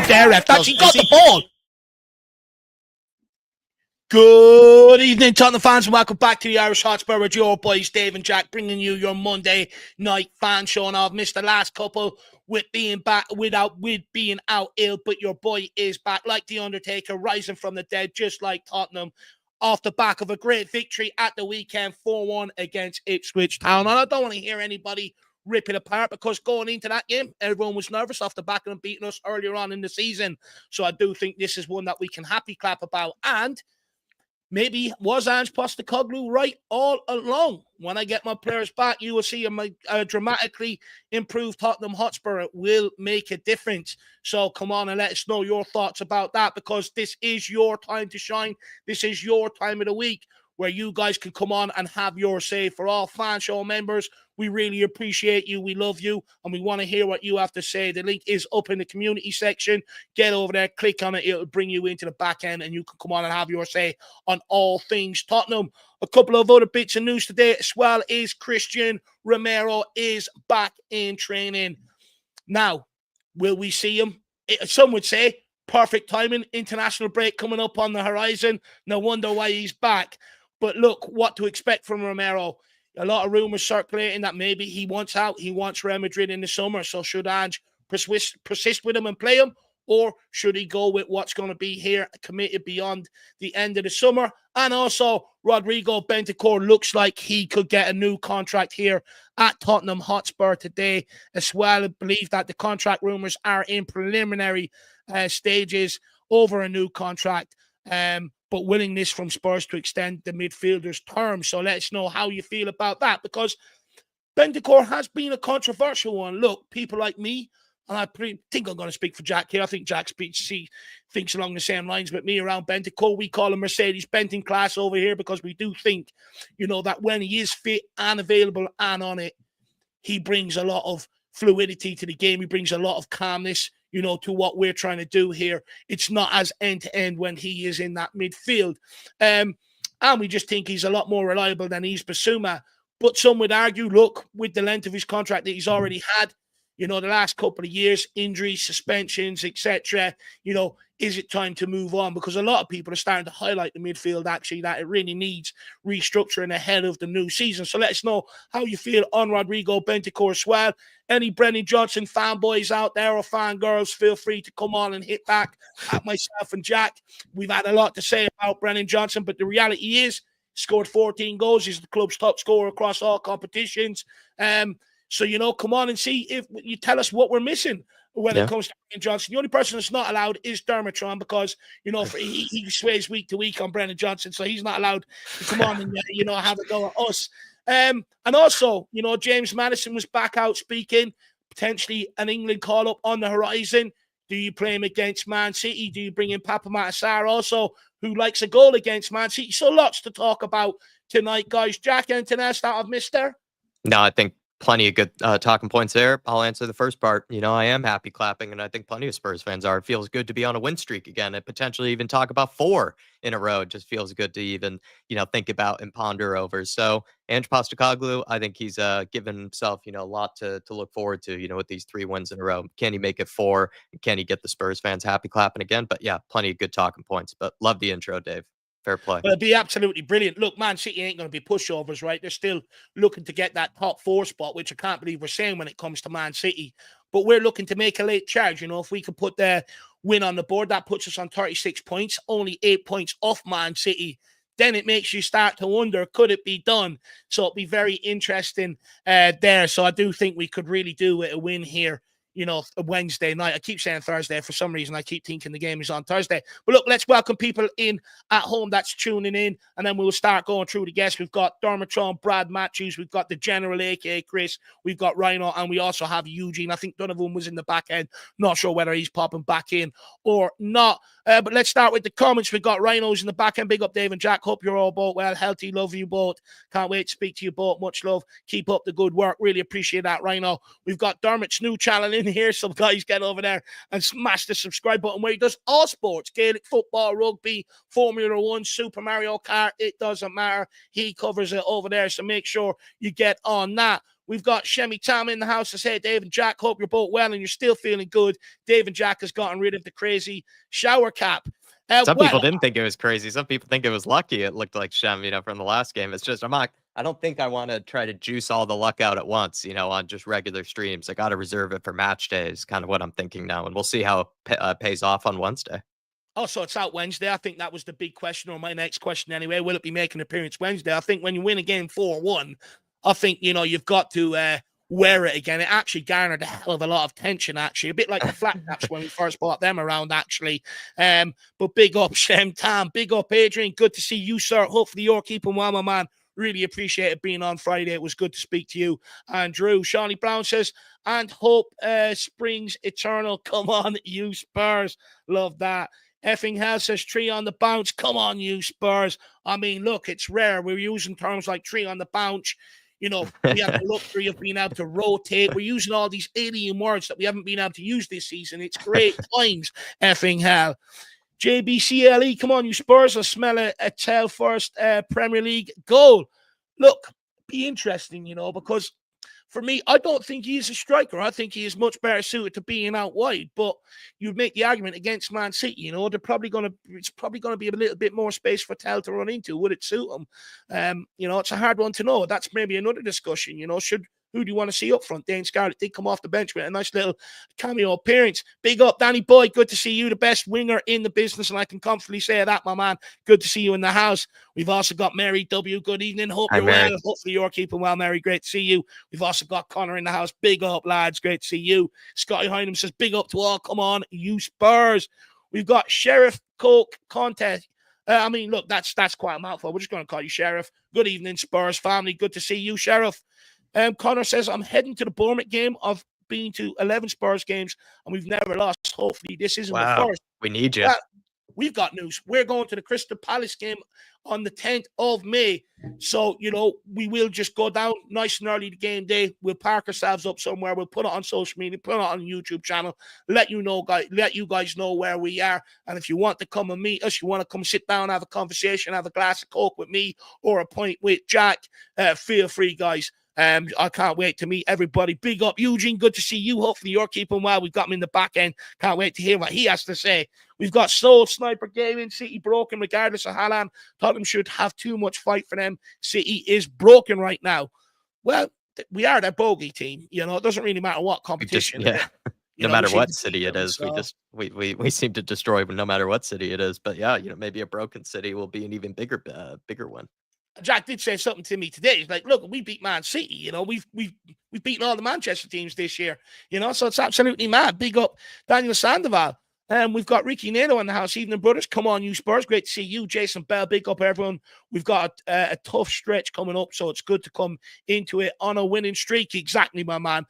there, ref. Actually got the ball. Good evening, Tottenham fans, and welcome back to the Irish Hotspur with your boys, Dave and Jack, bringing you your Monday night fan show. And I've missed the last couple with being back with being out ill, but your boy is back like the Undertaker, rising from the dead, just like Tottenham, off the back of a great victory at the weekend, 4-1 against Ipswich Town. And I don't want to hear anybody rip it apart, because going into that game, everyone was nervous off the back of them beating us earlier on in the season. So I do think this is one that we can happy clap about. And maybe was Ange Postecoglou right all along? When I get my players back, you will see a dramatically improved Tottenham Hotspur. It will make a difference. So come on and let us know your thoughts about that, because this is your time to shine. This is your time of the week where you guys can come on and have your say. For all fan show members, we really appreciate you. We love you, and we want to hear what you have to say. The link is up in the community section. Get over there, click on it. It'll bring you into the back end, and you can come on and have your say on all things Tottenham. A couple of other bits of news today as well is Christian Romero is back in training. Now, will we see him? Some would say perfect timing. International break coming up on the horizon. No wonder why he's back. But look, what to expect from Romero. A lot of rumours circulating that maybe he wants out. He wants Real Madrid in the summer. So should Ange persist with him and play him? Or should he go with what's going to be here, committed beyond the end of the summer? And also, Rodrigo Bentancur looks like he could get a new contract here at Tottenham Hotspur today as well. I believe that the contract rumours are in preliminary stages over a new contract. But willingness from Spurs to extend the midfielder's term. So let us know how you feel about that, because Bentancur has been a controversial one. Look, people like me, and I think I'm going to speak for Jack here. I think Jack thinks along the same lines with me around Bentancur. We call him Mercedes Benton class over here, because we do think, that when he is fit and available and on it, he brings a lot of fluidity to the game. He brings a lot of calmness, to what we're trying to do here. It's not as end-to-end when he is in that midfield. And we just think he's a lot more reliable than Yves Bissouma. But some would argue, look, with the length of his contract that he's already had, the last couple of years, injuries, suspensions, etc., is it time to move on? Because a lot of people are starting to highlight the midfield, actually, that it really needs restructuring ahead of the new season. So let us know how you feel on Rodrigo Bentancur as well. Any Brennan Johnson fanboys out there or fangirls, feel free to come on and hit back at myself and Jack. We've had a lot to say about Brennan Johnson, but the reality is, scored 14 goals. He's the club's top scorer across all competitions. So, come on and see if you tell us what we're missing when it comes to Brennan Johnson. The only person that's not allowed is Dermotron, because, he sways week to week on Brennan Johnson, so he's not allowed to come on and, have a go at us. And also, James Maddison was back out speaking, potentially an England call-up on the horizon. Do you play him against Man City? Do you bring in Papa Matasar also, who likes a goal against Man City? So lots to talk about tonight, guys. Jack, anything else that I've missed there? No, I think plenty of good talking points there. I'll answer the first part. I am happy clapping, and I think plenty of Spurs fans are. It feels good to be on a win streak again, and potentially even talk about 4 in a row. It just feels good to even, think about and ponder over. So Ange Postecoglou, I think he's given himself, a lot to look forward to, with these 3 wins in a row. Can he make it 4? Can he get the Spurs fans happy clapping again? But yeah, plenty of good talking points. But love the intro, Dave. Fair play. Well, it'd be absolutely brilliant. Look, Man City ain't going to be pushovers, right? They're still looking to get that top 4 spot, which I can't believe we're saying when it comes to Man City. But we're looking to make a late charge. If we could put the win on the board, that puts us on 36 points, only 8 points off Man City. Then it makes you start to wonder, could it be done? So it'd be very interesting there. So I do think we could really do with a win here, a Wednesday night. I keep saying Thursday. For some reason, I keep thinking the game is on Thursday. But look, let's welcome people in at home that's tuning in, and then we'll start going through the guests. We've got Dermotron, Brad Matthews. We've got the General, a.k.a. Chris. We've got Rhyo, and we also have Eugene. I think Donovan was in the back end. Not sure whether he's popping back in or not. But let's start with the comments. We've got Rhinos in the back end. Big up, Dave and Jack. Hope you're all both well, healthy. Love you both. Can't wait to speak to you both. Much love. Keep up the good work. Really appreciate that, Rhino. We've got Dermot's new channel in here. Some guys get over there and smash the subscribe button, where he does all sports: Gaelic football, rugby, Formula One, Super Mario Kart. It doesn't matter. He covers it over there. So make sure you get on that. We've got Shemi Tam in the house to say, Dave and Jack, hope you're both well and you're still feeling good. Dave and Jack has gotten rid of the crazy shower cap. Some people didn't think it was crazy. Some people think it was lucky. It looked like Shem, from the last game. It's just, I don't think I want to try to juice all the luck out at once, on just regular streams. I got to reserve it for match days, kind of what I'm thinking now. And we'll see how it pays off on Wednesday. Oh, so it's out Wednesday. I think that was the big question, or my next question anyway. Will it be making an appearance Wednesday? I think when you win a game 4-1, I think, you've got to wear it again. It actually garnered a hell of a lot of tension, actually. A bit like the flat caps when we first brought them around, actually. But big up, Shem Tam. Big up, Adrian. Good to see you, sir. Hopefully you're keeping well, my man. Really appreciated being on Friday. It was good to speak to you. And Drew, Shawnee Brown says, and hope springs eternal. Come on, you Spurs. Love that. Effing hell says 3 on the bounce. Come on, you Spurs. I mean, look, it's rare. We're using terms like 3 on the bounce. We have the luxury of being able to rotate. We're using all these alien words that we haven't been able to use this season. It's great times, effing hell. JBCLE, come on, you Spurs. I'll smell a tail first Premier League goal. Look, be interesting, because for me, I don't think he is a striker. I think he is much better suited to being out wide. But you'd make the argument against Man City. They're probably going to. It's probably going to be a little bit more space for Tel to run into. Would it suit him? It's a hard one to know. That's maybe another discussion. Who do you want to see up front? Dane Scarlett did come off the bench with a nice little cameo appearance. Big up, Danny Boy. Good to see you, the best winger in the business, and I can comfortably say that, my man. Good to see you in the house. We've also got Mary W. Good evening. Hope you're well. Hopefully you're keeping well, Mary. Great to see you. We've also got Connor in the house. Big up, lads. Great to see you. Scotty Hynam says, big up to all. Come on, you Spurs. We've got Sheriff Coke Contest. Look, that's quite a mouthful. We're just going to call you Sheriff. Good evening, Spurs family. Good to see you, Sheriff. Connor says, I'm heading to the Bournemouth game. I've been to 11 Spurs games and we've never lost. Hopefully this isn't the first. We need you. We've got news. We're going to the Crystal Palace game on the 10th of May. So, we will just go down nice and early the game day. We'll park ourselves up somewhere. We'll put it on social media, put it on the YouTube channel, let you guys know where we are. And if you want to come and meet us, you want to come sit down, have a conversation, have a glass of Coke with me or a pint with Jack, feel free, guys. I can't wait to meet everybody. Big up, Eugene. Good to see you. Hopefully you're keeping well. We've got him in the back end. Can't wait to hear what he has to say. We've got Soul Sniper Gaming. City broken regardless of Haaland. Tottenham should have too much fight for them. City is broken right now. Well, we are that bogey team. It doesn't really matter what competition. No matter what city it is, we seem to destroy no matter what city it is. But yeah, maybe a broken city will be an even bigger one. Jack did say something to me today. He's like, look, we beat Man City. We've beaten all the Manchester teams this year. So it's absolutely mad. Big up Daniel Sandoval. We've got Ricky Nato in the house. Evening, brothers. Come on, you Spurs. Great to see you. Jason Bell, big up, everyone. We've got a tough stretch coming up, so it's good to come into it on a winning streak. Exactly, my man.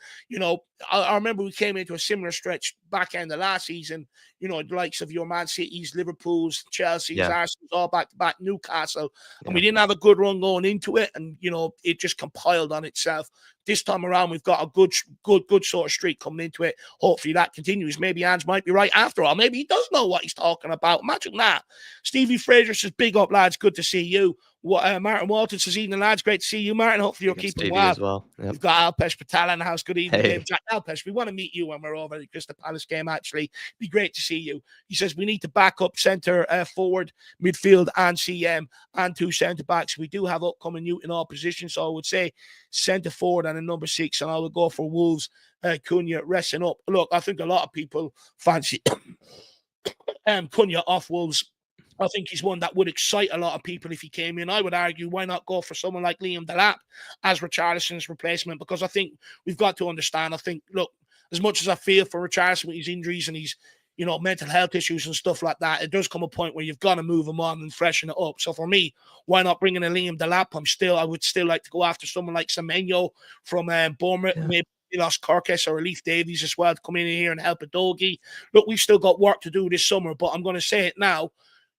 I remember we came into a similar stretch back end of last season. The likes of your Man Cities, Liverpool's, Chelsea's, Arsenal's, all back-to-back, Newcastle. And we didn't have a good run going into it, and, it just compiled on itself. This time around, we've got a good sort of streak coming into it. Hopefully that continues. Maybe Ange might be right after all. Maybe he does know what he's talking about. Imagine that. Stevie Fraser says, big up, lads. Good to see you. Martin Walton says, evening, lads. Great to see you, Martin. Hopefully you're keeping well. As well. Yep. We've got Alpesh Patel in the house. Good evening, Hey. Dave. Jack Alpesh, we want to meet you when we're over at the Crystal Palace game, actually. It'd be great to see you. He says, we need to back up centre, forward, midfield, and CM, and 2 centre-backs. We do have upcoming youth in all positions, so I would say centre forward and a number 6, and I would go for Wolves, Cunha resting up. Look, I think a lot of people fancy Cunha off Wolves. I think he's one that would excite a lot of people if he came in. I would argue, why not go for someone like Liam Delap as Richarlison's replacement? Because I think we've got to understand, look, as much as I feel for Richarlison with his injuries and his, mental health issues and stuff like that, it does come a point where you've got to move him on and freshen it up. So for me, why not bring in a Liam Delap? I would still like to go after someone like Semenyo from Bournemouth, maybe lost Kirkes or Leif Davies as well to come in here and help a doggy. Look, we've still got work to do this summer, but I'm going to say it now.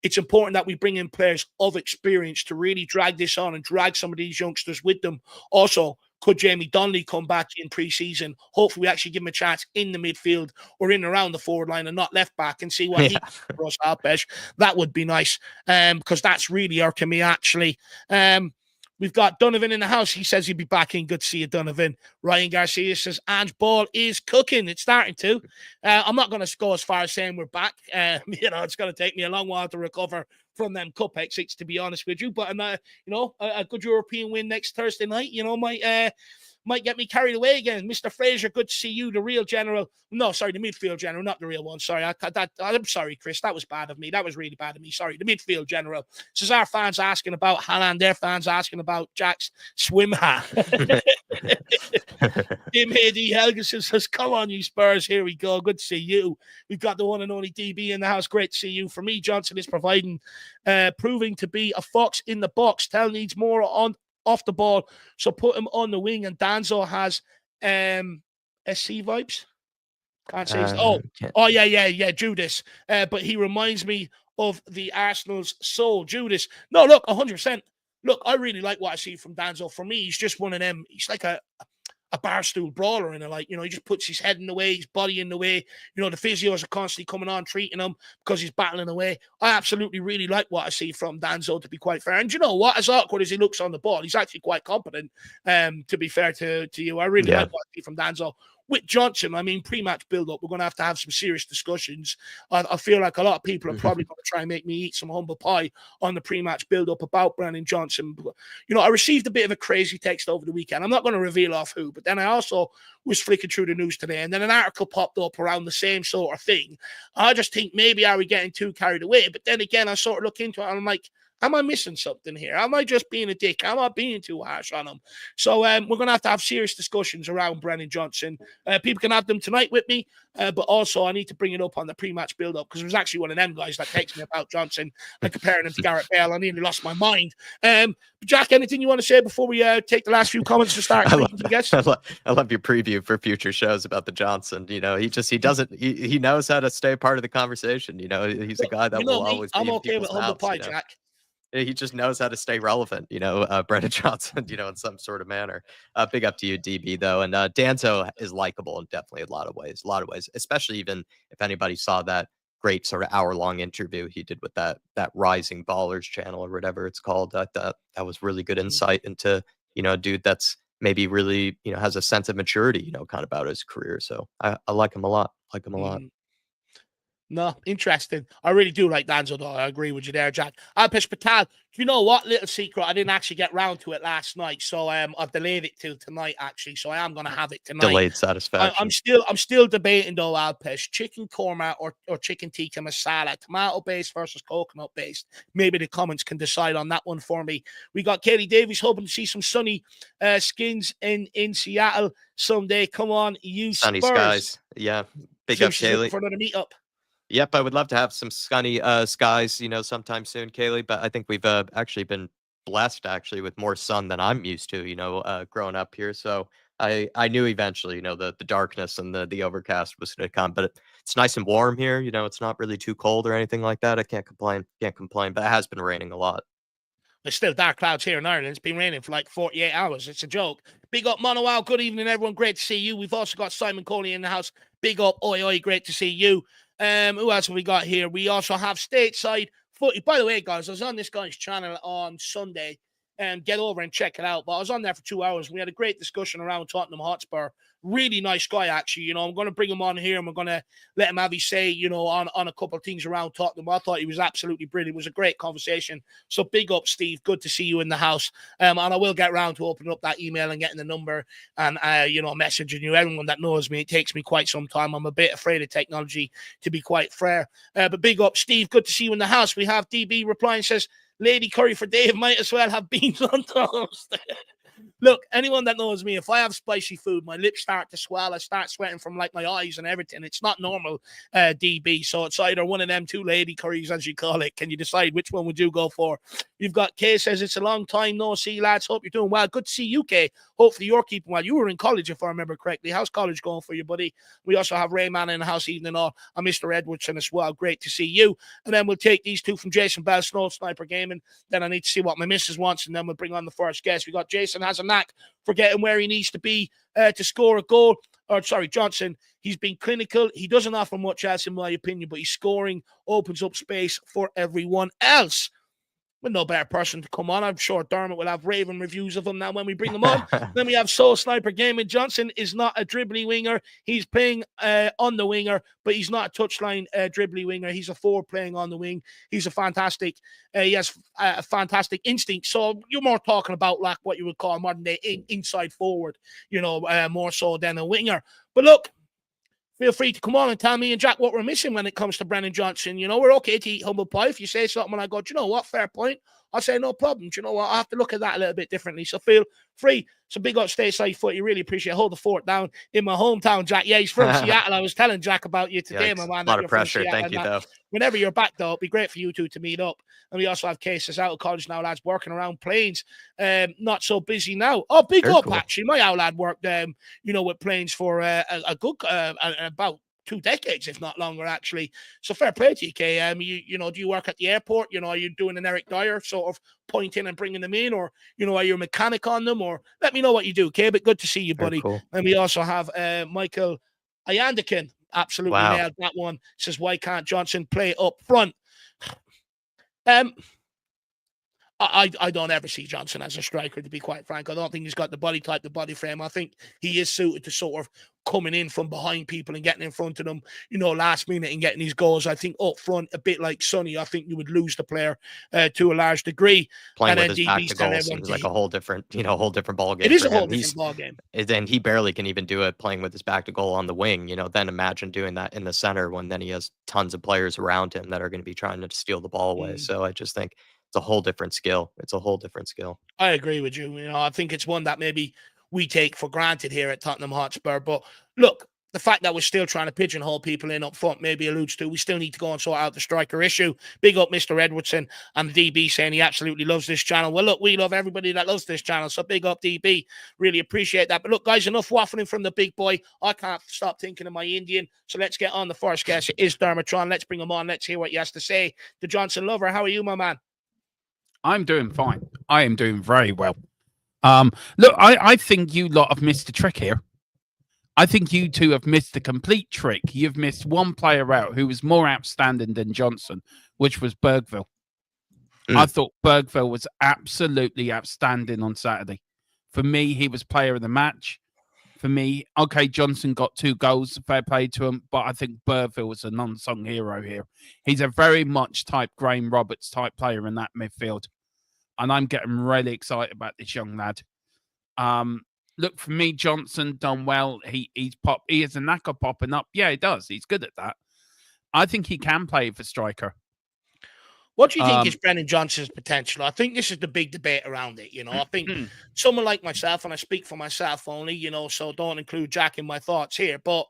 It's important that we bring in players of experience to really drag this on and drag some of these youngsters with them. Also, could Jamie Donnelly come back in pre-season? Hopefully, we actually give him a chance in the midfield or in around the forward line and not left back and see what he can for us, Alpesh. That would be nice because that's really irking me, actually. We've got Donovan in the house. He says he'll be back in. Good to see you, Donovan. Ryan Garcia says Ange ball is cooking. It's starting to. I'm not going to go as far as saying we're back. It's going to take me a long while to recover from them cup exits, to be honest with you. But a good European win next Thursday night, might get me carried away again. Mr. Fraser, good to see you, the real general. No, sorry, the midfield general, not the real one. Sorry, I'm sorry, Chris. That was bad of me. That was really bad of me. Sorry, the midfield general. This is our fans asking about Haaland. Their fans asking about Jack's swim hat. Tim Hedy Helgeson says, come on, you Spurs. Here we go. Good to see you. We've got the one and only DB in the house. Great to see you. For me, Johnson is proving to be a fox in the box. Tell needs more off the ball, so put him on the wing. And Danzo has SC vibes. Can't say yeah, Judas. But he reminds me of the Arsenal's soul, Judas. No, look, 100%. Look, I really like what I see from Danzo. For me, he's just one of them. He's like a barstool brawler in it. He just puts his head in the way, his body in the way. The physios are constantly coming on, treating him because he's battling away. I absolutely really like what I see from Danzo, to be quite fair. And you know what? As awkward as he looks on the ball, he's actually quite competent, to be fair to you. I really like what I see from Danzo. With Johnson, pre-match build-up, we're going to have some serious discussions. I feel like a lot of people are probably going to try and make me eat some humble pie on the pre-match build-up about Brennan Johnson. I received a bit of a crazy text over the weekend. I'm not going to reveal off who, but then I also was flicking through the news today, and then an article popped up around the same sort of thing. I just think, maybe are we getting too carried away? But then again, I sort of look into it, and I'm like, am I missing something here? Am I just being a dick? Am I being too harsh on him? So we're going to have serious discussions around Brennan Johnson. People can have them tonight with me, but also I need to bring it up on the pre-match build-up, because it was actually one of them guys that texted me about Johnson and comparing him to Gareth Bale. I nearly lost my mind. Jack, anything you want to say before we take the last few comments to start? I love your preview for future shows about the Johnson. He knows how to stay part of the conversation. He's a guy that will always be I'm in okay with humble mouths, pie, Jack. He just knows how to stay relevant, Brennan Johnson, in some sort of manner. Big up to you, DB, though. And Danzo is likable in definitely a lot of ways, especially even if anybody saw that great sort of hour-long interview he did with that Rising Ballers channel or whatever it's called. That was really good insight into, a dude that's maybe really, has a sense of maturity, kind of about his career. So I like him a lot. No, interesting. I really do like Danzo, though. I agree with you there, Jack. Alpesh Patel, do you know what? Little secret, I didn't actually get round to it last night, so I've delayed it till tonight, actually. So I am going to have it tonight. Delayed satisfaction. I'm still debating, though, Alpesh. Chicken korma or chicken tikka masala, tomato-based versus coconut-based. Maybe the comments can decide on that one for me. We got Katie Davies hoping to see some sunny skins in Seattle someday. Come on, you sunny Spurs. Skies. Yeah, big up, Kaylee. For another meetup. Yep, I would love to have some sunny skies, sometime soon, Kaylee. But I think we've actually been blessed, with more sun than I'm used to, growing up here. So I knew eventually, the darkness and the overcast was going to come. But it's nice and warm here. It's not really too cold or anything like that. I can't complain. But it has been raining a lot. There's still dark clouds here in Ireland. It's been raining for like 48 hours. It's a joke. Big up, Monowal. Good evening, everyone. Great to see you. We've also got Simon Coley in the house. Big up, oi, oi. Great to see you. Who else have we got here? We also have stateside footy. By the way, guys, I was on this guy's channel on Sunday. Get over and check it out. But I was on there for 2 hours. We had a great discussion around Tottenham Hotspur. Really nice guy, actually. I'm going to bring him on here and we're going to let him have his say, on a couple of things around Tottenham. I thought he was absolutely brilliant. It was a great conversation. So big up, Steve. Good to see you in the house. And I will get around to opening up that email and getting the number and, messaging you. Everyone that knows me, it takes me quite some time. I'm a bit afraid of technology, to be quite fair. But big up, Steve. Good to see you in the house. We have DB replying, says, Lady Curry for Dave might as well have beans on toast. Look, anyone that knows me, if I have spicy food, my lips start to swell. I start sweating from like my eyes and everything. It's not normal, DB. So it's either one of them two lady curries, as you call it. Can you decide which one would you go for? You've got Kay says, it's a long time no see, lads. Hope you're doing well. Good to see you, Kay. Hopefully you're keeping well. You were in college, if I remember correctly. How's college going for you, buddy? We also have Rayman in the house evening all, and Mr. Edwardson as well. Great to see you. And then we'll take these two from Jason Bell, Snow Sniper Gaming. Then I need to see what my missus wants, and then we'll bring on the first guest. We got Jason has a knack for getting where he needs to be to score a goal. Johnson, he's been clinical. He doesn't offer much else, in my opinion, but he's scoring, opens up space for everyone else. with no better person to come on. I'm sure Dermot will have raving reviews of him now when we bring him on. Then we have Soul Sniper Gaming. Johnson is not a dribbly winger. He's playing on the winger, but he's not a touchline dribbly winger. He's a forward playing on the wing. He's a fantastic, he has a fantastic instinct. So you're more talking about like what you would call modern day inside forward, more so than a winger. But look, feel free to come on and tell me and Jack what we're missing when it comes to Brennan Johnson. We're okay to eat humble pie. If you say something and I go, do you know what, fair point, I'll say no problem. Do you know what, I have to look at that a little bit differently. So feel free. So big up Stateside Footy. Really appreciate it. Hold the fort down in my hometown, Jack. Yeah, he's from Seattle. I was telling Jack about you today, my man. A lot of pressure. Thank you, though. Whenever you're back, though, it'd be great for you two to meet up. And we also have cases out of college now, lads, working around planes. Not so busy now. Oh, big up, cool. Actually. My old lad worked, with planes for a good, about 2 decades, if not longer, actually. So fair play to you, Kay. Do you work at the airport? Are you doing an Eric Dyer sort of pointing and bringing them in, or are you a mechanic on them? Or let me know what you do, Kay. But good to see you, buddy. Cool. And we also have Michael Ayandikin. Absolutely nailed that one. Says, why can't Johnson play up front? I don't ever see Johnson as a striker, to be quite frank. I don't think he's got the body type, the body frame. I think he is suited to sort of coming in from behind people and getting in front of them, last minute and getting his goals. I think up front, a bit like Sonny, I think you would lose the player to a large degree. Playing with his back to goal seems like a whole different ball game. It is a whole different ball game. And he barely can even do it playing with his back to goal on the wing. Then imagine doing that in the center when then he has tons of players around him that are going to be trying to steal the ball away. So I just think it's a whole different skill. I agree with you. I think it's one that maybe we take for granted here at Tottenham Hotspur. But look, the fact that we're still trying to pigeonhole people in up front maybe alludes to we still need to go and sort out the striker issue. Big up Mr. Edwardson and the DB saying he absolutely loves this channel. Well, look, we love everybody that loves this channel. So big up DB. Really appreciate that. But look, guys, enough waffling from the big boy. I can't stop thinking of my Indian. So let's get on the first guest. It is Dermotron. Let's bring him on. Let's hear what he has to say. The Johnson lover, how are you, my man? I'm doing fine. I am doing very well. Look, I think you lot have missed a trick here. I think you two have missed the complete trick. You've missed one player out who was more outstanding than Johnson, which was Bergville. I thought Bergville was absolutely outstanding on Saturday. For me, he was player of the match. For me, okay, Johnson got 2 goals, fair play to him, but I think Bergville was a non-sung hero here. He's a very much type Graham Roberts type player in that midfield. And I'm getting really excited about this young lad. Look, for me, Johnson done well. He has a knack of popping up. Yeah, he does. He's good at that. I think he can play for striker. What do you think is Brennan Johnson's potential? I think this is the big debate around it. I think someone like myself, and I speak for myself only, so don't include Jack in my thoughts here, but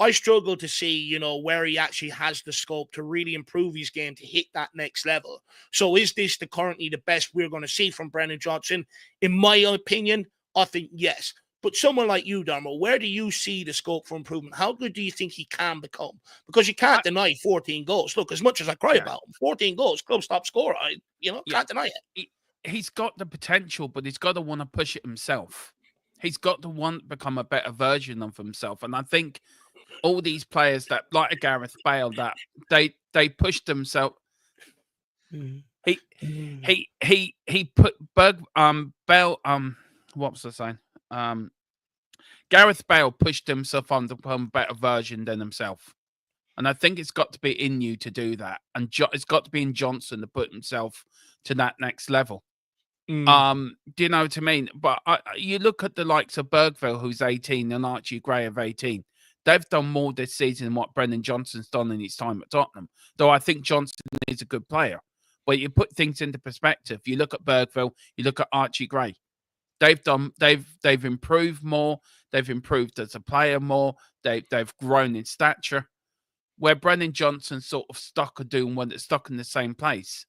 I struggle to see, where he actually has the scope to really improve his game to hit that next level. So is this currently the best we're going to see from Brennan Johnson? In my opinion, I think yes. But someone like you, Dermo, where do you see the scope for improvement? How good do you think he can become? Because you can't deny 14 goals. Look, as much as I cry about him, 14 goals, club top scorer, can't deny it. He's got the potential, but he's got to want to push it himself. He's got to want to become a better version of himself. And I think all these players that, like Gareth Bale, that they pushed themselves. He put Bale. What was I saying? Gareth Bale pushed himself on to become a better version than himself, and I think it's got to be in you to do that, and it's got to be in Johnson to put himself to that next level. Do you know what I mean? But you look at the likes of Bergville, who's 18, and Archie Gray of 18. They've done more this season than what Brennan Johnson's done in his time at Tottenham. Though I think Johnson is a good player. But you put things into perspective. You look at Bergville, you look at Archie Gray. They've improved more. They've improved as a player more. They've grown in stature. Where Brennan Johnson sort of stuck in the same place.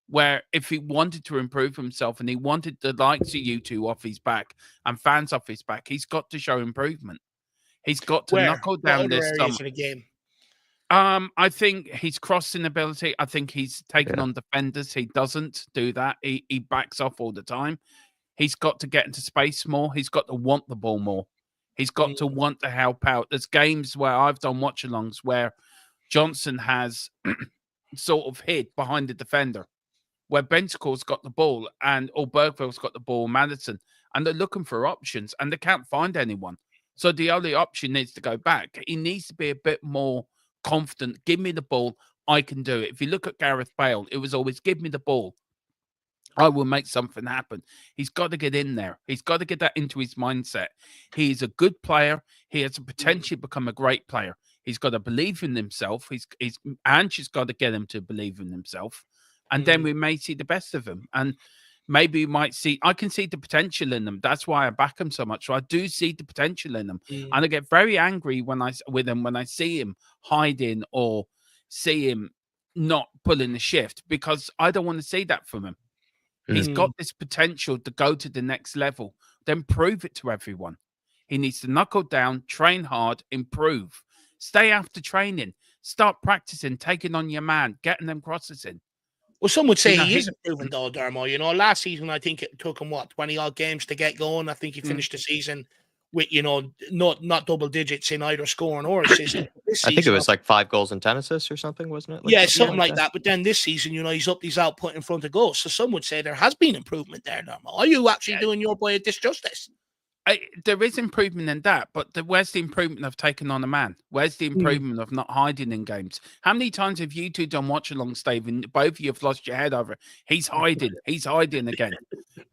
Where if he wanted to improve himself and he wanted the likes of you two off his back and fans off his back, he's got to show improvement. He's got to knuckle down this game. I think his crossing ability. I think he's taken on defenders. He doesn't do that. He backs off all the time. He's got to get into space more. He's got to want the ball more. He's got to want to help out. There's games where I've done watch-alongs where Johnson has sort of hid behind the defender where Bentancur's got the ball or Bergville's got the ball, Madison, and they're looking for options and they can't find anyone. So the only option needs to go back. He needs to be a bit more confident. Give me the ball. I can do it. If you look at Gareth Bale, it was always give me the ball. I will make something happen. He's got to get in there. He's got to get that into his mindset. He's a good player. He has the potential to become a great player. He's got to believe in himself. Ange has got to get him to believe in himself. And then we may see the best of him. And maybe we might see, I can see the potential in them. That's why I back him so much. So I do see the potential in them. And I get very angry with him when I see him hiding or see him not pulling the shift, because I don't want to see that from him. He's got this potential to go to the next level, then prove it to everyone. He needs to knuckle down, train hard, improve. Stay after training. Start practicing, taking on your man, getting them crosses in. Well, some would say he is improving, though, Dermo. You know, last season, I think it took him, 20-odd games to get going. I think he finished the season with, not double digits in either scoring or assisting. I think it was like 5 goals and 10 assists or something, wasn't it? Something like that. But then this season, he's upped his output in front of goals. So some would say there has been improvement there, Dermo. Are you actually doing your boy a disjustice? There is improvement in that, but where's the improvement of taking on a man? Where's the improvement of not hiding in games? How many times have you two done watch-alongs, Dave, and both of you have lost your head over it? He's hiding. He's hiding again.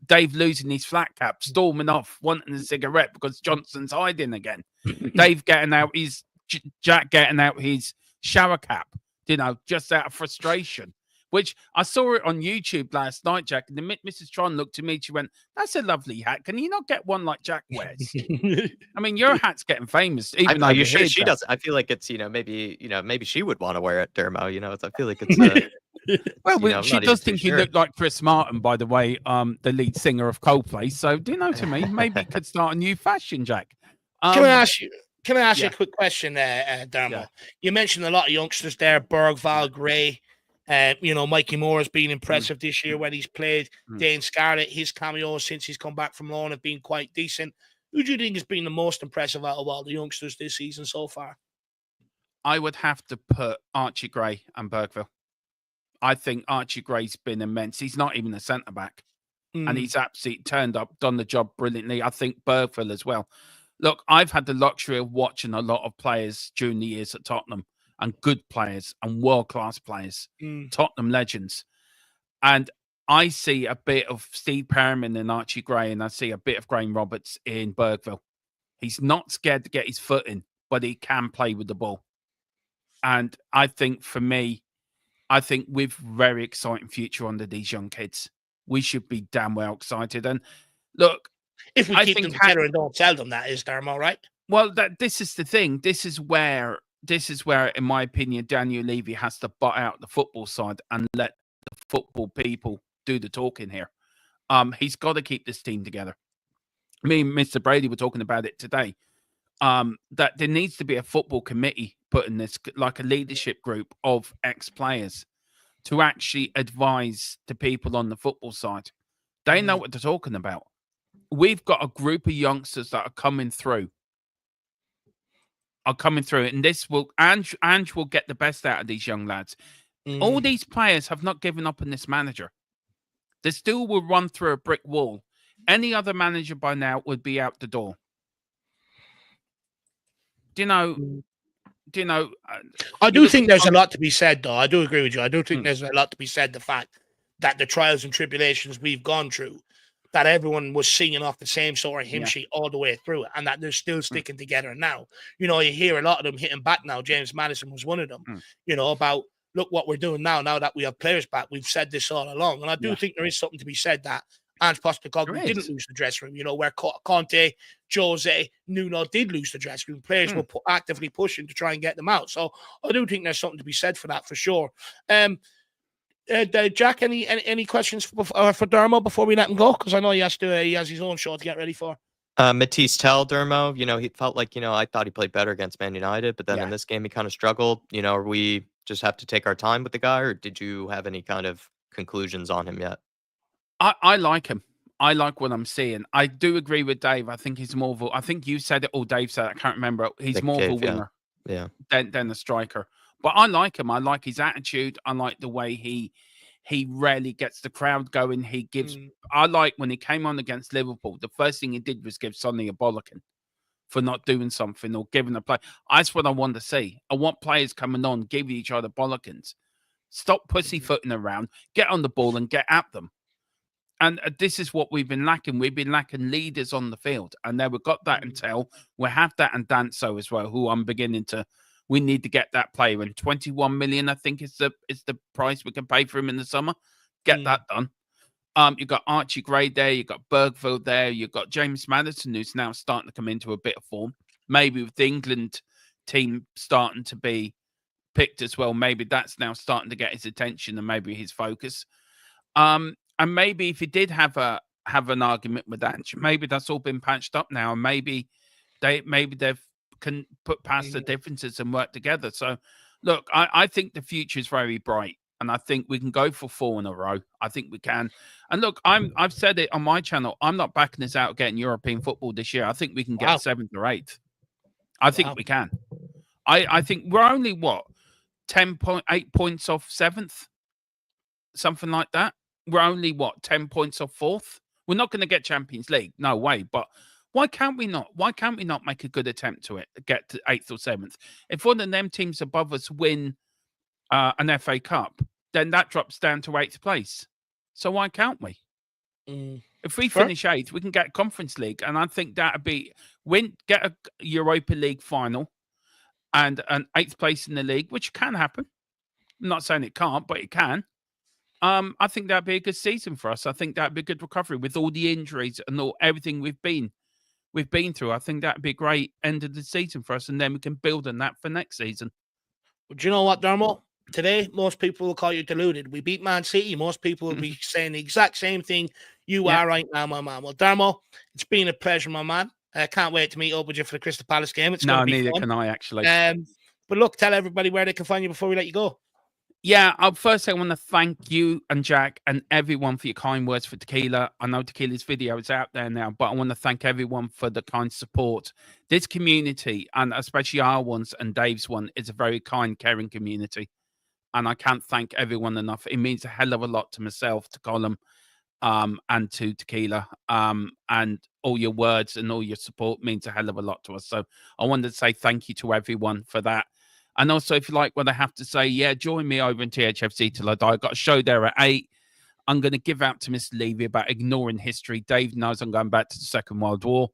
Dave losing his flat cap, storming off, wanting a cigarette because Johnson's hiding again. Dave getting out Jack getting out his shower cap, just out of frustration. Which I saw it on YouTube last night, Jack. And the Mrs. Tron looked at me. She went, "That's a lovely hat. Can you not get one like Jack wears?" I mean, your hat's getting famous. Even are you sure she does? I feel like it's maybe she would want to wear it, Dermo. I feel like it's. Well, she does think you look like Chris Martin, by the way, the lead singer of Coldplay. So, to me, maybe you could start a new fashion, Jack. Can I ask you a quick question there, Dermo? Yeah. You mentioned a lot of youngsters there: Bergvall, Gray. Mikey Moore has been impressive this year when he's played. Dane Scarlett, his cameos since he's come back from loan have been quite decent. Who do you think has been the most impressive out of all the youngsters this season so far? I would have to put Archie Gray and Bergville. I think Archie Gray's been immense. He's not even a centre-back. And he's absolutely turned up, done the job brilliantly. I think Bergville as well. Look, I've had the luxury of watching a lot of players during the years at Tottenham. And good players and world-class players, Tottenham legends. And I see a bit of Steve Perriman and Archie Gray, and I see a bit of Graham Roberts in Bergville. He's not scared to get his foot in, but he can play with the ball. And I think, for me, we've very exciting future under these young kids. We should be damn well excited. And look, if we keep them together and don't tell them that, is Dermo, right? Well, this is the thing. This is where, in my opinion, Daniel Levy has to butt out the football side and let the football people do the talking here. He's got to keep this team together. Me and Mr. Brady were talking about it today. That there needs to be a football committee put in this, like a leadership group of ex-players to actually advise the people on the football side. They know what they're talking about. We've got a group of youngsters that are coming through. And this will Ange will get the best out of these young lads. All these players have not given up on this manager. They still will run through a brick wall. Any other manager by now would be out the door. I do think there's a lot to be said, though. I do agree with you. I do think there's a lot to be said. The fact that the trials and tribulations we've gone through, that everyone was singing off the same sort of hymn sheet all the way through it, and that they're still sticking together now. You hear a lot of them hitting back now. James Maddison was one of them, about, look what we're doing now that we have players back. We've said this all along. And I do think there is something to be said that Ange Postecoglou didn't lose the dressing room, where Conte, Jose, Nuno did lose the dressing room. Players were actively pushing to try and get them out. So I do think there's something to be said for that, for sure. Jack, any questions for Dermo before we let him go? Because I know he has his own show to get ready for. Matisse Tell, Dermo, he felt like, I thought he played better against Man United, but then in this game he kind of struggled. Are we just have to take our time with the guy, or did you have any kind of conclusions on him yet? I like him. I like what I'm seeing. I do agree with Dave. I think he's more of I think you said it or Dave said it. I can't remember. He's more of a winger than a striker. But I like him. I like his attitude. I like the way he He rarely gets the crowd going. He gives. I like when he came on against Liverpool. The first thing he did was give Sonny a bollocking for not doing something or giving a play. That's what I want to see. I want players coming on, giving each other bollockins. Stop pussyfooting around. Get on the ball and get at them. And this is what we've been lacking. We've been lacking leaders on the field. And now we've got that until we have that and Danso as well, who I'm beginning to. We need to get that player. And 21 million, I think, is the price we can pay for him in the summer. Get that done. You've got Archie Gray there. You've got Bergville there. You've got James Maddison, who's now starting to come into a bit of form. Maybe with the England team starting to be picked as well, maybe that's now starting to get his attention and maybe his focus. And maybe if he did have an argument with Ange, maybe that's all been patched up now, and maybe they've can put past the differences and work together. So, look, I think the future is very bright, and I think we can go for 4 in a row. I think we can. And look, I've said it on my channel. I'm not backing us out getting European football this year. I think we can get 7th or 8th. I think we can. I think we're only 10.8 points off 7th, something like that. We're only 10 points off 4th. We're not going to get Champions League, no way. But why can't we not? Why can't we not make a good attempt to get to 8th or 7th? If one of them teams above us win an FA Cup, then that drops down to 8th place. So why can't we? If we finish 8th, we can get Conference League, and I think that'd be get a Europa League final and an 8th place in the league, which can happen. I'm not saying it can't, but it can. I think that'd be a good season for us. I think that'd be a good recovery with all the injuries and everything we've been through. I think that'd be a great end of the season for us, and then we can build on that for next season. But do you know what, Dermo? Today, most people will call you deluded. We beat Man City. Most people will be saying the exact same thing you are right now, my man. Well, Dermo, it's been a pleasure, my man. I can't wait to meet up with you for the Crystal Palace game. It's going to be neither fun. can I, actually. But look, tell everybody where they can find you before we let you go. Yeah, first I want to thank you and Jack and everyone for your kind words for Tequila. I know Tequila's video is out there now, but I want to thank everyone for the kind support. This community, and especially our ones and Dave's one, is a very kind, caring community. And I can't thank everyone enough. It means a hell of a lot to myself, to Colin, and to Tequila. And all your words and all your support means a hell of a lot to us. So I wanted to say thank you to everyone for that. And also, if you like what I have to say, join me over in THFC till I die. I've got a show there at 8. I'm going to give out to Mr. Levy about ignoring history. Dave knows I'm going back to the Second World War.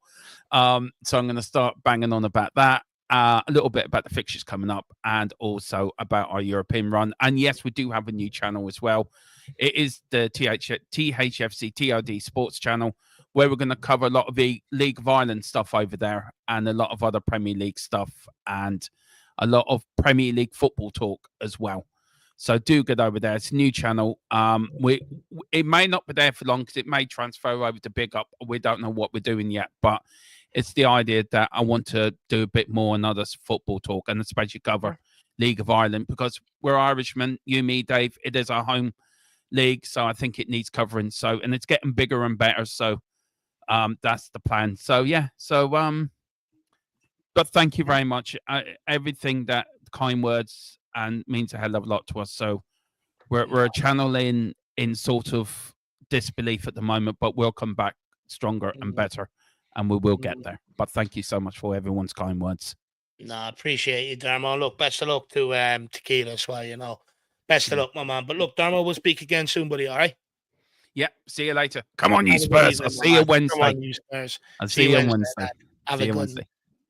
So I'm going to start banging on about that. A little bit about the fixtures coming up and also about our European run. And yes, we do have a new channel as well. It is the THFC TOD Sports channel, where we're going to cover a lot of the League of Ireland stuff over there and a lot of other Premier League stuff and a lot of Premier League football talk as well. So do get over there. It's a new channel. It may not be there for long because it may transfer over to Big Up. We don't know what we're doing yet, but it's the idea that I want to do a bit more on other football talk and especially cover League of Ireland because we're Irishmen, you, me, Dave. It is our home league, so I think it needs covering. So, and it's getting bigger and better. So that's the plan. So, but thank you very much. Everything that kind words and means a hell of a lot to us. So we're a channel in sort of disbelief at the moment, but we'll come back stronger and better, and we will get there. But thank you so much for everyone's kind words. No, I appreciate you, Dermo. Look, best of luck to Tequila as well, Best of luck, my man. But look, Dermo, we'll speak again soon, buddy, all right? Yeah, see you later. Come on, you Spurs. I'll see you Wednesday. Come on, you Spurs. I'll see you on Wednesday. Have a good Wednesday.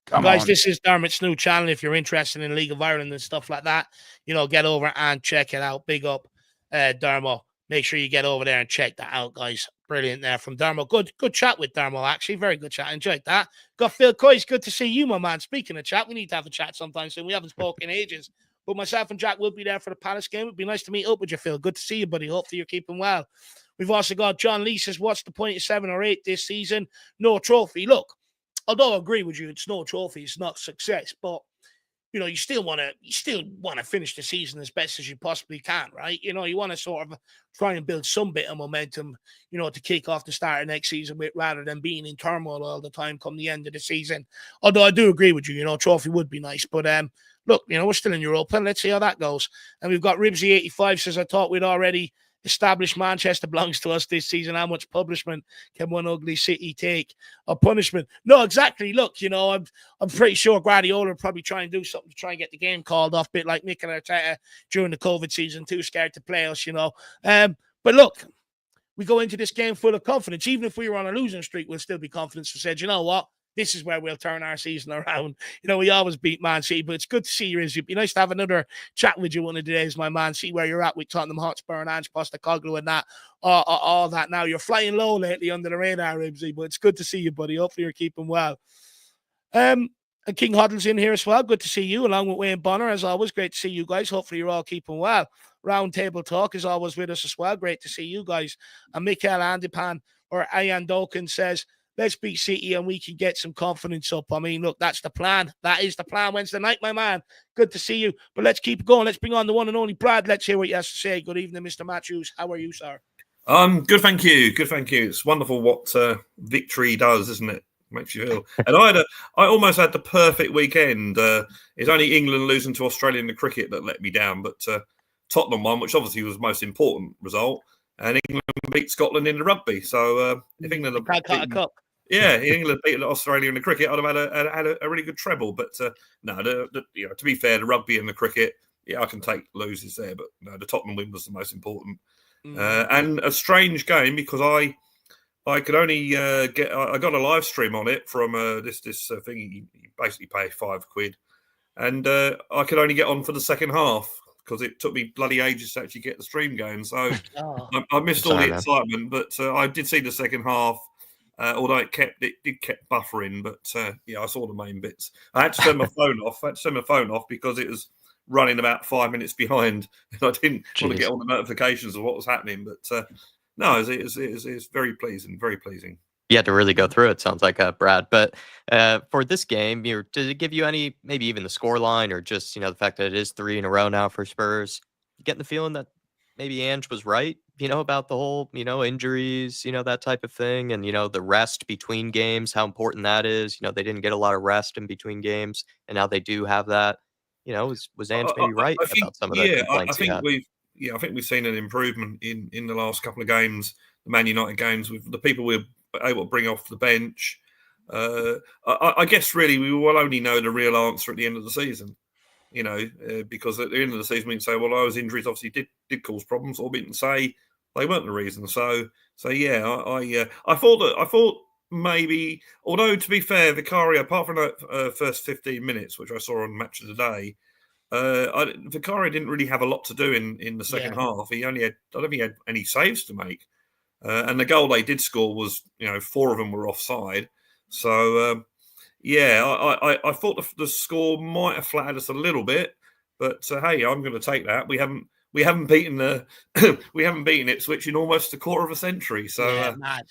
Come guys, on. this is Dermot's new channel. If you're interested in League of Ireland and stuff like that, get over and check it out. Big up, Dermo. Make sure you get over there and check that out, guys. Brilliant there from Dermo. Good chat with Dermo, actually. Very good chat. Enjoyed that. Got Phil Coyce. Good to see you, my man. Speaking of chat, we need to have a chat sometime soon. We haven't spoken in ages. But myself and Jack will be there for the Palace game. It'd be nice to meet up with you, Phil. Good to see you, buddy. Hopefully you're keeping well. We've also got John Lee says, what's the point of 7 or 8 this season? No trophy. Look, although I agree with you, it's no trophy, it's not success, but you still want to finish the season as best as you possibly can, right? You want to sort of try and build some bit of momentum, to kick off the start of next season with, rather than being in turmoil all the time come the end of the season. Although I do agree with you, trophy would be nice, but look, we're still in Europa. Let's see how that goes. And we've got Ribsy85 says, I thought we'd already established Manchester belongs to us this season. How much punishment can one ugly city take? Or punishment? No, exactly. Look, I'm pretty sure Guardiola will probably try and do something to try and get the game called off, a bit like Mikel Arteta during the COVID season, too scared to play us, But look, we go into this game full of confidence. Even if we were on a losing streak, we'll still be confident. So said, you know what? This is where we'll turn our season around. We always beat Man City, but it's good to see you. It'd be nice to have another chat with you one of the days, my man. See where you're at with Tottenham Hotspur and Ange Postecoglou and that, all that. Now you're flying low lately under the radar, Ribsy, but it's good to see you, buddy. Hopefully you're keeping well. And King Hoddle's in here as well. Good to see you, along with Wayne Bonner. As always, great to see you guys. Hopefully you're all keeping well. Round Table Talk is always with us as well. Great to see you guys. And Mikel Andipan or Ayan Doken says, let's beat City and we can get some confidence up. I mean, look, that's the plan. That is the plan. Wednesday night, my man. Good to see you. But let's keep going. Let's bring on the one and only Brad. Let's hear what he has to say. Good evening, Mr. Matthews. How are you, sir? Good, thank you. Good, thank you. It's wonderful what victory does, isn't it? Makes you feel. And I almost had the perfect weekend. It's only England losing to Australia in the cricket that let me down, but Tottenham won, which obviously was the most important result, and England beat Scotland in the rugby. So if England had beaten, cup. Yeah, England beat Australia in the cricket, I'd have had a really good treble. But no, to be fair, the rugby and the cricket, I can take losses there, but no, the Tottenham win was the most important. And a strange game because I could only I got a live stream on it from this thing. You basically pay £5, and I could only get on for the second half because it took me bloody ages to actually get the stream going. So I missed all the excitement, but I did see the second half. Although it did kept buffering, but I saw the main bits. I had to turn my phone off. Because it was running about 5 minutes behind, and I didn't want to get all the notifications of what was happening. But no, it's very pleasing, very pleasing. You had to really go through it, sounds like, Brad. But for this game, did it give you any, maybe even the score line, or just the fact that it is 3 in a row now for Spurs? You getting the feeling that maybe Ange was right, about the whole, injuries, that type of thing, and the rest between games, how important that is. They didn't get a lot of rest in between games, and now they do have that. Was Ange maybe right about some of the complaints he had? I think we've seen an improvement in the last couple of games, the Man United games, with the people we're able to bring off the bench. I guess really we will only know the real answer at the end of the season. Because at the end of the season we can say, well, those injuries obviously did cause problems, or we can say they weren't the reason. So yeah, I thought maybe, although to be fair, Vicario, apart from that first 15 minutes, which I saw on Match of the Day, Vicario didn't really have a lot to do in the second half. He only had, I don't think he had any saves to make, and the goal they did score was, 4 of them were offside. So. I thought the score might have flattered us a little bit, but hey, I'm going to take that. We haven't beaten we haven't beaten Ipswich in almost a quarter of a century. So mad.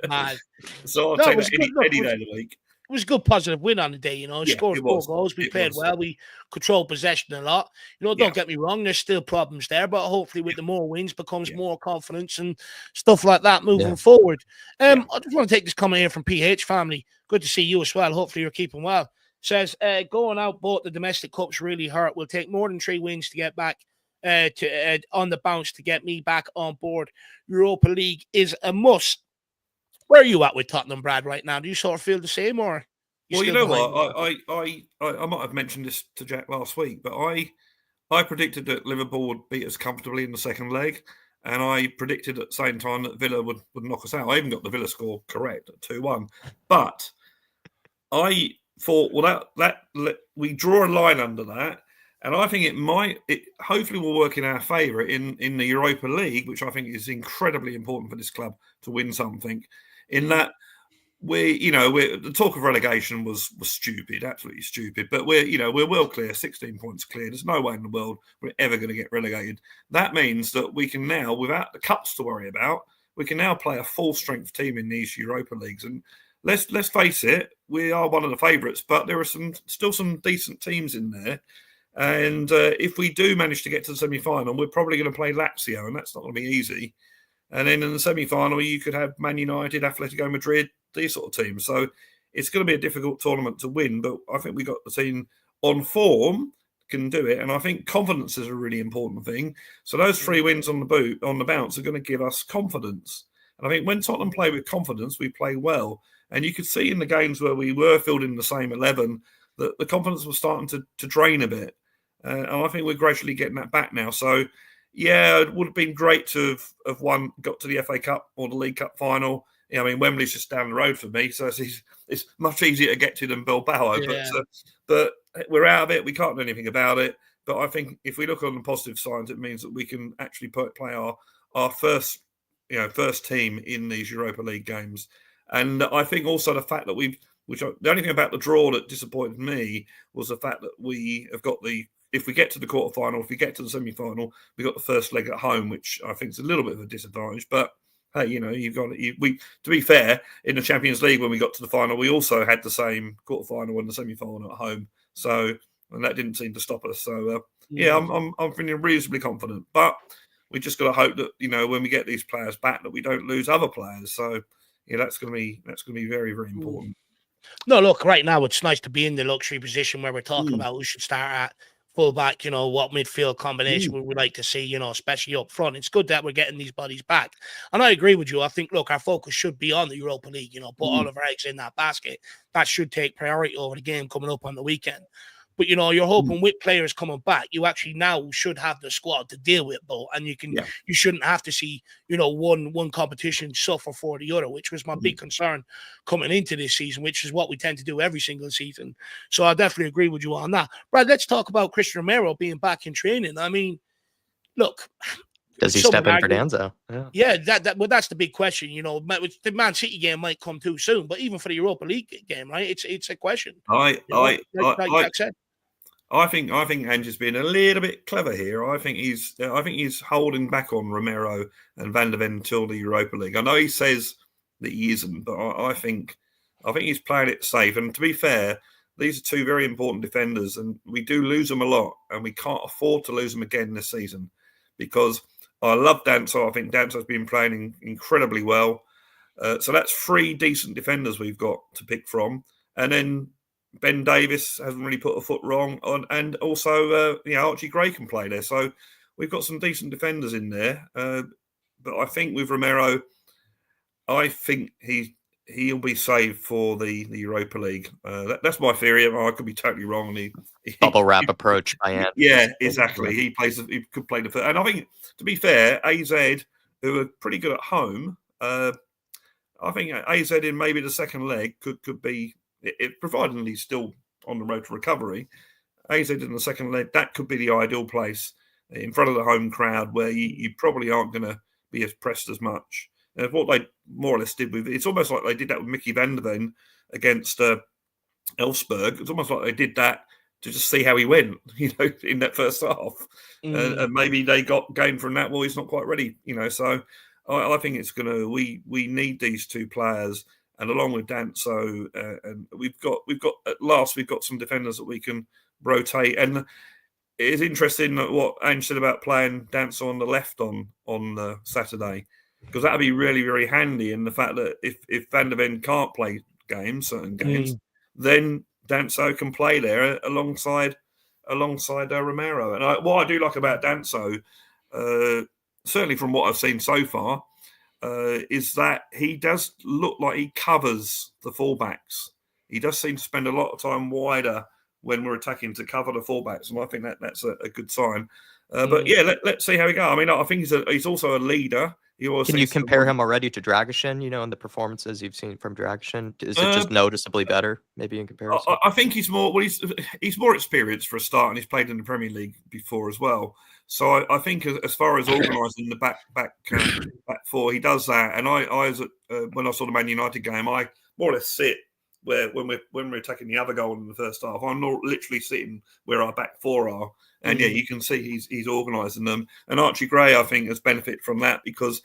Mad. So I'll take that any day of the week. It was a good positive win on the day, scored 4 goals. We played well. We controlled possession a lot. Don't get me wrong, there's still problems there, but hopefully with the more wins becomes more confidence and stuff like that moving forward. I just want to take this comment here from PH family. Good to see you as well. Hopefully you're keeping well. Says, going out both the domestic cups really hurt. We'll take more than 3 wins to get back on the bounce to get me back on board. Europa League is a must. Where are you at with Tottenham, Brad, right now? Do you sort of feel the same, or? Well, you know what? I might have mentioned this to Jack last week, but I predicted that Liverpool would beat us comfortably in the second leg, and I predicted at the same time that Villa would knock us out. I even got the Villa score correct at 2-1. But I thought, well, that we draw a line under that, and I think it hopefully will work in our favour in the Europa League, which I think is incredibly important for this club to win something. In that the talk of relegation was stupid, absolutely stupid. But we're well clear, 16 points clear. There's no way in the world we're ever going to get relegated. That means that we can now, without the cups to worry about, we can now play a full strength team in these Europa Leagues. And let's face it, we are one of the favourites, but there are still some decent teams in there. And if we do manage to get to the semi-final, we're probably going to play Lazio, and that's not going to be easy. And then in the semi-final, you could have Man United, Atletico Madrid, these sort of teams. So it's going to be a difficult tournament to win, but I think we got the team on form. can do it. And I think confidence is a really important thing. So those 3 wins on the bounce are going to give us confidence. And I think when Tottenham play with confidence, we play well. And you could see in the games where we were fielding the same 11 that the confidence was starting to drain a bit. And I think we're gradually getting that back now. So, yeah, it would have been great to have got to the FA Cup or the League Cup final. I mean, Wembley's just down the road for me, so it's much easier to get to than Bilbao. Yeah. But we're out of it. We can't do anything about it. But I think if we look on the positive signs, it means that we can actually play our first team in these Europa League games. And I think also the fact that the only thing about the draw that disappointed me was the fact that we have got if we get to the quarterfinal, if we get to the semi-final, we got the first leg at home, which I think is a little bit of a disadvantage. But hey, to be fair, in the Champions League when we got to the final, we also had the same quarterfinal and the semi-final at home. So, and that didn't seem to stop us. So, I'm feeling reasonably confident. But we just got to hope that when we get these players back, that we don't lose other players. So, yeah, that's going to be very, very important. No, look, right now it's nice to be in the luxury position where we're talking about who should start at fullback, what midfield combination we would like to see, especially up front. It's good that we're getting these bodies back. And I agree with you. I think, look, our focus should be on the Europa League, put all of our eggs in that basket. That should take priority over the game coming up on the weekend. But, you're hoping with players coming back, you actually now should have the squad to deal with both. And you shouldn't have to see, one competition suffer for the other, which was my big concern coming into this season, which is what we tend to do every single season. So I definitely agree with you on that. Brad, let's talk about Christian Romero being back in training. I mean, look. Does he step in for Danzo? Yeah, that's the big question. The Man City game might come too soon, but even for the Europa League game, right? It's a question. I think Ange has been a little bit clever here. I think he's holding back on Romero and Van der Ven until the Europa League. I know he says that he isn't, but I think he's playing it safe. And to be fair, these are 2 very important defenders, and we do lose them a lot, and we can't afford to lose them again this season because I love Danso. I think Danso's been playing incredibly well. So that's 3 decent defenders we've got to pick from, and then Ben Davis hasn't really put a foot wrong on, and also Archie Gray can play there. So we've got some decent defenders in there. But I think with Romero, I think he'll be saved for the Europa League. That's my theory. I could be totally wrong. Bubble wrap approach by Ange. Yeah, exactly. He could play the first. And I think, to be fair, AZ, who are pretty good at home, I think AZ in maybe the second leg could be. It provided he's still on the road to recovery, AZ in the second leg, that could be the ideal place in front of the home crowd where you probably aren't going to be as pressed as much. And what they more or less did with it's almost like they did that with Mickey van der Ven against Elfsberg. It's almost like they did that to just see how he went, in that first half. And maybe they got gained from that. Well, he's not quite ready, So I think it's going to. We need these 2 players. And along with Danso, and we've got at last we've got some defenders that we can rotate. And it's interesting what Ange said about playing Danso on the left on Saturday, because that'd be really, really handy. And the fact that if Van der Ven can't play certain games, then Danso can play there alongside Romero. And what I do like about Danso, certainly from what I've seen so far, is that he does look like he covers the fullbacks. He does seem to spend a lot of time wider when we're attacking to cover the fullbacks, and I think that's a good sign. But yeah, let's see how we go. I mean, I think he's also a leader. Can you compare him already to Dragusin, in the performances you've seen from Dragusin? Is it just noticeably better, maybe, in comparison? I think he's more more experienced for a start, and he's played in the Premier League before as well. So I think as far as organising the back 4, he does that. And when I saw the Man United game, I more or less sit where when we're attacking the other goal in the first half, I'm not literally sitting where our back 4 are. And yeah, you can see he's organising them. And Archie Gray, I think, has benefited from that because,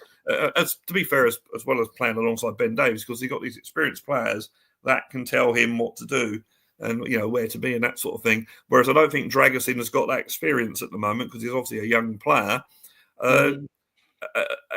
as to be fair, as well as playing alongside Ben Davies, because he's got these experienced players that can tell him what to do and where to be and that sort of thing. Whereas I don't think Dragusin has got that experience at the moment because he's obviously a young player. And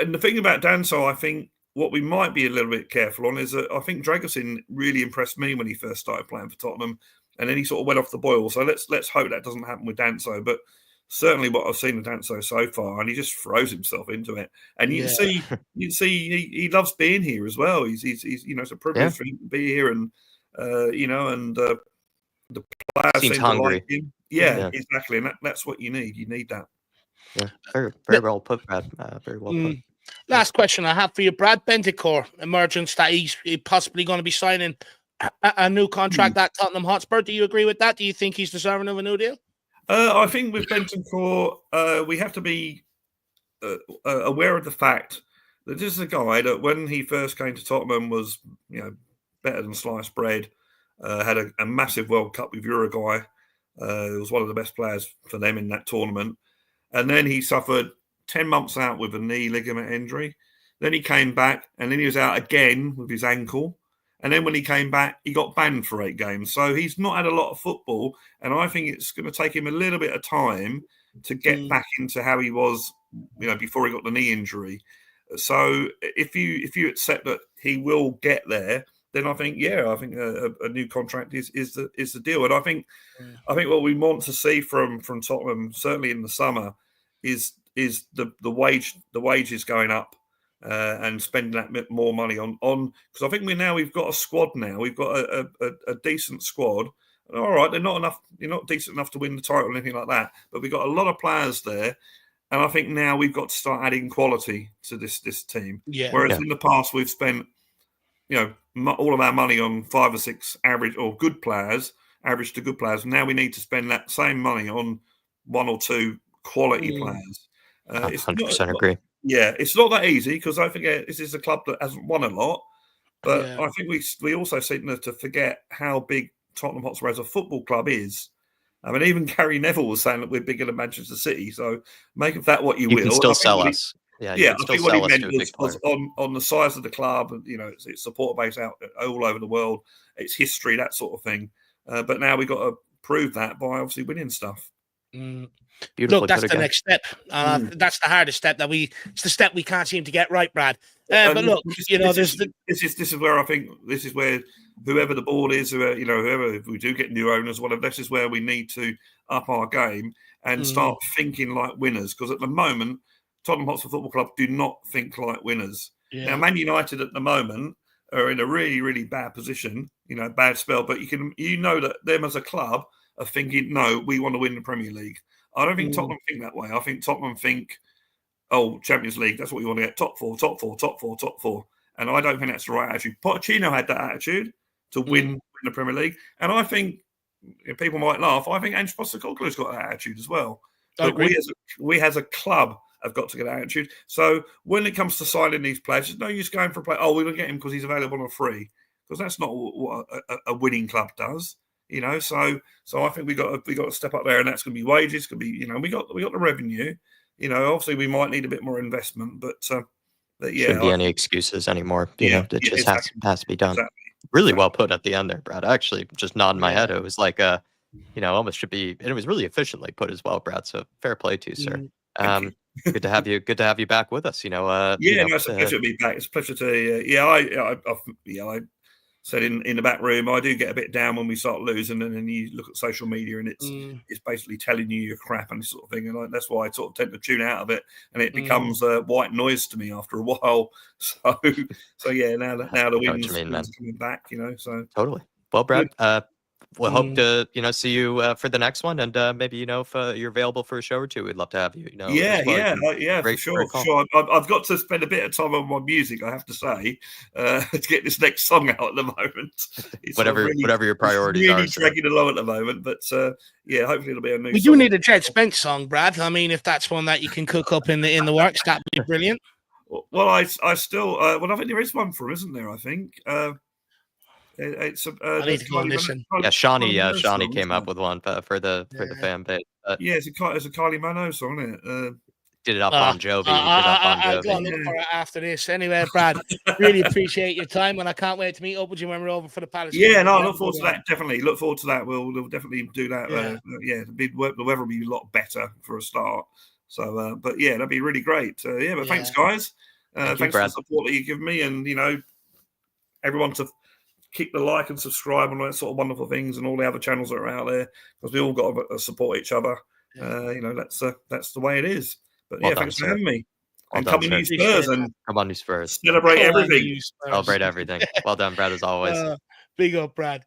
the thing about Danso, I think what we might be a little bit careful on is that I think Dragusin really impressed me when he first started playing for Tottenham. and then he sort of went off the boil. So let's hope that doesn't happen with Danso. But certainly what I've seen of Danso so far, and he just throws himself into it. And you can see he loves being here as well. He's it's a privilege for him to be here, and the players Seems seem hungry. to like him. Yeah, exactly, and that's what you need. You need that. Yeah, very well put, Brad. Very well put. Last question I have for you, Brad. Bentancur emergence that he's possibly going to be signing a new contract at Tottenham Hotspur. Do you agree with that? Do you think he's deserving of a new deal? I think with Bentancur, we have to be aware of the fact that this is a guy that when he first came to Tottenham was, better than sliced bread. Had a massive World Cup with Uruguay. He was one of the best players for them in that tournament. And then he suffered 10 months out with a knee ligament injury. Then he came back, and then he was out again with his ankle. And then when he came back, he got banned for 8 games. So he's not had a lot of football. And I think it's going to take him a little bit of time to get back into how he was, before he got the knee injury. So if you accept that he will get there, then I think a new contract is the deal. And I think what we want to see from Tottenham, certainly in the summer, is the wages going up and spending that bit more money on because I think we've got a squad now. We've got a decent squad. All right, they're not enough. You're not decent enough to win the title or anything like that. But we've got a lot of players there. And I think now we've got to start adding quality to this team. Yeah. Whereas in the past we've spent, all of our money on 5 or 6 average or good players, average to good players. Now we need to spend that same money on 1 or 2 quality players. 100% agree. Yeah, it's not that easy because don't forget this is a club that hasn't won a lot. But I think we also seem to forget how big Tottenham Hotspur as a football club is. I mean, even Gary Neville was saying that we're bigger than Manchester City. So make of that what you will. You can still sell us. I think what he meant was on the size of the club, and its supporter base out all over the world, its history, that sort of thing. But now we've got to prove that by obviously winning stuff. Look, that's the next step. That's the hardest step it's the step we can't seem to get right, Brad. But look, this is where I think this is where whoever the board is, whoever, if we do get new owners, whatever, this is where we need to up our game and start thinking like winners. Because at the moment, Tottenham Hotspur Football Club do not think like winners. Yeah. Now, Man United at the moment are in a really, really bad position, bad spell. But you know that them as a club are thinking, no, we want to win the Premier League. I don't think Tottenham think that way. I think Tottenham think, Champions League, that's what we want to get, top four. And I don't think that's the right attitude. Pochettino had that attitude to win the Premier League. And I think, people might laugh, I think Ange Postecoglou's got that attitude as well. But we as a club have got to get that attitude. So when it comes to signing these players, there's no use going for a player, we're going to get him because he's available on free. Because that's not what a winning club does. So I think we got to step up there, and that's going to be wages. Going to be, we got the revenue. Obviously we might need a bit more investment, but shouldn't be any excuses anymore. It just has to be done. Exactly. Really well put at the end there, Brad. I actually just nodding my head. It was like almost should be. And it was really efficiently put as well, Brad. So fair play to you, sir. Good to have you. Good to have you back with us. It's a pleasure to be back. It's a pleasure to. I said in the back room, I do get a bit down when we start losing, and then you look at social media and it's basically telling you you're crap and this sort of thing, and that's why I sort of tend to tune out of it, and it becomes white noise to me after a while. So yeah, now the wind's coming back, So totally. Well, Brad, we'll hope to see you for the next one, and maybe if you're available for a show or two, we'd love to have you. For sure. I've got to spend a bit of time on my music, I have to say, to get this next song out at the moment. It's whatever your priorities really are. Dragging along at the moment, but hopefully it'll be a new. We do need a Jed Spence song, Brad. I mean, if that's one that you can cook up in the works, that'd be brilliant. Well, I still I think there is one for him, isn't there? I think. It's I need to go and listen. Shawnee came up with one for the fan base. It's a Kylie Minogue song, isn't it? Did it up on Jovi. I'll go and look for it after this. Anyway, Brad, really appreciate your time, and I can't wait to meet up with you when we're over for the Palace. Yeah, I look forward to that. Definitely look forward to that. We'll definitely do that. The weather will be a lot better for a start. So, but yeah, that'd be really great. But thanks, guys. Thanks for the support that you give me, and everyone to Kick the like and subscribe and all that sort of wonderful things, and all the other channels that are out there, because we all got to support each other. That's the way it is. But Well done, thanks for sir. having me. Well And done, come on, sir. you Spurs, and Come on, you Spurs. celebrate everything. Celebrate everything. Well done, Brad, as always. Big up, Brad.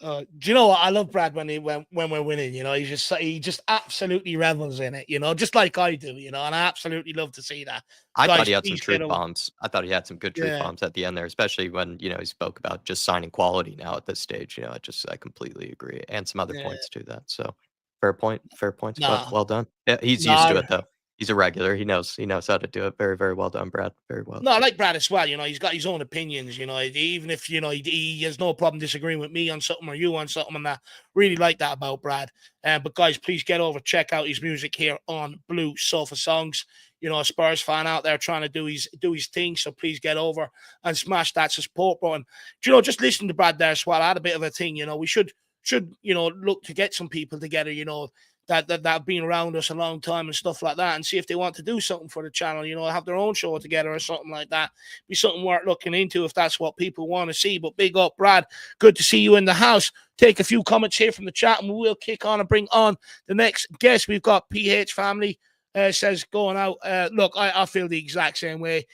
Do you know what? I love Brad when we're winning. You know, he just absolutely revels in it. You know, just like I do. You know, and I absolutely love to see that. I Guys, thought he had some please truth get bombs. I thought he had some good truth bombs at the end there, especially when, he spoke about just signing quality now at this stage. I completely agree. And some other points to that. So fair points, but well done. Yeah, he's used to it though. He's a regular. He knows how to do it. Very, very well done, Brad. Very well. No, I like Brad as well. You know, he's got his own opinions. You know, even if he has no problem disagreeing with me on something or you on something, and that really like that about Brad. But guys, please get over, check out his music here on Blue Sofa Songs. You know, a Spurs fan out there trying to do his thing. So please get over and smash that support button. Do you know, just listening to Brad there as well, I had a bit of a thing. You know, we should look to get some people together. You know, that have been around us a long time and stuff like that, and see if they want to do something for the channel, have their own show together or something like that. Be something worth looking into if that's what people want to see. But big up, Brad. Good to see you in the house. Take a few comments here from the chat and we'll kick on and bring on the next guest. We've got PH Family says going out. Look, I feel the exact same way.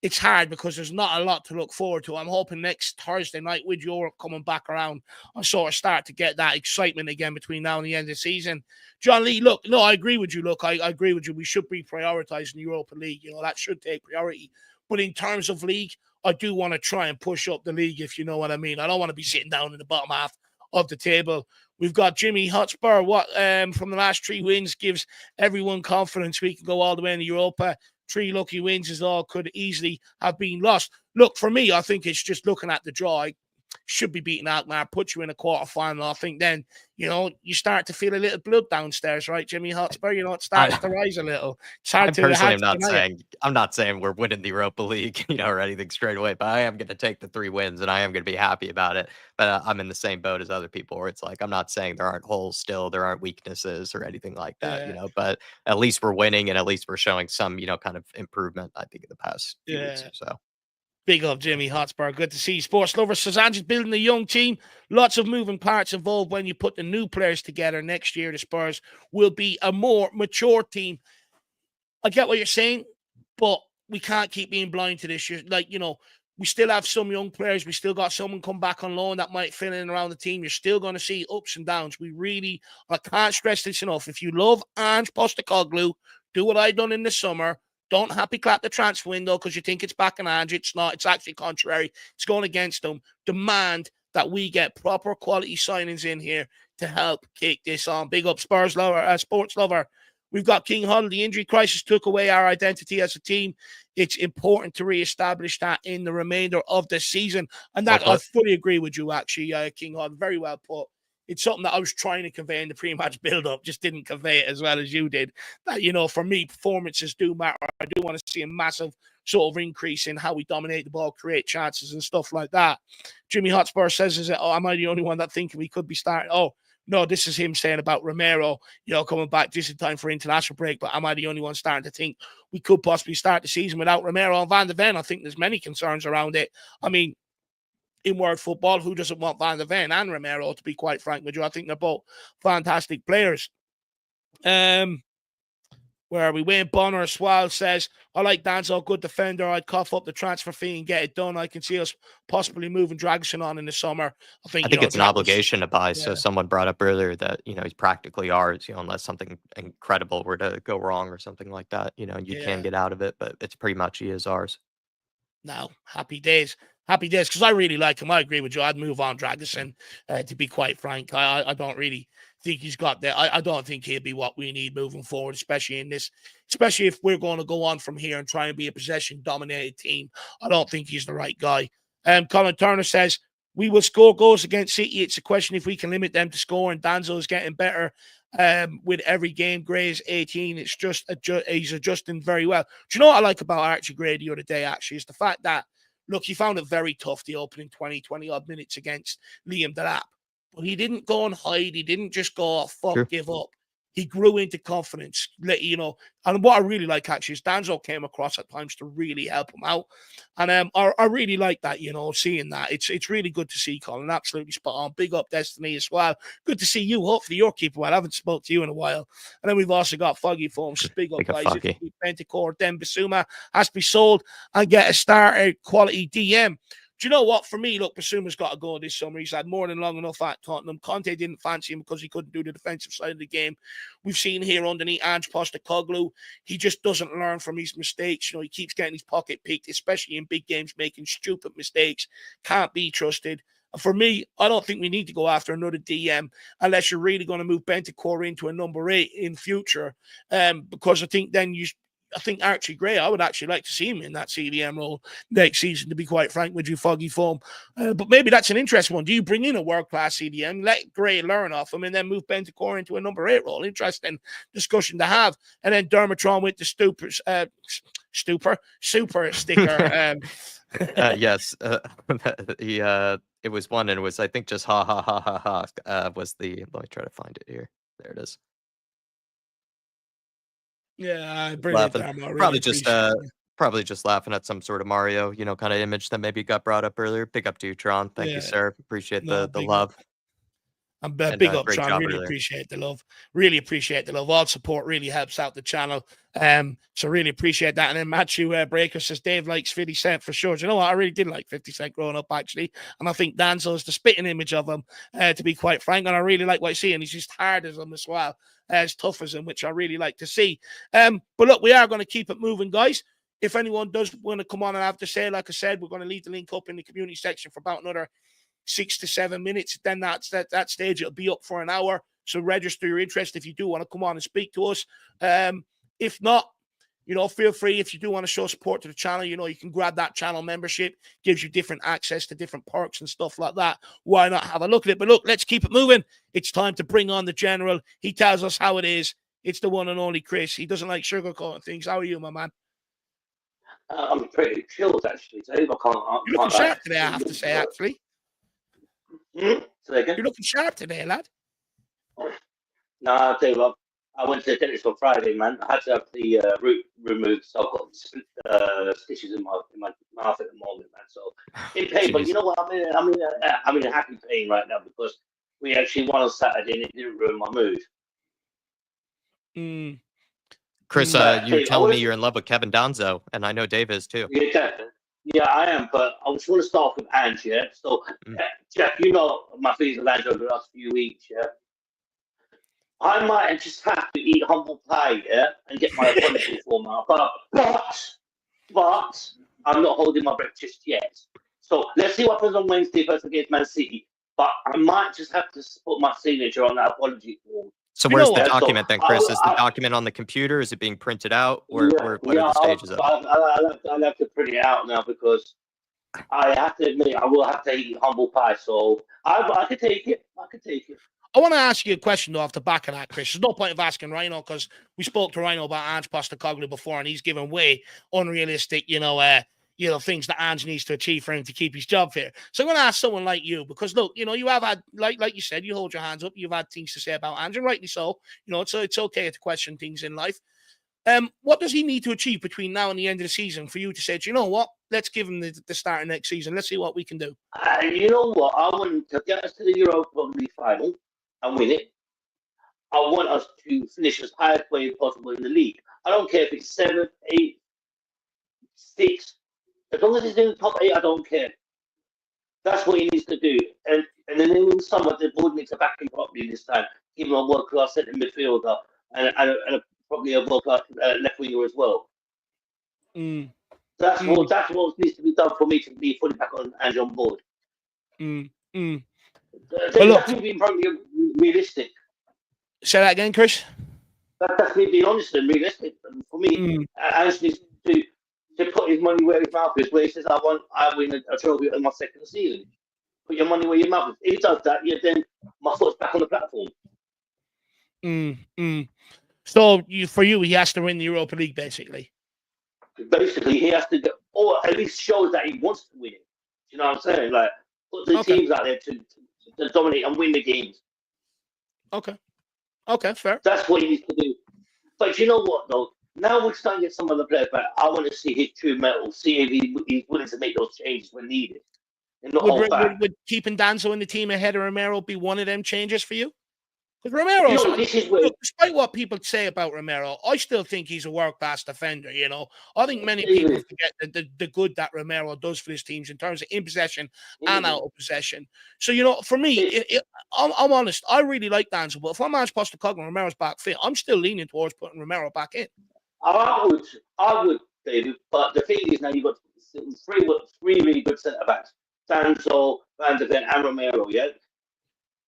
It's hard because there's not a lot to look forward to. I'm hoping next Thursday night with Europe coming back around, I'll sort of start to get that excitement again between now and the end of the season. John Lee, look, no, I agree with you. Look, I agree with you. We should be prioritising the Europa League. That should take priority. But in terms of league, I do want to try and push up the league, if you know what I mean. I don't want to be sitting down in the bottom half of the table. We've got IrishHotspur. What from the last 3 wins gives everyone confidence we can go all the way in Europa. 3 lucky wins is all could easily have been lost. Look, for me, I think it's just looking at the draw. Should be beaten out now, put you in a quarterfinal. I think then, you start to feel a little blood downstairs, right, IrishHotspur? It starts to rise a little. It's hard I'm not saying we're winning the Europa League, or anything straight away, but I am going to take the 3 wins and I am going to be happy about it. But I'm in the same boat as other people where it's like, I'm not saying there aren't holes still, there aren't weaknesses or anything like that, but at least we're winning and at least we're showing some, kind of improvement, I think, in the past few weeks or so. Big up, IrishHotspur. Good to see you. Sports Lover says Ange's building a young team. Lots of moving parts involved when you put the new players together. Next year, the Spurs will be a more mature team. I get what you're saying, but we can't keep being blind to this. We still have some young players. We still got someone come back on loan that might fill in around the team. You're still going to see ups and downs. I can't stress this enough. If you love Ange Postecoglou, do what I done in the summer. Don't happy clap the transfer window because you think it's back in Ange. It's not. It's actually contrary. It's going against them. Demand that we get proper quality signings in here to help kick this on. Big up Spurs lover, sports lover. We've got King Huddle. The injury crisis took away our identity as a team. It's important to reestablish that in the remainder of the season. And that I fully agree with you, actually, King Huddle. Very well put. It's something that I was trying to convey in the pre-match build-up, just didn't convey it as well as you did. That, for me, performances do matter. I do want to see a massive sort of increase in how we dominate the ball, create chances and stuff like that. IrishHotspur says, am I the only one that thinking we could be starting? Oh, no, this is him saying about Romero, coming back just in time for international break. But am I the only one starting to think we could possibly start the season without Romero and Van de Ven? I think there's many concerns around it. I mean, in world football, who doesn't want Van de Ven and Romero, to be quite frank with you? I think they're both fantastic players. Where are we? Wayne Bonner as well says, I like Danzo, good defender. I'd cough up the transfer fee and get it done. I can see us possibly moving Dragosin on in the summer. I think it's an obligation to buy. So someone brought up earlier that, he's practically ours, unless something incredible were to go wrong or something like that, you can get out of it, but it's pretty much he is ours. Now, happy days, because I really like him. I agree with you. I'd move on Dragosin, to be quite frank. I don't really think he's got that. I don't think he'll be what we need moving forward, especially if we're going to go on from here and try and be a possession-dominated team. I don't think he's the right guy. Colin Turner says, we will score goals against City. It's a question if we can limit them to score, and Danzo is getting better with every game. Gray's 18. It's just he's adjusting very well. Do you know what I like about Archie Gray the other day, actually, is the fact that, look, he found it very tough, the opening 20-odd minutes against Liam Delap. But he didn't go and hide. He didn't just go, give up. He grew into confidence, you know. And what I really like actually is Danzo came across at times to really help him out, and I really like that, you know, seeing that. It's really good to see Colin. Absolutely spot on. Big up Destiny as well. Good to see you. Hopefully you're keeping well. I haven't spoke to you in a while. And then we've also got Foggy Forms. Big up, guys. If you Pentacore, then Basuma has to be sold and get a starter quality DM. Do you know what? For me, look, Basuma's got to go this summer. He's had more than long enough at Tottenham. Conte didn't fancy him because he couldn't do the defensive side of the game. We've seen here underneath Ange Postecoglou, he just doesn't learn from his mistakes. You know, he keeps getting his pocket picked, especially in big games, making stupid mistakes. Can't be trusted. For me, I don't think we need to go after another DM unless you're really going to move Bentancur into a number 8 in future. Because I think then I think Archie Gray, I would actually like to see him in that CDM role next season, to be quite frank with you, Foggy Foam. But maybe that's an interesting one. Do you bring in a world-class CDM, let Gray learn off him, and then move Bentancur into a number 8 role? Interesting discussion to have. And then Dermotron with the super sticker. Yes. It was one, and it was, I think, just ha ha ha ha ha was the, let me try to find it here. There it is. Yeah, brilliant. Probably just laughing at some sort of Mario, you know, kind of image that maybe got brought up earlier. Big up to you, Tron. Thank you, sir. Appreciate the love. And big up, Tron. Really appreciate the love. Really appreciate the love. All support really helps out the channel. So really appreciate that. And then Matthew Breaker says Dave likes 50 Cent for sure. Do you know what? I really did like 50 Cent growing up, actually. And I think Danzo is the spitting image of him, to be quite frank. And I really like what I see. And he's just hard as him as well, as tough as him, which I really like to see. But look, we are going to keep it moving, guys. If anyone does want to come on and have to say, like I said, we're going to leave the link up in the community section for about another 6 to 7 minutes. Then that stage, it'll be up for an hour. So register your interest if you do want to come on and speak to us. If not, you know, feel free. If you do want to show support to the channel, you know, you can grab that channel membership. Gives you different access to different perks and stuff like that. Why not have a look at it? But look, let's keep it moving. It's time to bring on the general. He tells us how it is. It's the one and only Chris. He doesn't like sugarcoating things. How are you, my man? I'm pretty chilled, actually, Dave. You're looking sharp today, I have to say, actually. You're looking sharp today, lad. Nah, Dave, I went to the dentist on Friday, man. I had to have the root removed, so I've got stitches in my mouth at the moment, man. So in pain, but you know what? I'm in a happy pain right now because we actually won on Saturday and it didn't ruin my mood. Chris, you're telling me you're in love with Kevin Danzo, and I know Dave is too. Yeah, I am, but I just want to start off with Ange, yeah? So, Jeff, you know my feelings of Ange over the last few weeks, yeah? I might just have to eat humble pie, yeah? And get my apology for my but I'm not holding my breath just yet. So, let's see what happens on Wednesday first against Man City. But I might just have to put my signature on that apology form. So where's the document then, Chris? Is the document on the computer? Is it being printed out? What are the stages of it? I'll have to print it out now because I have to admit I will have to eat humble pie. So I could take it. I want to ask you a question, though, off the back of that, Chris. There's no point of asking Rhyo because we spoke to Rhyo about Ange Postecoglou before, and he's given way unrealistic, things that Ange needs to achieve for him to keep his job here. So I'm going to ask someone like you because, look, you know, you have had, like you said, you hold your hands up. You've had things to say about Ange, and rightly so. You know, it's okay to question things in life. What does he need to achieve between now and the end of the season for you to say, you know what, let's give him the start of next season. Let's see what we can do. You know what? I want to get us to the Europa League final and win it. I want us to finish as high way as possible in the league. I don't care if it's 7, 8, 6. As long as it's in the top 8, I don't care. That's what he needs to do. And then in the summer, the board needs to back him properly this time. Give him a world-class centre midfielder and probably a world-class left winger as well. That's what needs to be done for me to be fully back on Ange on board. That's me being probably realistic. Say that again, Chris. That's me being honest and realistic. For me, Ange needs to put his money where his mouth is. Where he says, "I win a trophy in my second season." Put your money where your mouth is. If he does that, then my foot's back on the platform. So for you, he has to win the Europa League, basically. Basically, he has to, or at least shows that he wants to win it. You know what I'm saying? Like, put the teams out there to dominate and win the games. Okay. Okay, fair. That's what he needs to do. But you know what, though? Now we're starting to get some of the players back. I want to see his true metal, see if he's willing to make those changes when needed. And not hold back. Would keeping Danzo in the team ahead of Romero be one of them changes for you? Because Romero, This is where, despite what people say about Romero, I still think he's a world-class defender, you know. I think many people forget the good that Romero does for his teams in terms of in possession and out of possession. So, you know, for me, I'm honest, I really like Danzo, but if I'm Ange Postecoglou and Romero's back fit, I'm still leaning towards putting Romero back in. I would, David, but the thing is now you've got three really good centre-backs. Danzo, Van de Ven, and Romero, yeah?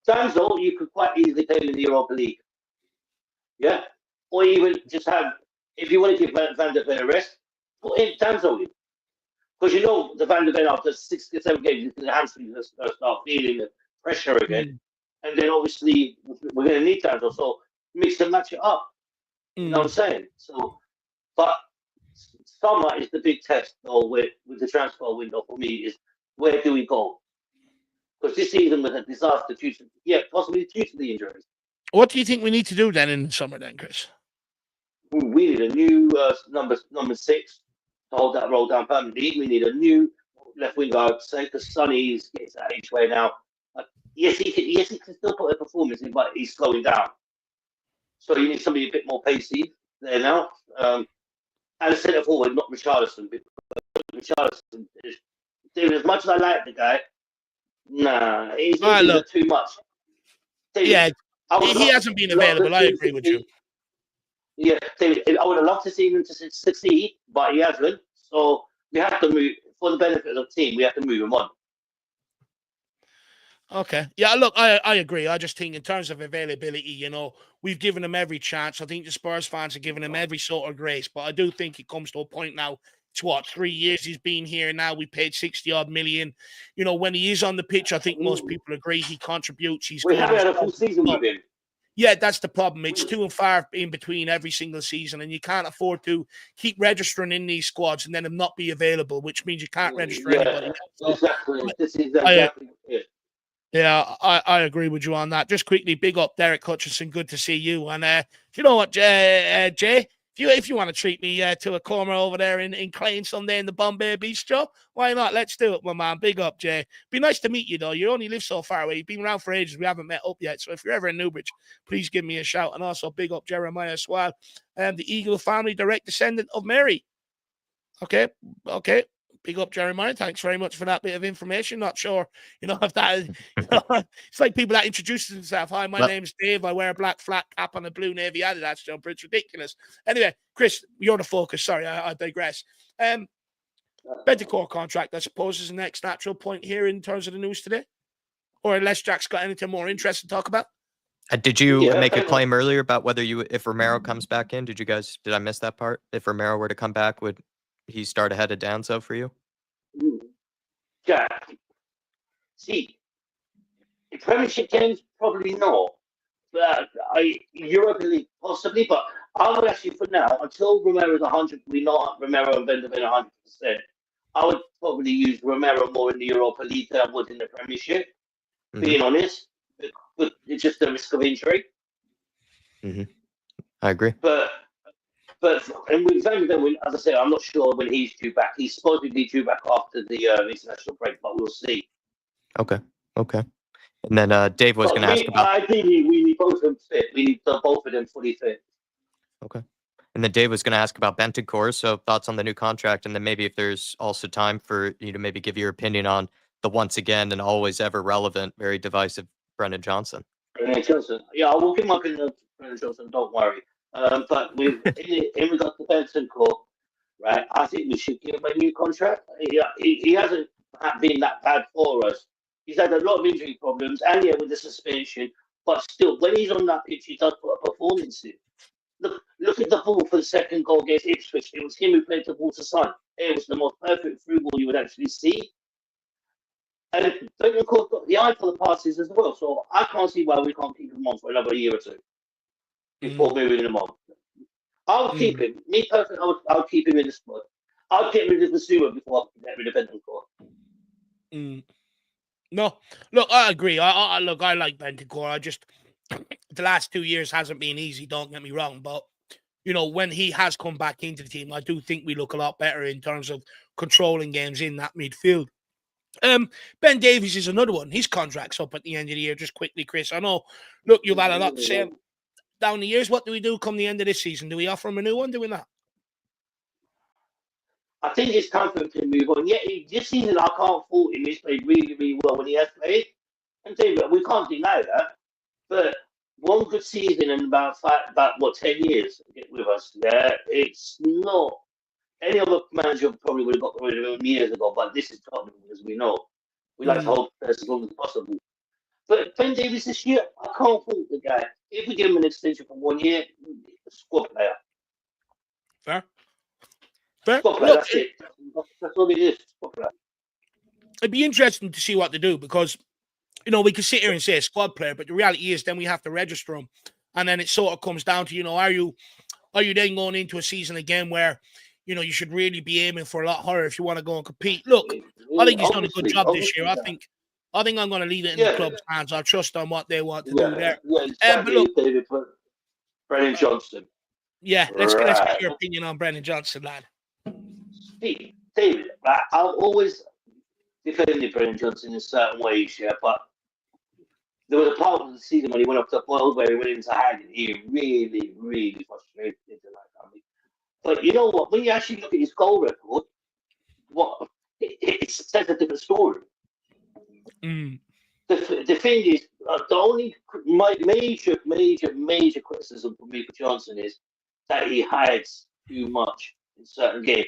Danzo, you could quite easily play in the Europa League. Yeah? Or even just have, if you want to give Van de Ven a rest, put in Danzo in. Because you know the Van de Ven after 6 or 7 games, the hamstrings are start feeling the pressure again. And then obviously we're going to need Danzo. So mix and match it up. You know what I'm saying? So, but summer is the big test, though, with the transfer window for me, is where do we go? Because this season was a disaster possibly due to the injuries. What do you think we need to do then in the summer then, Chris? We need a new number 6 to hold that role down permanently. We need a new left winger, I'd say, because Sonny's gets that age way now. Yes, he can still put a performance in, but he's slowing down. So you need somebody a bit more pacey there now. And a centre forward, not Richarlison, because Richarlison is, as much as I like the guy, nah, he's too much. David, he hasn't been available. I agree with you. Yeah, David, I would have loved to see him to succeed, but he hasn't. So we have to move, for the benefit of the team, we have to move him on. Okay. Yeah, look, I agree. I just think in terms of availability, you know, we've given him every chance. I think the Spurs fans are giving him every sort of grace, but I do think it comes to a point now. It's 3 years he's been here now. We paid 60-odd million. You know, when he is on the pitch, I think most people agree he contributes. We haven't had a full season with him. Yeah, that's the problem. It's too far in between every single season, and you can't afford to keep registering in these squads and then him not be available, which means you can't register anybody. So, exactly. This is exactly it. Yeah, I agree with you on that. Just quickly, big up Derek Hutchinson. Good to see you. And you know what, Jay? If you want to treat me to a corner over there in Clane someday in the Bombay Bistro, why not? Let's do it, my man. Big up, Jay. Be nice to meet you, though. You only live so far away. You've been around for ages. We haven't met up yet. So if you're ever in Newbridge, please give me a shout. And also big up Jeremiah as well. The Eagle family, direct descendant of Mary. Okay. Big up, Jeremiah. Thanks very much for that bit of information. Not sure, you know, if that is, you know, it's like people that introduce themselves. Hi, my name's Dave. I wear a black flat cap on a blue Navy Adidas jumper. It's ridiculous. Anyway, Chris, you're the focus. Sorry, I digress. Bentancur contract, I suppose, is the next natural point here in terms of the news today. Or unless Jack's got anything more interesting to talk about. Did you make a claim earlier about whether if Romero comes back in? Did I miss that part? If Romero were to come back, would he start ahead of Danzo for you? Yeah. See, in Premiership games, probably not. Europa League, possibly, but I would actually, for now, until Romero is 100, we know Romero and Van de Ven 100%, I would probably use Romero more in the Europa League than I would in the Premiership, being honest. But it's just the risk of injury. I agree. But and with Van de Ven, as I say, I'm not sure when he's due back. He's supposedly due back after the international break, but we'll see. Okay. And then Dave was going to ask about. I think we need both of them fit. We need both of them fully fit. Okay. And then Dave was going to ask about Bentancur. So thoughts on the new contract, and then maybe if there's also time for you to maybe give your opinion on the once again and always ever relevant, very divisive Brendan Johnson. Brendan Johnson. Yeah, I will give my opinion on Brendan Johnson. Don't worry. But in regards to Bentancur, right, I think we should give him a new contract. He hasn't been that bad for us. He's had a lot of injury problems, and with the suspension. But still, when he's on that pitch, he does put a performance in. Look at the ball for the second goal against Ipswich. It was him who played the ball to Son. It was the most perfect through ball you would actually see. And Bentancur's got the eye for the passes as well. So I can't see why we can't keep him on for another year or two before moving him on. I'll keep him. Me personally, I'll keep him in the squad. I'll get rid of the sewer before I get rid of Bentancur. No, look, I agree. I like Bentancur. the last 2 years hasn't been easy, don't get me wrong, but when he has come back into the team, I do think we look a lot better in terms of controlling games in that midfield. Ben Davies is another one. His contract's up at the end of the year. Just quickly, Chris. I know, look, you've had a lot to say down the years. What do we do come the end of this season? Do we offer him a new one? Do we not? I think it's time for him to move on. Yeah, this season I can't fault him. He's played really, really well when he has played. And David, we can't deny that. But one good season in about 10 years with us. Yeah, it's not. Any other manager probably would have got rid of him years ago, but this is Tottenham, as we know. We like to hold as long as possible. But Ben Davies this year, I can't fault the guy. If we give him an extension for 1 year, squad player. Fair. Squad player, that's it. That's all it is. Squad player. It'd be interesting to see what they do because, we could sit here and say a squad player, but the reality is then we have to register them. And then it sort of comes down to, are you then going into a season again where, you should really be aiming for a lot higher if you want to go and compete. Look, I think he's done a good job this year. I think I'm going to leave it in the club's hands. I trust on what they want to do there. Yeah, exactly, but look, David, Brennan Johnson. Yeah, let's get your opinion on Brennan Johnson, lad. See, David, I've always defended Brennan Johnson in certain ways, but there was a part of the season when he went up to Boyle where he went into hiding. He really, really frustrated me. But you know what? When you actually look at his goal record, it says a different story. The thing is, the only major criticism for me for Johnson is that he hides too much in certain games,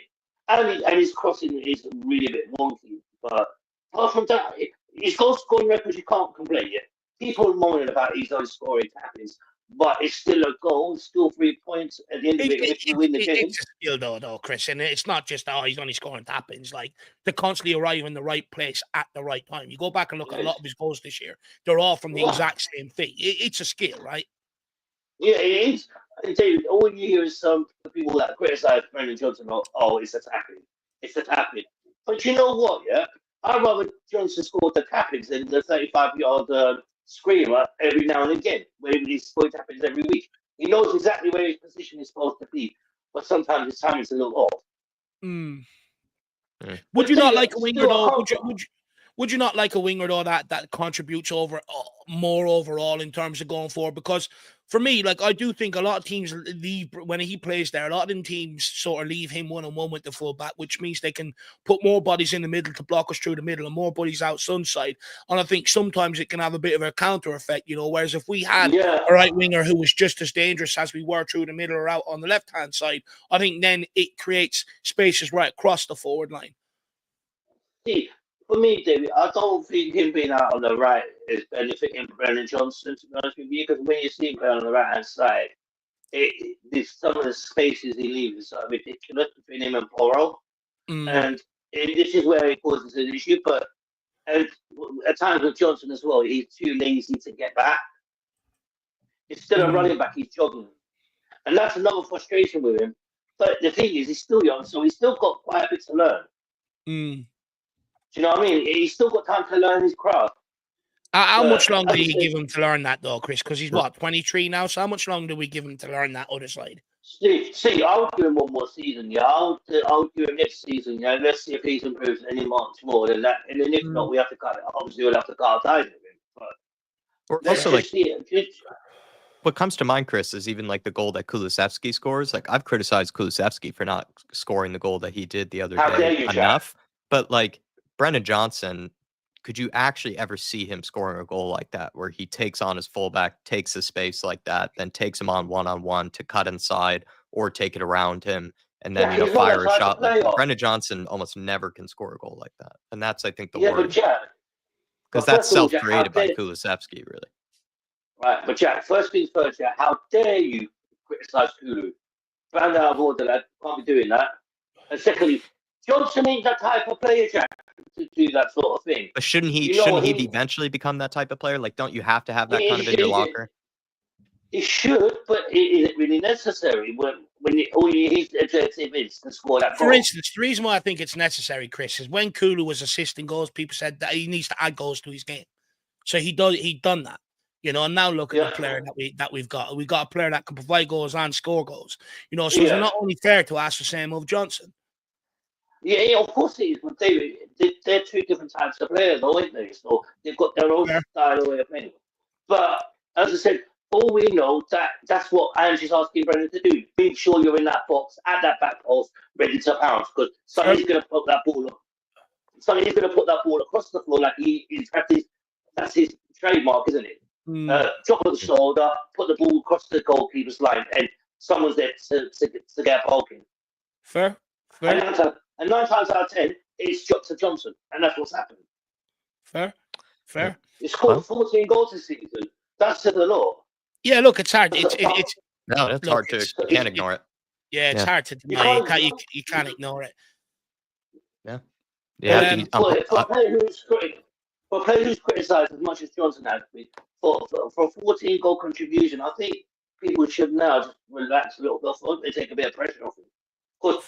and his crossing is really a bit wonky. But apart from that, his goal scoring record, you can't complain yet. People are moaning about his own scoring tackles. But it's still a goal, it's still 3 points at the end of it if you win the game. It's a skill, though, Chris. And it's not just, he's only scoring tap-ins. Like, they constantly arrive in the right place at the right time. You go back and look at a lot of his goals this year, they're all from the exact same thing. It's a skill, right? Yeah, it is. And David, all you hear is some people that criticize Brendan Johnson, it's a tapping. It's a tapping. But you know what, yeah? I'd rather Johnson score the tappings than the 35-yard screamer every now and again, where his scoring happens every week. He knows exactly where his position is supposed to be, but sometimes his timing's a little off. Would you not like a winger though? Would you not like a winger though that contributes more overall in terms of going forward? Because for me, like, I do think a lot of teams leave when he plays there. A lot of them teams sort of leave him one-on-one with the fullback, which means they can put more bodies in the middle to block us through the middle and more bodies out side. And I think sometimes it can have a bit of a counter effect, whereas if we had a right winger who was just as dangerous as we were through the middle or out on the left-hand side, I think then it creates spaces right across the forward line. See, for me, David, I don't think him being out on the right is benefiting Brennan Johnson, to be honest with you, because when you see him playing on the right-hand side, some of the spaces he leaves is sort of ridiculous between him and Porro. And this is where he causes an issue, but at times with Johnson as well, he's too lazy to get back. Instead of running back, he's jogging. And that's another frustration with him. But the thing is, he's still young, so he's still got quite a bit to learn. Do you know what I mean? He's still got time to learn his craft. How much longer do you give him to learn that, though, Chris? Because he's, 23 now? So how much longer do we give him to learn that other side? See, I'll give him one more season, yeah. I'll give him next season, yeah. Let's see if he's improved any much more than that. And then if not, we have to cut it. Obviously, we'll have to cut our ties with him. But also, like, what comes to mind, Chris, is even like the goal that Kulusevski scores. Like, I've criticized Kulusevski for not scoring the goal that he did the other day enough. But, like, Brennan Johnson, could you actually ever see him scoring a goal like that, where he takes on his fullback, takes his space like that, then takes him on one-on-one to cut inside or take it around him, and then fire a shot? Like, Brennan Johnson almost never can score a goal like that, and that's, I think, the worry. Because that's self-created by Kulusevski, really. Right, but Jack, first things first, Jack, how dare you criticize Kulu? Brand out of order, lad. Can't be doing that. And secondly, Johnson ain't that type of player, Jack, to do that sort of thing. But shouldn't he eventually become that type of player? Like, don't you have to have that kind of in your locker? He should, but is it really necessary when his objective is to score that goal? For instance, the reason why I think it's necessary, Chris, is when Kulu was assisting goals, people said that he needs to add goals to his game. So he done that. You know, and now look at the player that we've got. We've got a player that can provide goals and score goals. You know, so it's not only fair to ask the same of Johnson. Yeah, of course it is. But they're two different types of players, though, aren't they? So they've got their own style of way of playing. But as I said, all we know that's what Ange is asking Brennan to do. Make sure you're in that box at that back post, ready to pounce, because somebody's going to put that ball up. Somebody's going to put that ball across the floor like that's his trademark, isn't it? Drop of the shoulder, put the ball across the goalkeeper's line, and someone's there to get poking. Fair. And 9 times out of 10, it's dropped to Johnson, and that's what's happened. Fair. He scored 14 goals this season. That's to the law. Yeah, look, it's hard. It's hard to. You can't ignore it. Yeah, it's hard to deny. You can't ignore it. Yeah. For a player who's criticised as much as Johnson has been for a 14 goal contribution, I think people should now just relax a little bit. They take a bit of pressure off him. Because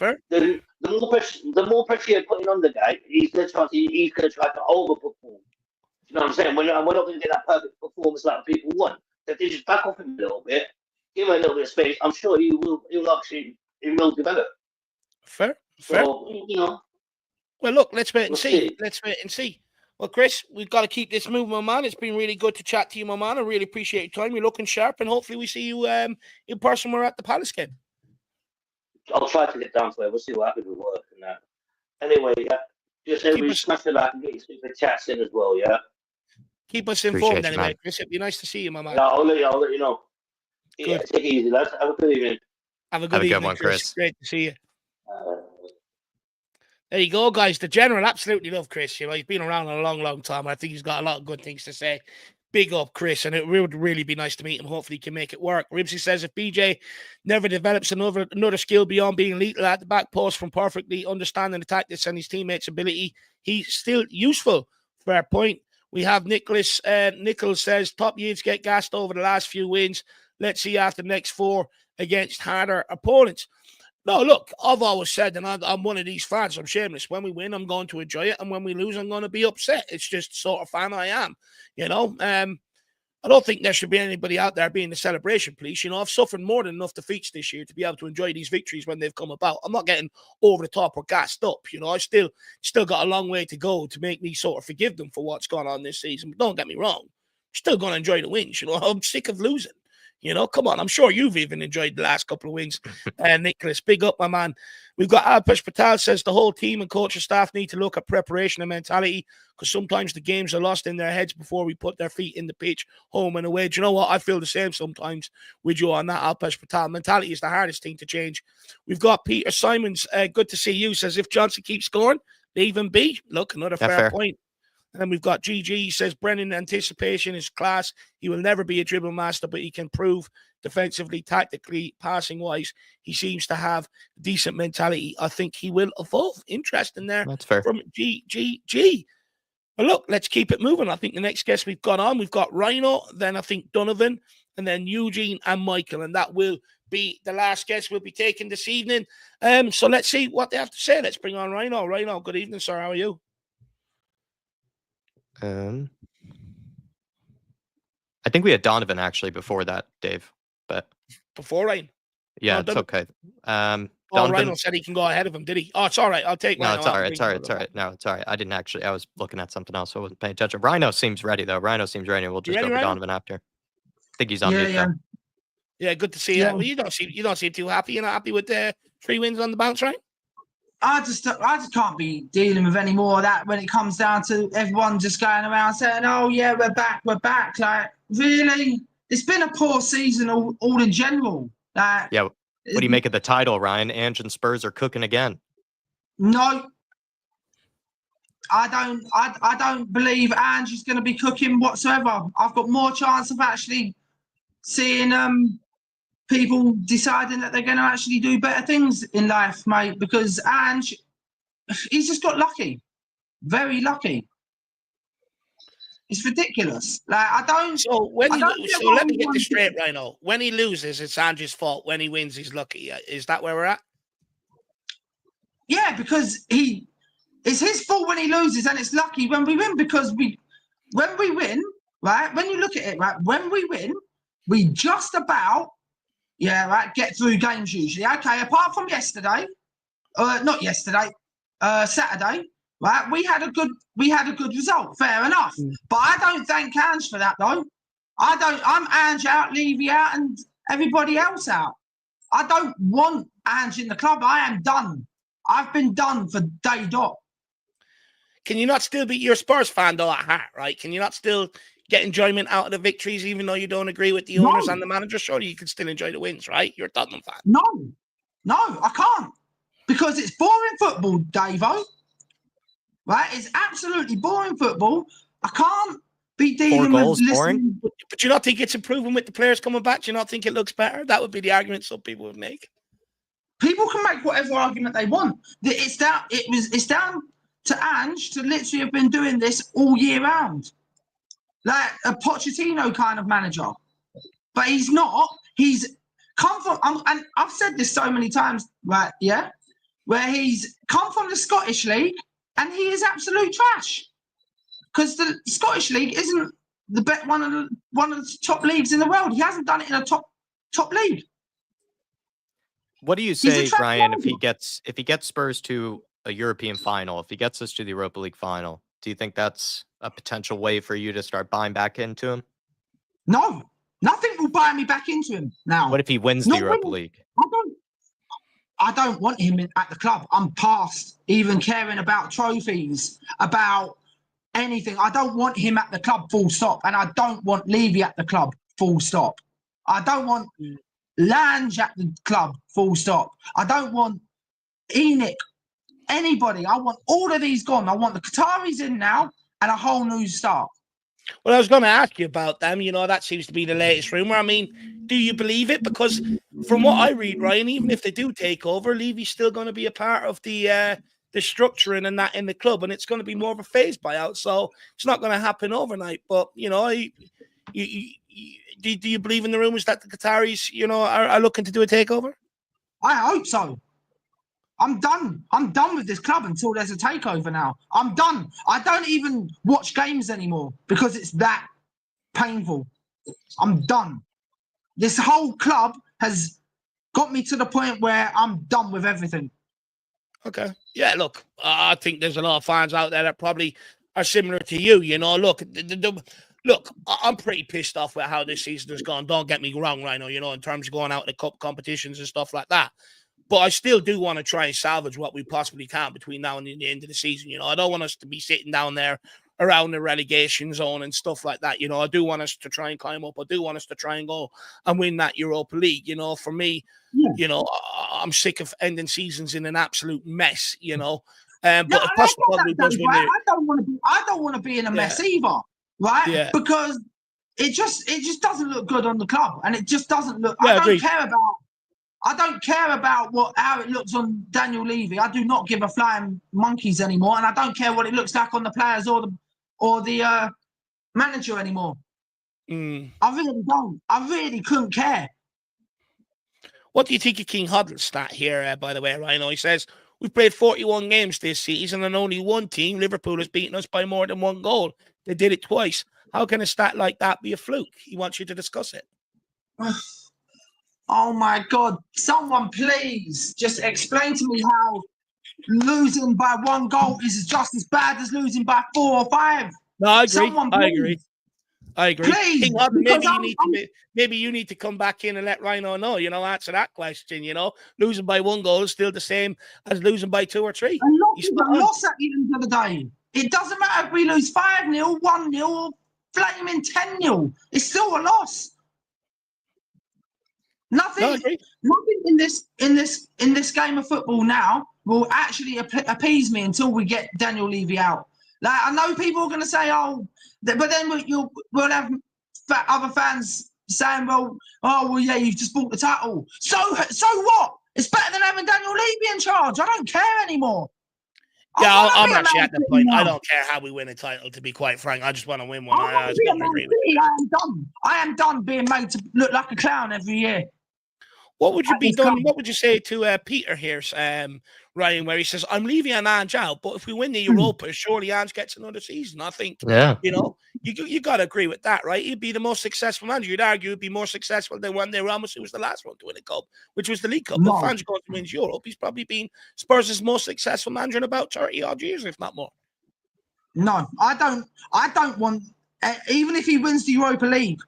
the more pressure you're putting on the guy, he's going to try to overperform. You know what I'm saying? We're not going to get that perfect performance like people want. So if they just back off him a little bit, give him a little bit of space, I'm sure he will develop. Fair. So, you know. Well, look, let's wait and see. Well, Chris, we've got to keep this moving, my man. It's been really good to chat to you, my man. I really appreciate your time. You're looking sharp, and hopefully we see you in person. We're at the Palace game. I'll try to get down to it. We'll see what happens with work and that. Anyway, just everybody smash the like and get your super chats in as well, yeah? Keep us informed anyway, Chris. It'd be nice to see you, my man. Yeah, I'll let you know. Yeah, take it easy, lads. Have a good evening. Have a good evening, one, Chris. Great to see you. There you go, guys. The General absolutely love Chris. You know, he's been around a long, long time. I think he's got a lot of good things to say. Big up, Chris, and it would really be nice to meet him. Hopefully, he can make it work. Ribsy says if BJ never develops another skill beyond being lethal at the back post from perfectly understanding the tactics and his teammates' ability, he's still useful. Fair point. We have Nicholas. Nichols says top yields get gassed over the last few wins. Let's see after the next 4 against harder opponents. No, look, I've always said, and I'm one of these fans, I'm shameless. When we win, I'm going to enjoy it. And when we lose, I'm going to be upset. It's just the sort of fan I am, you know. I don't think there should be anybody out there being the celebration police. You know, I've suffered more than enough defeats this year to be able to enjoy these victories when they've come about. I'm not getting over the top or gassed up. You know, I still got a long way to go to make me sort of forgive them for what's gone on this season. But don't get me wrong. I'm still going to enjoy the wins. You know, I'm sick of losing. You know, come on. I'm sure you've even enjoyed the last couple of wins. Nicholas, big up, my man. We've got Alpesh Patel says the whole team and coaching staff need to look at preparation and mentality because sometimes the games are lost in their heads before we put their feet in the pitch, home and away. Do you know what? I feel the same sometimes with you on that, Alpesh Patel. Mentality is the hardest thing to change. We've got Peter Simons. Good to see you. Says if Johnson keeps scoring, leave him be. Look, another fair point. And then we've got GG. He says Brennan anticipation is class. He will never be a dribble master, but he can prove defensively, tactically, passing wise. He seems to have decent mentality. I think he will evolve. Interesting there. That's fair. From GG. Well, look, let's keep it moving. I think the next guest we've got on, we've got Rhyo, then I think Donovan, and then Eugene and Michael. And that will be the last guest we'll be taking this evening. So let's see what they have to say. Let's bring on Rhyo. Rhyo, good evening, sir. How are you? I think we had Donovan actually before that, Dave. But before Ryan? Yeah, it's okay. Rhyo said he can go ahead of him, did he? Oh, it's all right. I'll take No, it's all right. It's all right. No, it's all right. I didn't actually. I was looking at something else, so I wasn't paying attention. Rhyo seems ready, though. Rhyo seems ready. We'll just go for Donovan after. I think he's on mute. Yeah. Yeah, good to see you. Well, you don't seem too happy. You're not happy with the 3 wins on the bounce, right? I just can't be dealing with any more of that when it comes down to everyone just going around saying, "Oh yeah, we're back." Like, really? It's been a poor season all in general. Like, yeah. What do you make of the title, Ryan? Ange and Spurs are cooking again. No, I don't believe Ange is going to be cooking whatsoever. I've got more chance of actually seeing people deciding that they're going to actually do better things in life, mate, because Ange, he's just got lucky. Very lucky. It's ridiculous. Like, I don't... So let me get this straight, Rhyo. When he loses, it's Ange's fault. When he wins, he's lucky. Is that where we're at? Yeah, because it's his fault when he loses, and it's lucky when we win, because when we win, right? When you look at it, right, when we win, we just about, get through games usually. Okay, apart from yesterday, not yesterday, Saturday, right? We had a good result, fair enough. But I don't thank Ange for that though. I'm Ange out, Levy out, and everybody else out. I don't want Ange in the club. I am done. I've been done for day dot. Can you not still be your Spurs fan though at heart, right? Can you not still get enjoyment out of the victories even though you don't agree with the owners and the manager? Surely you can still enjoy the wins, right? You're a Tottenham fan. No, I can't. Because it's boring football, Davo. Right? It's absolutely boring football. I can't be dealing with listening. But do you not think it's improving with the players coming back? Do you not think it looks better? That would be the argument some people would make. People can make whatever argument they want. It's down to Ange to literally have been doing this all year round. Like a Pochettino kind of manager. But he's not. He's come from, and I've said this so many times, right? Yeah? Where he's come from the Scottish League and he is absolute trash. Because the Scottish League isn't one of the top leagues in the world. He hasn't done it in a top league. What do you say, Ryan, if he gets Spurs to a European final, if he gets us to the Europa League final, do you think that's a potential way for you to start buying back into him? No, nothing will buy me back into him now. What if he wins the Europa League? I don't want him at the club. I'm past even caring about trophies, about anything. I don't want him at the club, full stop. And I don't want Levy at the club, full stop. I don't want Lange at the club, full stop. I don't want Enoch, anybody. I want all of these gone. I want the Qataris in now and a whole new start. Well, I was going to ask you about them. You know, that seems to be the latest rumor. I mean, do you believe it? Because from what I read, Ryan, even if they do take over, Levy's still going to be a part of the structuring and that in the club, and it's going to be more of a phase buyout. So it's not going to happen overnight. But, you know, do you believe in the rumors that the Qataris, you know, are looking to do a takeover? I hope so. I'm done. I'm done with this club until there's a takeover now. I'm done. I don't even watch games anymore because it's that painful. I'm done. This whole club has got me to the point where I'm done with everything. Okay. Yeah, look, I think there's a lot of fans out there that probably are similar to you. You know, look, look, I'm pretty pissed off with how this season has gone. Don't get me wrong, Rhino, you know, in terms of going out to cup competitions and stuff like that. But I still do want to try and salvage what we possibly can between now and the end of the season. You know, I don't want us to be sitting down there around the relegation zone and stuff like that. You know, I do want us to try and climb up. I do want us to try and go and win that Europa League. You know, for me, you know, I'm sick of ending seasons in an absolute mess, you know. But no, if possible, I don't want to be in a mess either, right? Yeah. Because it just doesn't look good on the club, and it just doesn't look. Yeah, I don't care about how it looks on Daniel Levy. I do not give a flying monkeys anymore, and I don't care what it looks like on the players or the manager anymore. I really don't. I really couldn't care. What do you think of King Hoddle's stat here, by the way, Rhino? He says, we've played 41 games this season and only one team, Liverpool, has beaten us by more than one goal. They did it twice. How can a stat like that be a fluke? He wants you to discuss it. Oh, my God. Someone please just explain to me how losing by one goal is just as bad as losing by 4 or 5. No, I agree. I agree. Please, King Hoddle, maybe you need to come back in and let Rhino know, you know, answer that question, you know. Losing by one goal is still the same as losing by 2 or 3. A loss at the end of the day. It doesn't matter if we lose 5-0, 1-0, or flaming 10-0. It's still a loss. Nothing in this game of football now will actually appease me until we get Daniel Levy out. Like, I know people are going to say, "Oh," but then we'll have other fans saying, "Well, yeah, you've just bought the title. So what? It's better than having Daniel Levy in charge. I don't care anymore." Yeah, I'm actually at the point. I don't care how we win a title, to be quite frank. I just want to win one. I am done. I am done being made to look like a clown every year. What would you be It's done? come. What would you say to Peter here, Ryan, where he says, "I'm leaving an Ange out, but if we win the Europa, surely Ange gets another season." I think Yeah. you got to agree with that, right? He'd be the most successful manager. You'd argue he'd be more successful than when Ramos, who was the last one to win a cup, which was the League Cup. But if No, Ange goes and wins Europe, he's probably been Spurs' most successful manager in about 30 odd years, if not more. no, I don't want. Even if he wins the Europa League,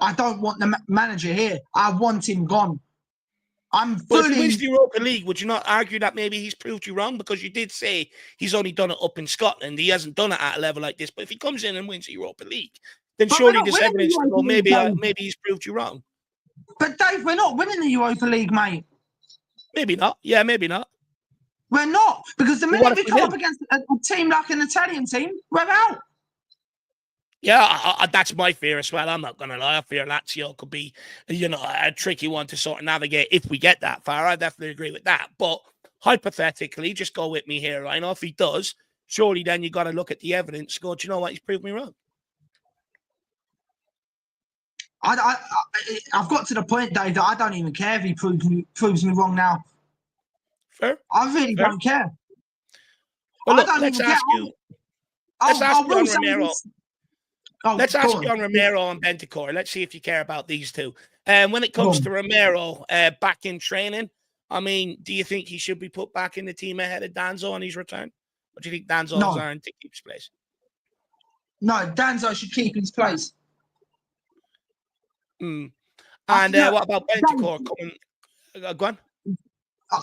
I don't want the manager here. I want him gone. I'm But if he fully. wins the Europa League, would you not argue that maybe he's proved you wrong? Because you did say he's only done it up in Scotland. He hasn't done it at a level like this. But if he comes in and wins the Europa League, then But we're surely not there's winning the evidence to Europa go, League, maybe he's proved you wrong. But Dave, we're not winning the Europa League, mate. Maybe not. Yeah, maybe not. We're not, because the Well, what minute if we we come did? up against a team like an Italian team, we're out. Yeah, that's my fear as well. I'm not going to lie. I fear Lazio could be, a tricky one to sort of navigate if we get that far. I definitely agree with that. But hypothetically, just go with me here, right? If he does, surely then you got to look at the evidence. Go, do you know what? He's proved me wrong. I've got to the point, Dave, that I don't even care if he proves me wrong now. Fair. I really Fair. don't care. Well, look, I don't let's even care. ask you. Let's ask you on Romero. Let's ask you on Romero and Bentancur. Let's see if you care about these two. When it comes to Romero back in training, I mean, do you think he should be put back in the team ahead of Danzo on his return? Or do you think Danzo's earned to keep his place? No, Danzo should keep his place. And what about Bentancur coming? Go on.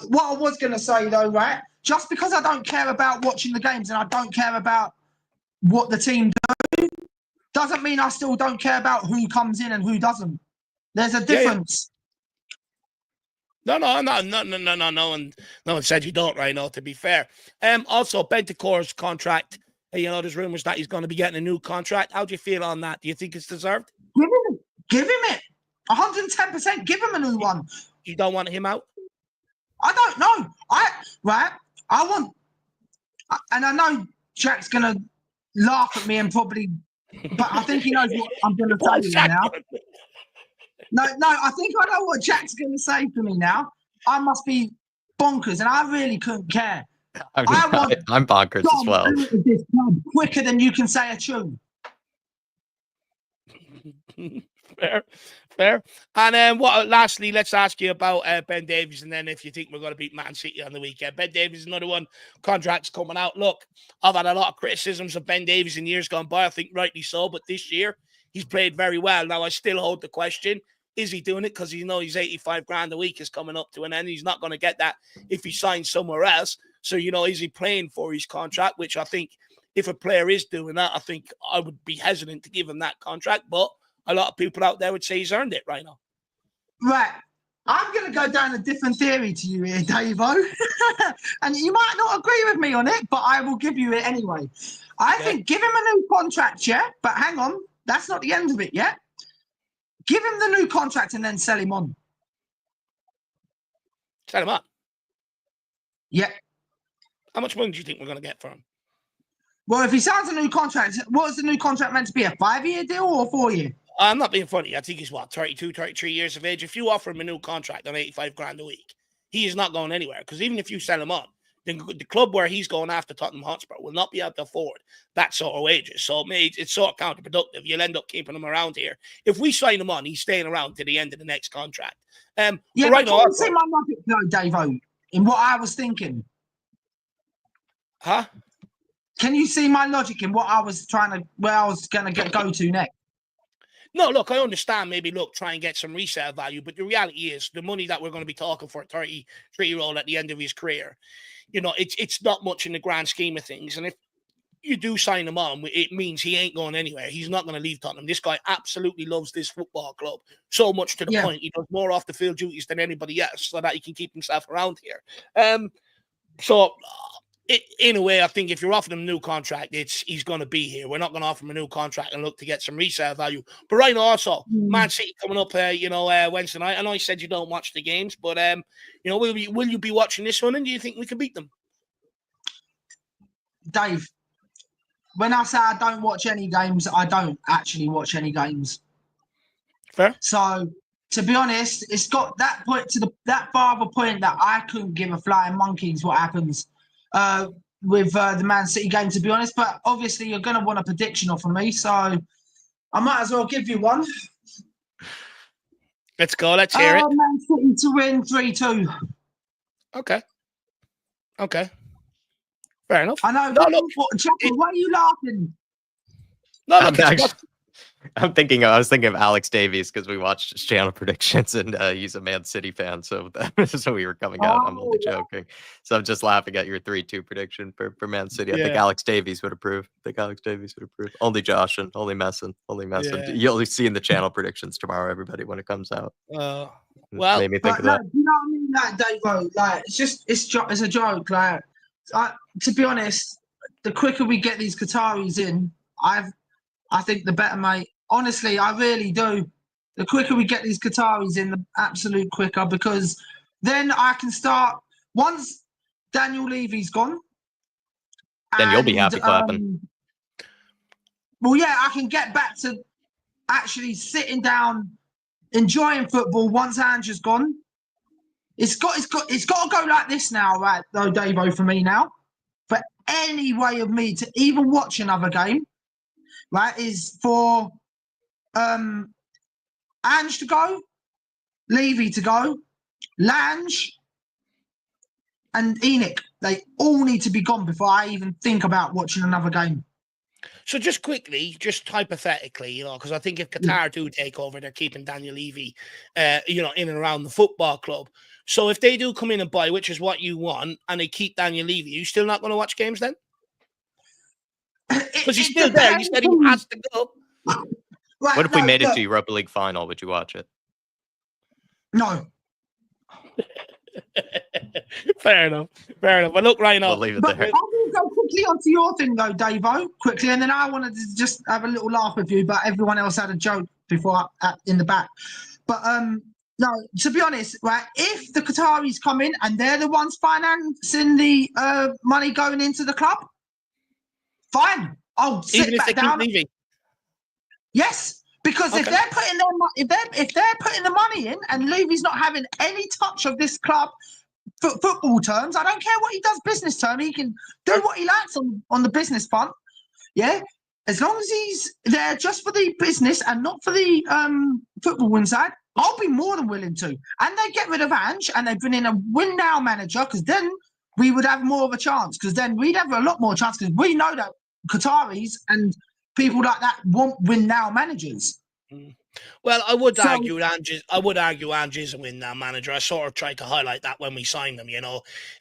What I was going to say, though, right? Just because I don't care about watching the games and I don't care about what the team do, doesn't mean I still don't care about who comes in and who doesn't. There's a difference. No. No one said you don't, right now, to be fair. Also, Bentancur's contract, there's rumors that he's going to be getting a new contract. How do you feel on that? Do you think it's deserved? Give him it. 110%. Give him a new one. You don't want him out? I don't know. I want, and I know Jack's going to laugh at me and probably, but I think he knows what I'm going to say now. No, I think I know what Jack's going to say to me now. I must be bonkers, and I really couldn't care. I'm bonkers as well. This club quicker than you can say a tune. Fair. And then lastly, let's ask you about Ben Davies, and then if you think we're going to beat Man City on the weekend. Ben Davies is another one. Contracts coming out. Look, I've had a lot of criticisms of Ben Davies in years gone by. I think rightly so, but this year he's played very well. Now I still hold the question: is he doing it because his 85 grand a week is coming up to an end? He's not going to get that if he signs somewhere else. So is he playing for his contract? Which I think, if a player is doing that, I think I would be hesitant to give him that contract, but a lot of people out there would say he's earned it right now. Right. I'm going to go down a different theory to you here, Davo. And you might not agree with me on it, but I will give you it anyway. I think give him a new contract, yeah? But hang on. That's not the end of it yet. Give him the new contract and then sell him on. Sell him on? Yeah. How much money do you think we're going to get for him? Well, if he signs a new contract, what's the new contract meant to be? A 5-year deal or a 4-year? I'm not being funny. I think he's 32, 33 years of age. If you offer him a new contract on 85 grand a week, he is not going anywhere. Because even if you sell him on, then the club where he's going after, Tottenham Hotspur, will not be able to afford that sort of wages. So it's sort of counterproductive. You'll end up keeping him around here. If we sign him on, he's staying around to the end of the next contract. But can you see my logic, though, Davo, in what I was thinking? Huh? Can you see my logic in what I was where I was going to go to next? No, look, I understand try and get some resale value, but the reality is the money that we're going to be talking for a 33-year-old at the end of his career, it's not much in the grand scheme of things. And if you do sign him on, it means he ain't going anywhere. He's not going to leave Tottenham. This guy absolutely loves this football club, so much to the point he does more off the field duties than anybody else so that he can keep himself around here. In a way, I think if you're offering him a new contract, he's going to be here. We're not going to offer him a new contract and look to get some resale value. But right now, also, Man City coming up, Wednesday night. I know you said you don't watch the games, but will you be watching this one? And do you think we can beat them, Dave? When I say I don't watch any games, I don't actually watch any games. Fair. So to be honest, it's got that point to that far of a point that I couldn't give a flying monkeys what happens with the Man City game, to be honest. But obviously, you're going to want a prediction off of me, so I might as well give you one. Let's go. Let's hear it. Man City to win 3-2. Okay. Fair enough. I know. Jackie, why are you laughing? No, I'm thinking. I was thinking of Alex Davies because we watched his channel predictions, and he's a Man City fan, so so we were coming out. I'm only joking. So I'm just laughing at your 3-2 prediction for Man City. I think Alex Davies would approve. Only Josh and only Messin. Yeah. You'll see in the channel predictions tomorrow, everybody, when it comes out. Well, made me think of that. You know what I mean, like Davo? Like it's a joke. Like, to be honest, the quicker we get these Qataris in, I think the better, mate. Honestly, I really do. The quicker we get these Qataris in, the absolute quicker, because then I can start, once Daniel Levy's gone. Then you'll be happy clapping. Well, yeah, I can get back to actually sitting down, enjoying football once Ange is gone. It's got to go like this now, right, though, Davo, for me now. For any way of me to even watch another game, right, is for Ange to go, Levy to go, Lange, and Enoch. They all need to be gone before I even think about watching another game. So just quickly, just hypothetically, because I think if Qatar do take over, they're keeping Daniel Levy, in and around the football club. So if they do come in and buy, which is what you want, and they keep Daniel Levy, you still not going to watch games then? Because he's still there. You said he has to go. Right, what if we made it to Europa League final? Would you watch it? No. Fair enough. But look, Rhyo. We'll leave it there. I'm going to go quickly onto your thing, though, Davo, quickly, and then I wanted to just have a little laugh with you, but everyone else had a joke before in the back. But no, to be honest, right, if the Qataris come in and they're the ones financing the money going into the club, fine. I'll sit even if back they down. keep Levy. Yes, because if they're putting if they're putting the money in and Levy's not having any touch of this club football terms, I don't care what he does business term. He can do what he likes on the business front. Yeah, as long as he's there just for the business and not for the football inside, I'll be more than willing to. And they get rid of Ange and they bring in a win now manager, because then we would have more of a chance. Because then we'd have a lot more chance, because we know that Qataris and people like that won't win now managers. Well, I would argue Ange is a win now manager. I sort of tried to highlight that when we signed him.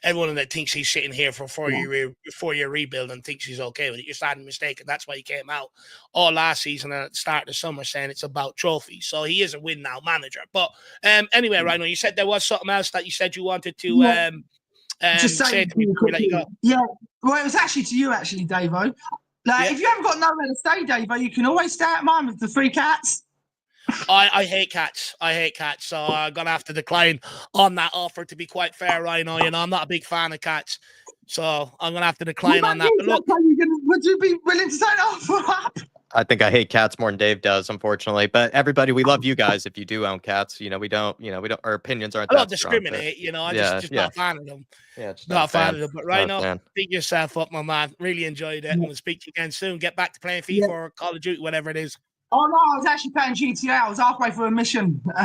Everyone that thinks he's sitting here for a four-year rebuild and thinks he's okay with it, you're sadly mistaken. That's why he came out all last season and at the start of the summer saying it's about trophies. So he is a win now manager. But anyway, Rhyo, you said there was something else that you said you wanted to just say to me before we let you go. Yeah, well, it was actually to you, Davo. If you haven't got nowhere to stay, Davo, you can always stay at mine with the 3 cats. I hate cats. So I'm going to have to decline on that offer, to be quite fair, Rhyo. I'm not a big fan of cats. So I'm going to have to decline on that. But look, would you be willing to sign off? I think I hate cats more than Dave does, unfortunately. But everybody, we love you guys if you do own cats. We don't, our opinions aren't I that don't discriminate, strong, I just not a fan of them. Yeah, just not a fan of them. But Rhyo, pick yourself up, my man. Really enjoyed it. And we'll speak to you again soon. Get back to playing FIFA or Call of Duty, whatever it is. Oh, no, I was actually playing GTA. I was halfway through a mission. When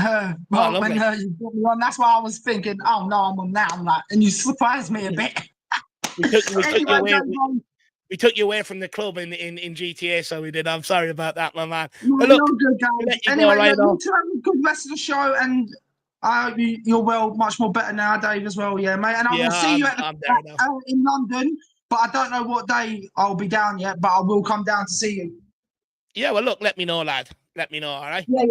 you got me on, that's why I was thinking, oh, no, I'm on that. I'm like, and you surprised me a bit. We took you away from the club in GTA, so we did. I'm sorry about that, my man. No, but look, good, guys. Anyway, have a good rest of the show, and you're much more better now, Dave, as well, yeah, mate. And I will see you in London, but I don't know what day I'll be down yet, but I will come down to see you. Yeah, well, look, let me know, lad. Let me know, all right? Yeah.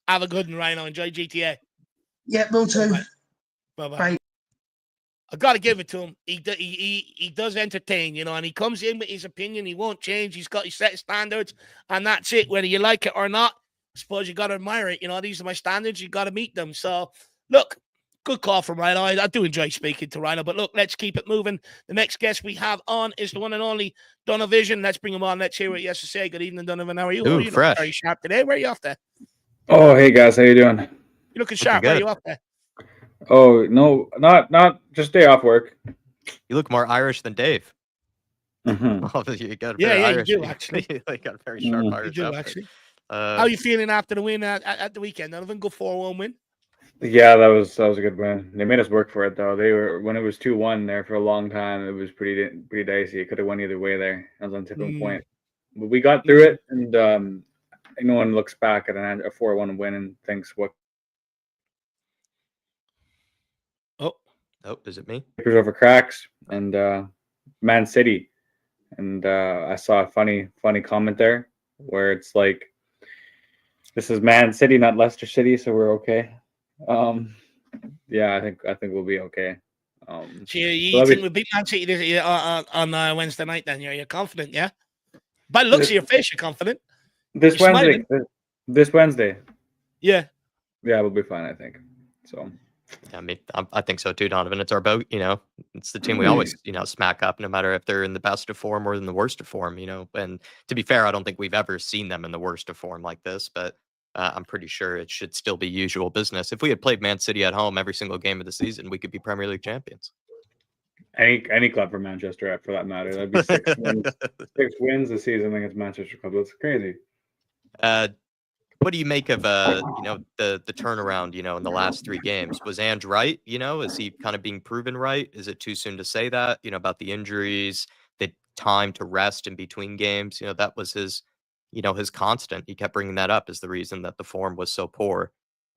Have a good one, Rhyo. Enjoy GTA. Yeah, will too. Bye-bye. Bye. I got to give it to him. He does entertain, and he comes in with his opinion. He won't change. He's got his set standards, and that's it. Whether you like it or not, I suppose you got to admire it. These are my standards. You got to meet them. So, look, good call from Rhyo. I do enjoy speaking to Rhyo, but look, let's keep it moving. The next guest we have on is the one and only Donovan. Let's bring him on. Let's hear what he has to say. Good evening, Donovan. How are you? Ooh, fresh. Very sharp today. Where are you off there? Oh, hey guys, how you doing? You're looking sharp. Are good. you up there? Oh no, not just day off work. You look more Irish than Dave. Mhm. Oh, you got a Yeah, very you Irish. do, actually. You got a very sharp Mm. Irish You do, outfit. actually. How are you feeling after the win at the weekend? Donovan, good 4-1 win. Yeah, that was a good win. They made us work for it though. They were when it was 2-1 there for a long time. It was pretty dicey. It could have went either way there. I was on tipping point, but we got through it. And no one looks back at a 4-1 win and thinks, "What?" Oh, is it me? Papers over cracks and Man City. And I saw a funny comment there where it's like, "This is Man City, not Leicester City, so we're okay." Yeah, I think we'll be okay. So you think we'll beat Man City on Wednesday night? Then you're confident, yeah? By the looks of your face, you're confident. This You're Wednesday. This Wednesday. Yeah. Yeah, we'll be fine, I think. So. Yeah, I think so too, Donovan. It's our boat, It's the team we always, smack up, no matter if they're in the best of form or in the worst of form, And to be fair, I don't think we've ever seen them in the worst of form like this, but I'm pretty sure it should still be usual business. If we had played Man City at home every single game of the season, we could be Premier League champions. Any club for Manchester, for that matter, that'd be 6 wins. 6 wins this season against Manchester club. That's crazy. What do you make of the turnaround, in the last 3 games? Was Ange right? Is he kind of being proven right? Is it too soon to say that, about the injuries, the time to rest in between games? That was his constant. He kept bringing that up as the reason that the form was so poor.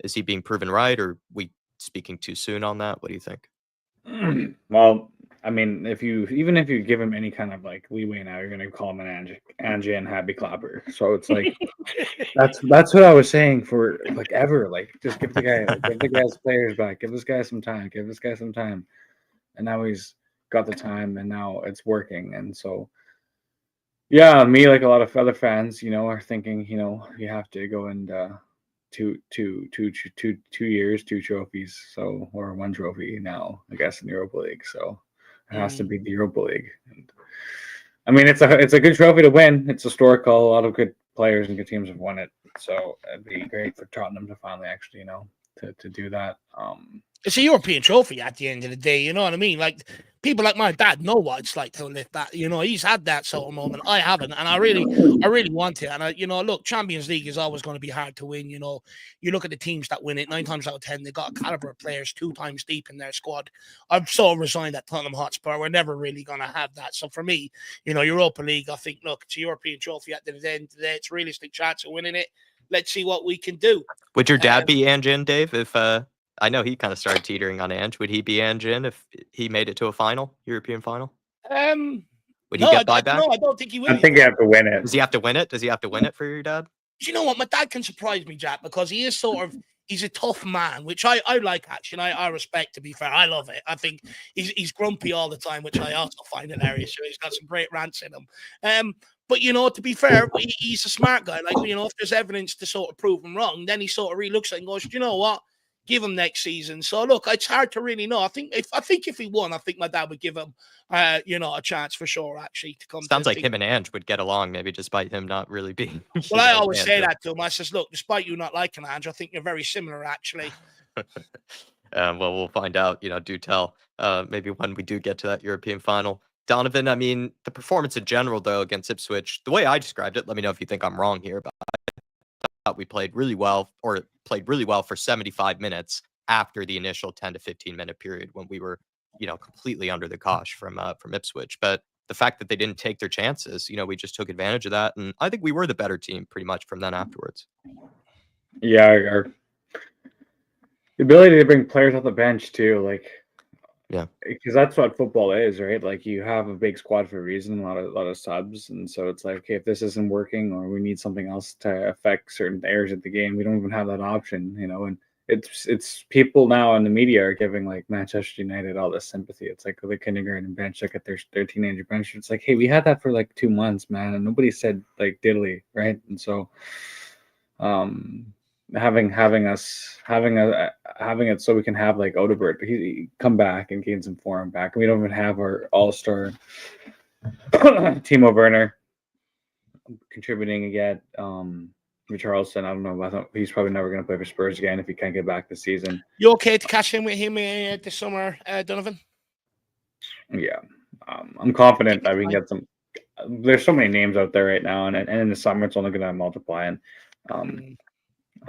Is he being proven right, or are we speaking too soon on that? What do you think? Well, I mean, even if you give him any kind of like leeway now, you're gonna call him an Ange and happy clapper. So it's like that's what I was saying for like ever. Like just give the guy's players back. Give this guy some time. Give this guy some time. And now he's got the time, and now it's working. And so, yeah, me like a lot of other fans, are thinking, you have to go and 2 years, 2 trophies, or 1 trophy now, I guess, in the Europa League. So it has to be the Europa League. And, I mean, it's a good trophy to win. It's historical. A lot of good players and good teams have won it. So it'd be great for Tottenham to finally actually, to do that. It's a European trophy at the end of the day, you know what I mean? Like, people like my dad know what it's like to lift that. He's had that sort of moment. I haven't, and I really want it. And look, Champions League is always going to be hard to win. You look at the teams that win it. 9 times out of 10, they got a caliber of players 2 times deep in their squad. I'm so resigned at Tottenham Hotspur. We're never really going to have that. So for me, Europa League, I think, look, it's a European trophy at the end of the day. It's a realistic chance of winning it. Let's see what we can do. Would your dad be Ange in, Dave? If I know he kind of started teetering on Ange. Would he be Ange in if he made it to a European final? Would he get buyback? No, I don't think he will. I think you have to win it. Does he have to win it? Does he have to win it for your dad? Do you know what? My dad can surprise me, Jack, because he is he's a tough man, which I like, actually. I respect, to be fair. I love it. I think he's grumpy all the time, which I also find hilarious. He's got some great rants in him. But, to be fair, he's a smart guy. Like, if there's evidence to sort of prove him wrong, then he sort of re-looks at it and goes, you know what? Give him next season. So look, it's hard to really know. I think if he won, I think my dad would give him, a chance for sure. Actually, to come. Sounds like him and Ange would get along, maybe despite him not really being. Well, I always say that to him. I says, look, despite you not liking Ange, I think you're very similar, actually. Well, we'll find out. Do tell. Maybe when we do get to that European final. Donovan, I mean, the performance in general, though, against Ipswich, the way I described it, let me know if you think I'm wrong here, but we played really well for 75 minutes after the initial 10 to 15 minute period when we were, completely under the cosh from Ipswich. But the fact that they didn't take their chances, we just took advantage of that. And I think we were the better team pretty much from then afterwards. Yeah, the ability to bring players off the bench too, yeah, because that's what football is, right? Like you have a big squad for a reason, a lot of subs, and so it's like, okay, if this isn't working or we need something else to affect certain areas of the game, we don't even have that option, And it's people now in the media are giving like Manchester United all this sympathy. It's like the kindergarten bench, look at their teenager bench. It's like, hey, we had that for like 2 months, man, and nobody said like diddly, right? And so, having it so we can have like Odebert, he come back and gain some form back, and we don't even have our all-star Timo Werner contributing again. Richarlison, I don't know. I think he's probably never going to play for Spurs again if he can't get back this season. You okay to cash in with him this summer, Donovan? Yeah, I'm confident that we can get some. There's so many names out there right now, and in the summer it's only going to multiply. And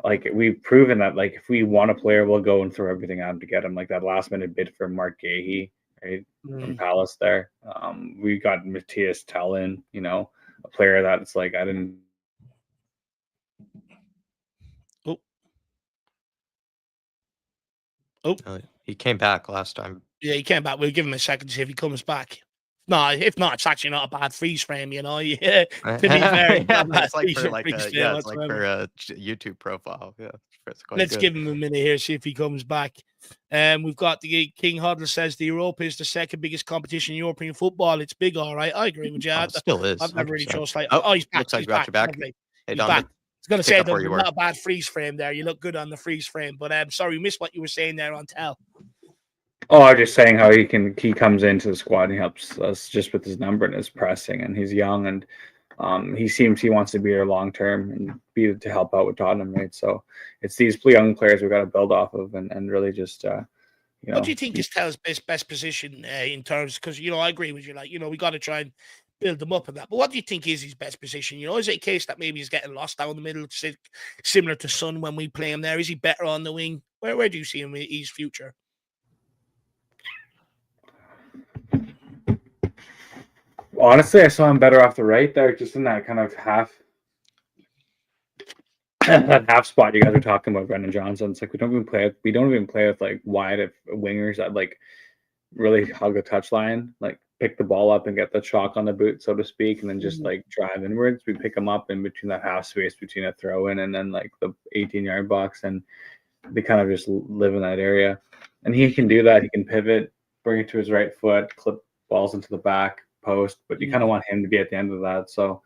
like we've proven that, like if we want a player, we'll go and throw everything at him to get him. Like that last minute bid for Mark Gahey, right, from Palace there. We got Matthias Tellin, you know, a player that's like I didn't. He came back last time. Yeah, he came back. We'll give him a second to see if he comes back. No, if not, it's actually not a bad freeze frame, you know. Yeah, to be fair, it's like for like a YouTube profile. Yeah, let's good. give him a minute here, see if he comes back. We've got the King Huddle says the Europa is the second biggest competition in European football. It's big, all right. I agree with you. It still is. I've never really trust like. Oh, he's back. Looks like he's got your back. Lovely. Hey, he's Donovan. back. I was going to say that not a bad freeze frame there. You look good on the freeze frame, but I'm sorry, we missed what you were saying there on Tell. Oh, I'm just saying how he comes into the squad and he helps us just with his number and his pressing, and he's young and he seems he wants to be here long term and be to help out with Tottenham, right? So it's these young players we've got to build off of and really just you know. What do you think is Tell's best position in terms? Because you know I agree with you. Like we got to try and build them up in that. But what do you think is his best position? You know, is it a case that maybe he's getting lost down the middle, similar to Son when we play him there? Is he better on the wing? Where do you see him in his future? Honestly, I saw him better off the right there, just in that kind of half spot you guys are talking about, Brendan Johnson. It's like we don't even play with like wide wingers that like really hug a touchline, like pick the ball up and get the chalk on the boot, so to speak, and then just like drive inwards. We pick them up in between that half space between a throw in and then like the 18-yard box, and they kind of just live in that area. And he can do that. He can pivot, bring it to his right foot, clip balls into the back post, but you kind of want him to be at the end of that. So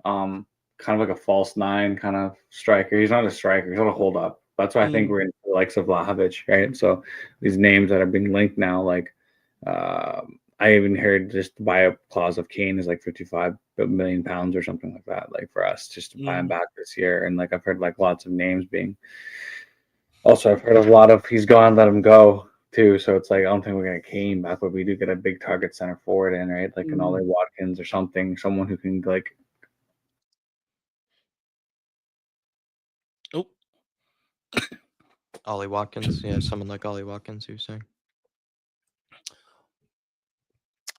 kind of like a false nine kind of striker. He's not a striker, he's not a hold up. That's why I think we're in the likes of Vlahovic, right? So these names that are being linked now, like I even heard just the buy-up clause of Kane is like 55 million pounds or something like that, like for us just to buy him back this year. And like I've heard like lots of names being also, I've heard of a lot of he's gone, let him go too. So it's like I don't think we're gonna Kane back, but we do get a big target center forward in, right? Like an Ollie Watkins or something, someone who can like. Ollie Watkins, yeah, someone like Ollie Watkins, you're saying.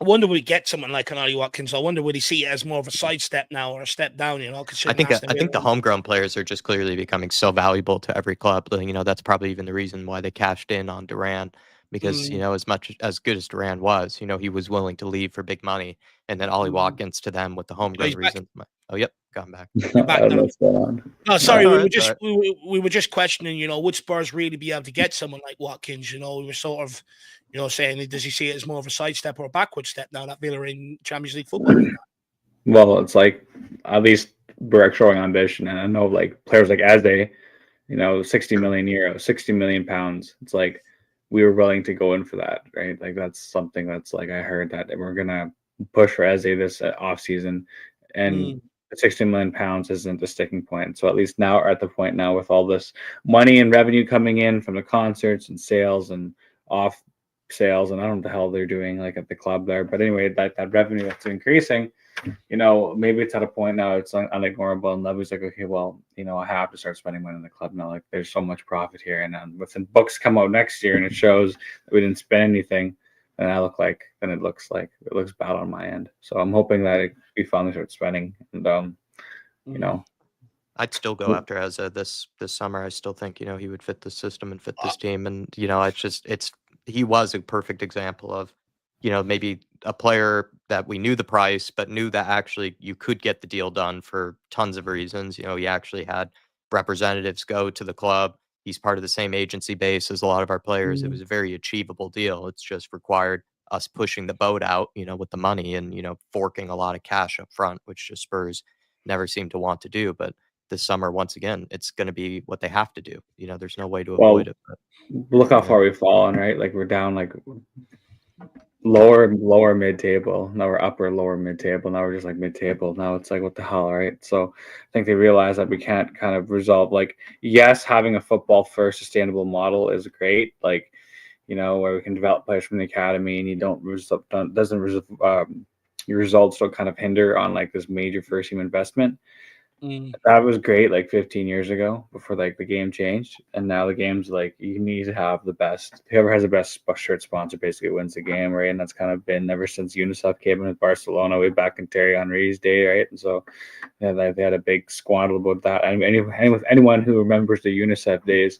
I wonder would he get someone like an Ollie Watkins? I wonder would he see it as more of a sidestep now or a step down? You know, I think the homegrown players are just clearly becoming so valuable to every club. You know, that's probably even the reason why they cashed in on Duran, because you know, as good as Duran was, you know, he was willing to leave for big money, and then Ollie Watkins to them with the homegrown reason. Oh, yep, got back. No, sorry, we were just questioning. You know, would Spurs really be able to get someone like Watkins? You know, we were sort of, you know, saying does he see it as more of a sidestep or a backward step now that Villa are in Champions League football? Well, it's like at least we're showing ambition, and I know like players like Eze, you know, 60 million euros, 60 million pounds. It's like we were willing to go in for that, right? Like that's something that's like I heard that we're gonna push for Eze this off season, and 60 million pounds isn't the sticking point. So at least now we're at the point now with all this money and revenue coming in from the concerts and sales and off sales, and I don't know what the hell they're doing like at the club there. But anyway, that revenue that's increasing, you know, maybe it's at a point now it's unignorable, and Levy's like, okay, well, you know, I have to start spending money in the club now. Like there's so much profit here, and when books come out next year and it shows that we didn't spend anything, then it looks bad on my end. So I'm hoping that we finally start spending, and you know, I'd still go after Eze this summer. I still think, you know, he would fit the system and fit this team, and you know, he was a perfect example of, you know, maybe a player that we knew the price, but knew that actually you could get the deal done for tons of reasons. You know, he actually had representatives go to the club. He's part of the same agency base as a lot of our players. It was a very achievable deal. It's just required us pushing the boat out, you know, with the money and, you know, forking a lot of cash up front, which just Spurs never seem to want to do. But this summer, once again, it's going to be what they have to do. You know, there's no way to avoid it. But, look how far we've fallen, right? Like we're down like lower mid-table. Now we're upper lower mid-table. Now we're just like mid-table. Now it's like, what the hell, right? So I think they realize that we can't kind of resolve, like, yes, having a football first sustainable model is great, like, you know, where we can develop players from the academy and you your results don't kind of hinder on like this major first team investment. That was great like 15 years ago before like the game changed, and now the game's like you need to have the best. Whoever has the best shirt sponsor basically wins the game, right? And that's kind of been ever since UNICEF came in with Barcelona way back in Thierry Henry's day, right? And so yeah, they had a big squabble about that. And anyone who remembers the UNICEF days,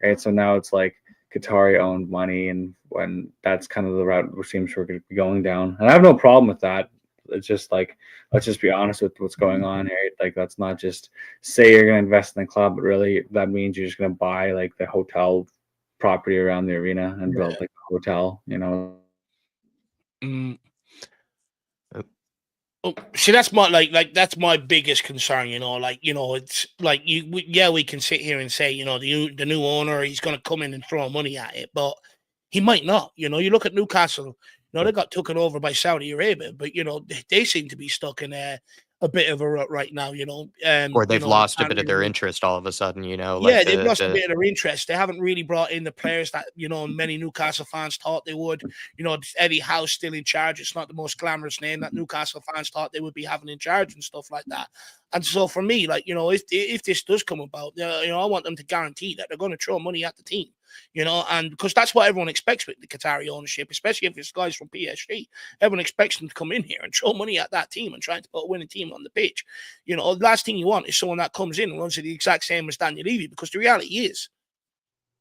right? So now it's like Qatari owned money, and when that's kind of the route it seems we're going to be going down. And I have no problem with that. It's just like, let's just be honest with what's going on here. Like, that's not just say you're going to invest in the club, but really that means you're just going to buy like the hotel property around the arena and build like a hotel, you know. Oh, see, that's my that's my biggest concern, you know. Like, you know, it's like we can sit here and say, you know, the new owner, he's going to come in and throw money at it, but he might not. You know, you look at Newcastle. You know, they got taken over by Saudi Arabia, but, you know, they seem to be stuck in a bit of a rut right now, you know. Or they've lost a bit of their really interest all of a sudden, you know. Yeah, they've lost a bit of their interest. They haven't really brought in the players that, you know, many Newcastle fans thought they would. You know, Eddie Howe's still in charge. It's not the most glamorous name that Newcastle fans thought they would be having in charge and stuff like that. And so for me, like, you know, if this does come about, you know, I want them to guarantee that they're going to throw money at the team. You know, and because that's what everyone expects with the Qatari ownership, especially if it's guys from PSG. Everyone expects them to come in here and throw money at that team and try to put a winning team on the pitch. You know, the last thing you want is someone that comes in and runs it the exact same as Daniel Levy, because the reality is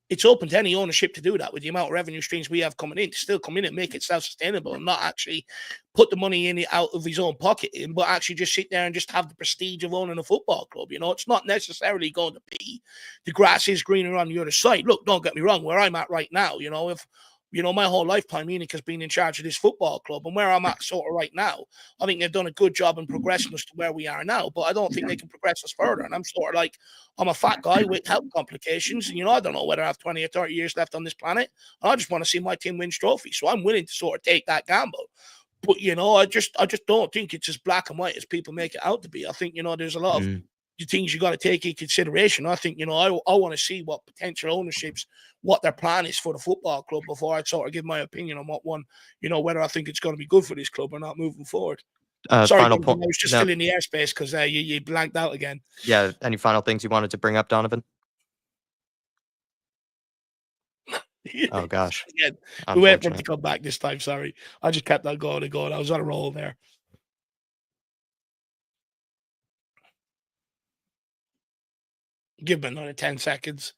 it's open to any ownership to do that with the amount of revenue streams we have coming in, to still come in and make it self-sustainable and not actually put the money in it out of his own pocket, but actually just sit there and just have the prestige of owning a football club. You know, it's not necessarily going to be the grass is greener on the other side. Look, don't get me wrong, where I'm at right now, you know, if you know, my whole lifetime, Munich has been in charge of this football club, and where I'm at sort of right now, I think they've done a good job in progressing us to where we are now, but I don't think they can progress us further. And I'm sort of like, I'm a fat guy with health complications, and, you know, I don't know whether I have 20 or 30 years left on this planet. I just want to see my team win trophies, so I'm willing to sort of take that gamble. But, you know, I just don't think it's as black and white as people make it out to be. I think, you know, there's a lot of things you got to take in consideration. I think, you know, I want to see what potential ownerships, what their plan is for the football club before I sort of give my opinion on what one, you know, whether I think it's going to be good for this club or not moving forward. Sorry, final point. I was just still in the airspace because you blanked out again. Yeah. Any final things you wanted to bring up, Donovan? Oh gosh. Again, we wait for him to come back this time. Sorry, I just kept on going and going. I was on a roll there. Give him another 10 seconds.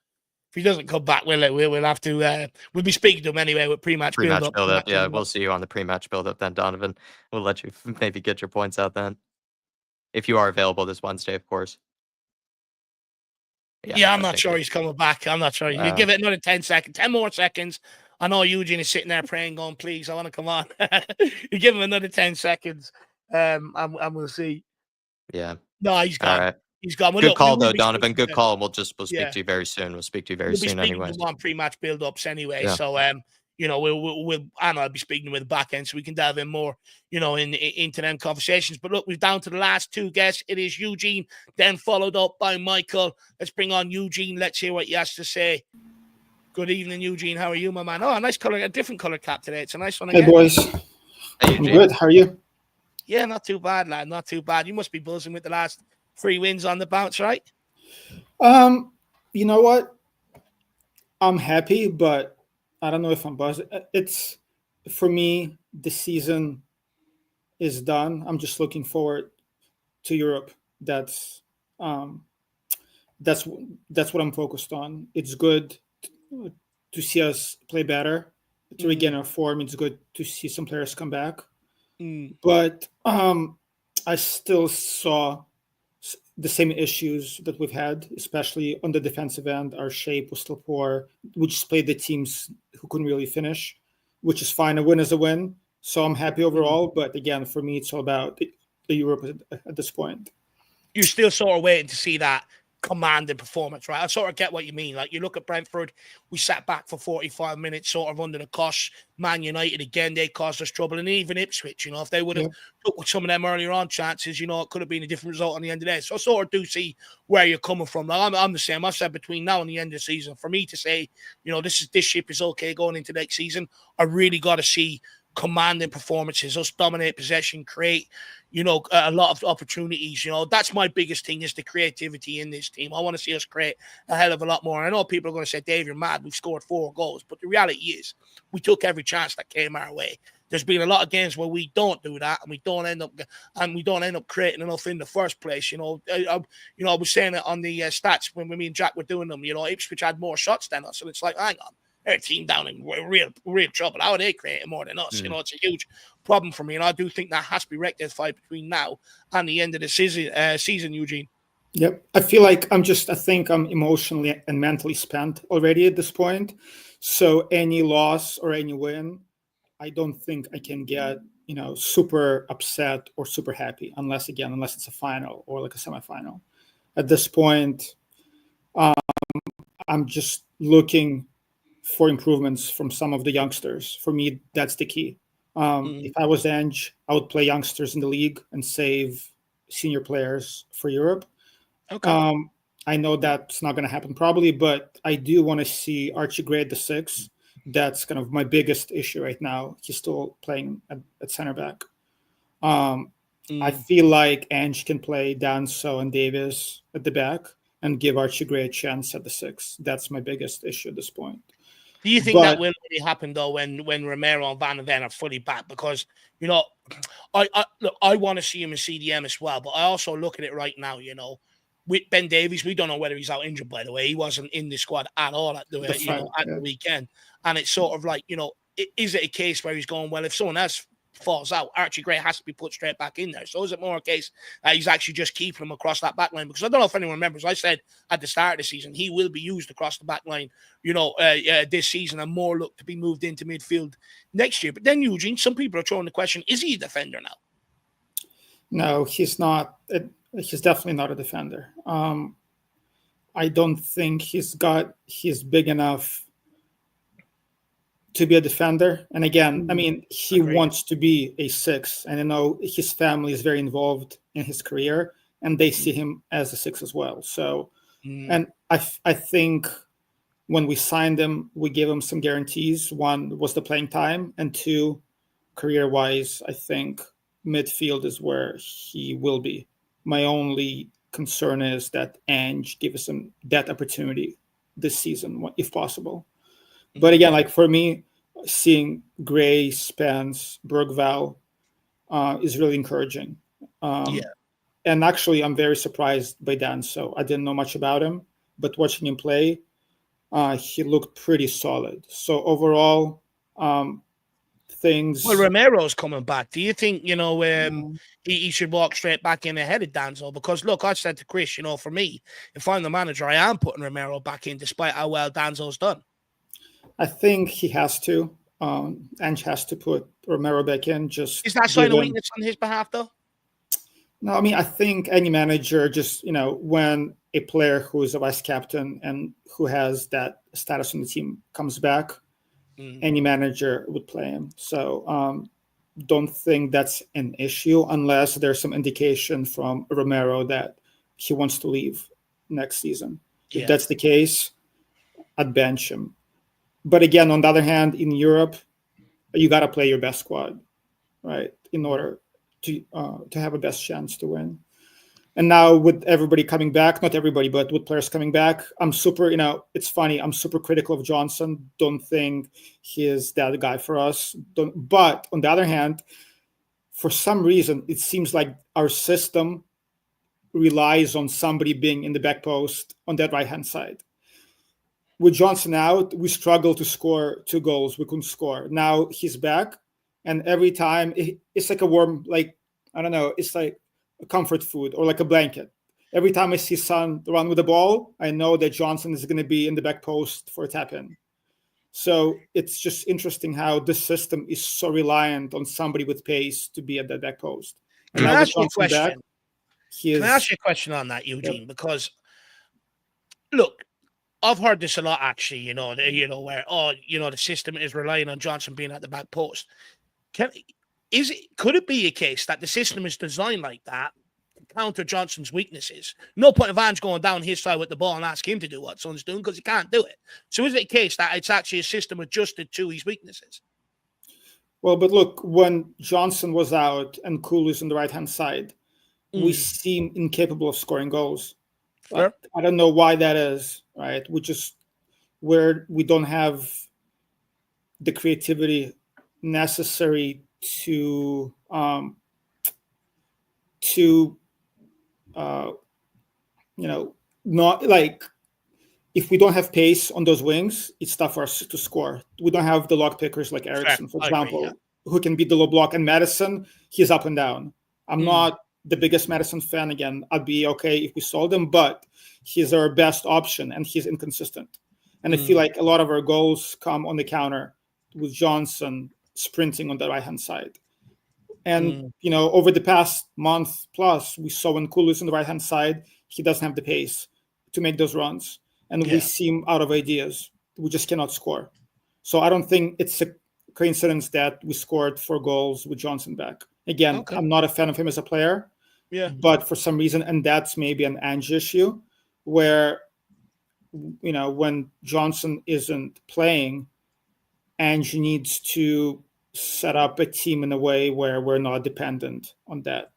If he doesn't come back, we'll have to. We'll be speaking to him anyway with pre-match build-up. Yeah, we'll see you on the pre-match build-up then, Donovan. We'll let you maybe get your points out then, if you are available this Wednesday, of course. Yeah, I'm not sure he's coming back. I'm not sure. You give it another 10 seconds, 10 more seconds. I know Eugene is sitting there praying, going, "Please, I want to come on." You give him another 10 seconds, and we'll see. Yeah. No, he's gone. All right. He's gone. Good call, though, Donovan. Good call. We'll speak to you very soon. We'll speak to you very soon, anyways. We'll be on pre-match build-ups anyway. Yeah. So, you know, and I'll be speaking with the back end, so we can dive in more, you know, into them conversations. But look, we're down to the last two guests. It is Eugene, then followed up by Michael. Let's bring on Eugene. Let's hear what he has to say. Good evening, Eugene. How are you, my man? Oh, a nice color, a different color cap today. It's a nice one again. Hey, boys. Hey, I'm good. How are you? Yeah, not too bad, lad. Not too bad. You must be buzzing with the last 3 wins on the bounce, right? You know what? I'm happy, but I don't know if I'm buzzed. It's, for me, the season is done. I'm just looking forward to Europe. That's what I'm focused on. It's good to see us play better, to regain our form. It's good to see some players come back. But I still saw the same issues that we've had, especially on the defensive end. Our shape was still poor. We just played the teams who couldn't really finish, which is fine. A win is a win. So I'm happy overall. But again, for me, it's all about the Europe at this point. You're still sort of waiting to see that commanding performance, right? I sort of get what you mean. Like, you look at Brentford, we sat back for 45 minutes, sort of under the cosh. Man United, again, they caused us trouble. And even Ipswich, if they would have took with some of them earlier on chances, it could have been a different result on the end of the day. So I sort of do see where you're coming from. Like, I'm the same. I've said between now and the end of the season, for me to say, this ship is okay going into next season, I really got to see commanding performances, us dominate possession, create, a lot of opportunities. That's my biggest thing, is the creativity in this team. I want to see us create a hell of a lot more. I know people are going to say, Dave, you're mad, we've scored 4 goals, but the reality is we took every chance that came our way. There's been a lot of games where we don't do that, and we don't end up creating enough in the first place. I was saying it on the stats when me and Jack were doing them. Ipswich had more shots than us, and it's like, hang on, they're a team down in real trouble. How are they creating more than us? It's a huge problem for me, and I do think that has to be rectified between now and the end of the season, Eugene. Yep. I feel like I think I'm emotionally and mentally spent already at this point. So any loss or any win, I don't think I can get, super upset or super happy unless it's a final or like a semifinal. At this point, I'm just looking for improvements from some of the youngsters. For me, that's the key. If I was Ange, I would play youngsters in the league and save senior players for Europe. Okay. I know that's not going to happen probably, but I do want to see Archie Gray at the 6. That's kind of my biggest issue right now. He's still playing at center back. I feel like Ange can play Danso and Davis at the back and give Archie Gray a chance at the 6. That's my biggest issue at this point. Do you think that will really happen though when Romero and Van de Ven are fully back? Because I want to see him in CDM as well, but I also look at it right now. With Ben Davies, we don't know whether he's out injured. By the way, he wasn't in the squad at all at the weekend, and it's sort of like, is it a case where he's going, well, if someone else falls out, Archie Gray has to be put straight back in there? So is it more a case that he's actually just keeping him across that back line? Because I don't know if anyone remembers, I said at the start of the season he will be used across the back line, this season, and more look to be moved into midfield next year. But then, Eugene, some people are throwing the question, is he a defender now? No, he's not. He's definitely not a defender. I don't think he's big enough to be a defender. And again, I mean, he wants to be a 6. And I know his family is very involved in his career, and they see him as a 6 as well. So, and I think when we signed him, we gave him some guarantees. 1 was the playing time, and 2, career-wise, I think midfield is where he will be. My only concern is that Ange gives him that opportunity this season, if possible. But again, like for me, seeing Gray, Spence, Bergvall is really encouraging. And actually, I'm very surprised by Dan. So I didn't know much about him, but watching him play, he looked pretty solid. So overall, things. Well, Romero's coming back. Do you think, he should walk straight back in ahead of Danzo? Because, look, I said to Chris, for me, if I'm the manager, I am putting Romero back in despite how well Danzo's done. I think he has to. Ange has to put Romero back in. Just is that sign of weakness on his behalf, though? No, I mean, I think any manager just, when a player who is a vice captain and who has that status on the team comes back, any manager would play him. So don't think that's an issue unless there's some indication from Romero that he wants to leave next season. If that's the case, I'd bench him. But again, on the other hand, in Europe, you got to play your best squad, right, in order to have a best chance to win. And now with everybody coming back, not everybody, but with players coming back, I'm super, it's funny, I'm super critical of Johnson. Don't think he is that guy for us. But on the other hand, for some reason, it seems like our system relies on somebody being in the back post on that right-hand side. With Johnson out, we struggled to score 2 goals. We couldn't score. Now he's back, and every time it's like a warm, it's like a comfort food or like a blanket. Every time I see Son run with the ball, I know that Johnson is going to be in the back post for a tap in. So it's just interesting how the system is so reliant on somebody with pace to be at that back post. Can I ask you a question? Can I ask you a question on that, Eugene? Because look, I've heard this a lot, actually, where, the system is relying on Johnson being at the back post. Could it be a case that the system is designed like that to counter Johnson's weaknesses? No point of Ange going down his side with the ball and ask him to do what Son's doing, because he can't do it. So is it a case that it's actually a system adjusted to his weaknesses? Well, but look, when Johnson was out and Kulu's on the right-hand side, we seem incapable of scoring goals. Sure. I don't know why that is, right? We don't have the creativity necessary to not like, if we don't have pace on those wings, it's tough for us to score. We don't have the lock pickers like Eriksson, for example, who can beat the low block. And Madison, he's up and down. I'm not the biggest Madison fan. Again, I'd be okay if we sold him, but he's our best option and he's inconsistent. And I feel like a lot of our goals come on the counter with Johnson sprinting on the right-hand side. And, over the past month plus, we saw when Kulu's on the right-hand side, he doesn't have the pace to make those runs. And we seem out of ideas. We just cannot score. So I don't think it's a coincidence that we scored 4 goals with Johnson back. Again, I'm not a fan of him as a player. Yeah. But for some reason, and that's maybe an Ange issue, where, when Johnson isn't playing, Ange needs to set up a team in a way where we're not dependent on that.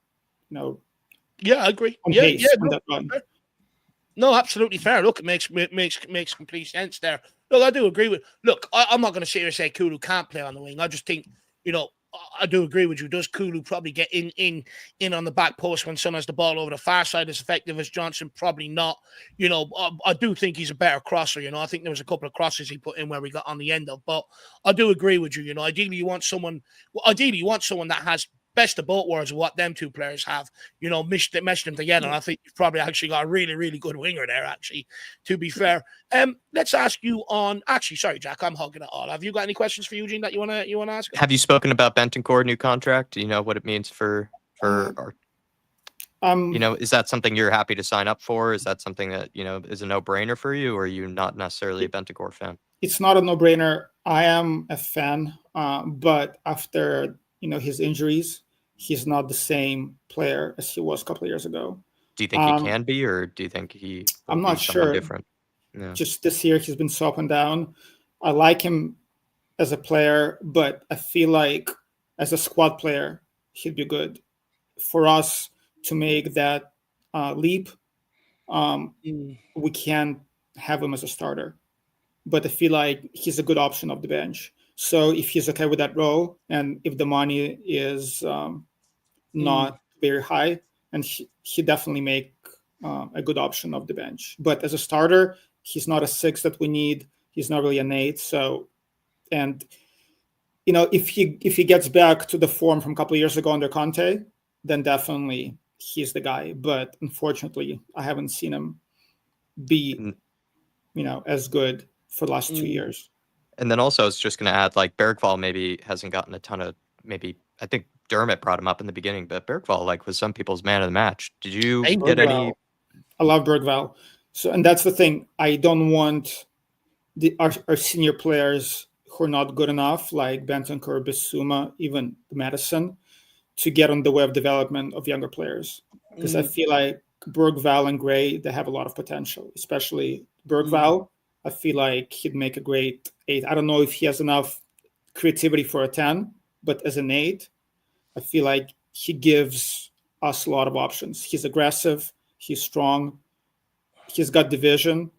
Yeah, I agree. On pace, on that run. No, absolutely fair. Look, it makes complete sense there. Look, I do agree with. Look, I'm not going to sit here and say Kulu can't play on the wing. I just think, I do agree with you. Does Kulu probably get in on the back post when Son has the ball over the far side as effective as Johnson? Probably not. I do think he's a better crosser. I think there was a couple of crosses he put in where we got on the end of. But I do agree with you. Ideally you want someone that has best of both worlds of what them two players have, meshed them together. And I think you've probably actually got a really, really good winger there, actually, to be fair. Let's ask you sorry, Jack, I'm hogging it all. Have you got any questions for Eugene that you wanna ask? Have you spoken about Bentancur new contract? Do you know what it means for our, is that something you're happy to sign up for? Is that something that, is a no-brainer for you, or are you not necessarily a Bentancur fan? It's not a no-brainer. I am a fan, but after, his injuries, he's not the same player as he was a couple of years ago. Do you think he can be, or do you think he? I'm not sure. Different. Yeah. Just this year, he's been so up and down. I like him as a player, but I feel like as a squad player, he'd be good. For us to make that leap, we can't have him as a starter. But I feel like he's a good option off the bench. So if he's okay with that role, and if the money is not very high, and he definitely make a good option off the bench. But as a starter, he's not a 6 that we need. He's not really an 8. So, and if he gets back to the form from a couple of years ago under Conte, then definitely he's the guy. But unfortunately, I haven't seen him be, as good for the last 2 years. And then also, I was just going to add, like, Bergvall maybe hasn't gotten a ton of, I think Dermot brought him up in the beginning, but Bergvall, was some people's man of the match. Did you get any? I love Bergvall. So, and that's the thing. I don't want our senior players who are not good enough, like Bentancur, Bissouma, even Madison, to get on the way of development of younger players. Because I feel like Bergvall and Gray, they have a lot of potential, especially Bergvall. I feel like he'd make a great 8. I don't know if he has enough creativity for a 10, but as an 8, I feel like he gives us a lot of options. He's aggressive. He's strong. He's got division.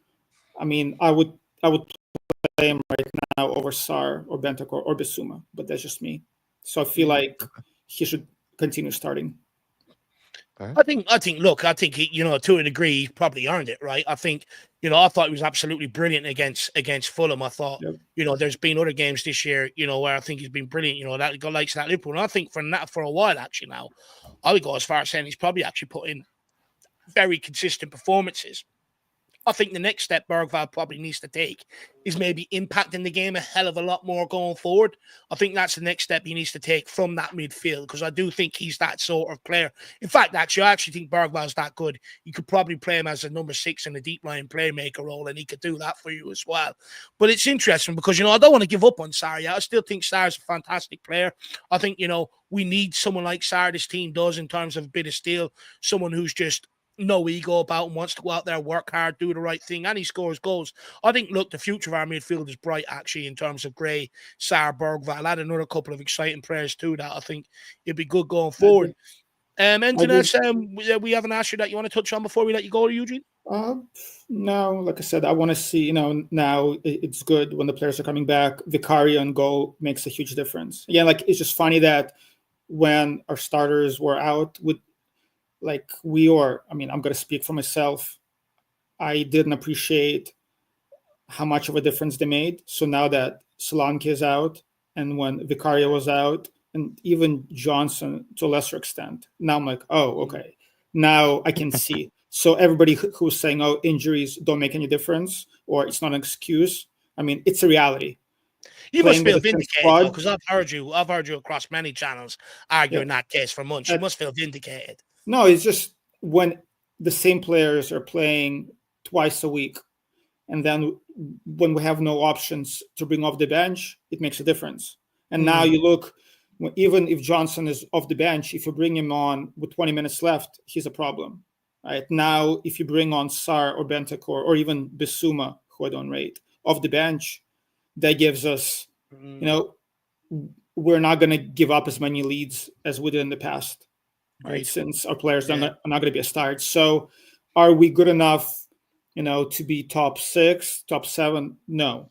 I mean, I would play him right now over Sarr or Bentancur or Bissouma, but that's just me. So I feel like he should continue starting. Right. I think he, to a degree, he probably earned it, right? I think, I thought he was absolutely brilliant against Fulham. I thought, there's been other games this year, where I think he's been brilliant, that likes that Liverpool. And I think for a while, actually, now, I would go as far as saying he's probably actually put in very consistent performances I think the next step Bergvall probably needs to take is maybe impacting the game a hell of a lot more going forward. I think that's the next step he needs to take from that midfield, because I do think he's that sort of player. In fact, I actually think Bergvall's that good. You could probably play him as a number 6 in a deep line playmaker role, and he could do that for you as well. But it's interesting because, I don't want to give up on Sarr yet. I still think Sarr's a fantastic player. I think, we need someone like Sarr, this team does, in terms of a bit of steel, someone who's just no ego about and wants to go out there, work hard, do the right thing, and he scores goals. I think, look, the future of our midfield is bright, actually, in terms of Gray, Sarr, Bergvall. Add another couple of exciting players too that I think it'd be good going forward. Anything else we haven't asked you that you want to touch on before we let you go, Eugene? No, like I said, I want to see, now it's good when the players are coming back. Vicario and goal makes a huge difference. Yeah, it's just funny that when our starters were out with, I'm going to speak for myself. I didn't appreciate how much of a difference they made. So now that Solanke is out, and when Vicario was out, and even Johnson to a lesser extent, now I'm like, oh, okay. Now I can see. So everybody who's saying, oh, injuries don't make any difference, or it's not an excuse, it's a reality. You must feel vindicated, because I've heard you across many channels arguing that case for months. You must feel vindicated. No, it's just when the same players are playing twice a week, and then when we have no options to bring off the bench, it makes a difference. And now you look, even if Johnson is off the bench, if you bring him on with 20 minutes left, he's a problem. Right now, if you bring on Sarr or Bentancur or even Bissouma, who I don't rate, off the bench, that gives us, we're not going to give up as many leads as we did in the past. Right, since our players are not going to be a start. So are we good enough, to be top 6, top 7? No.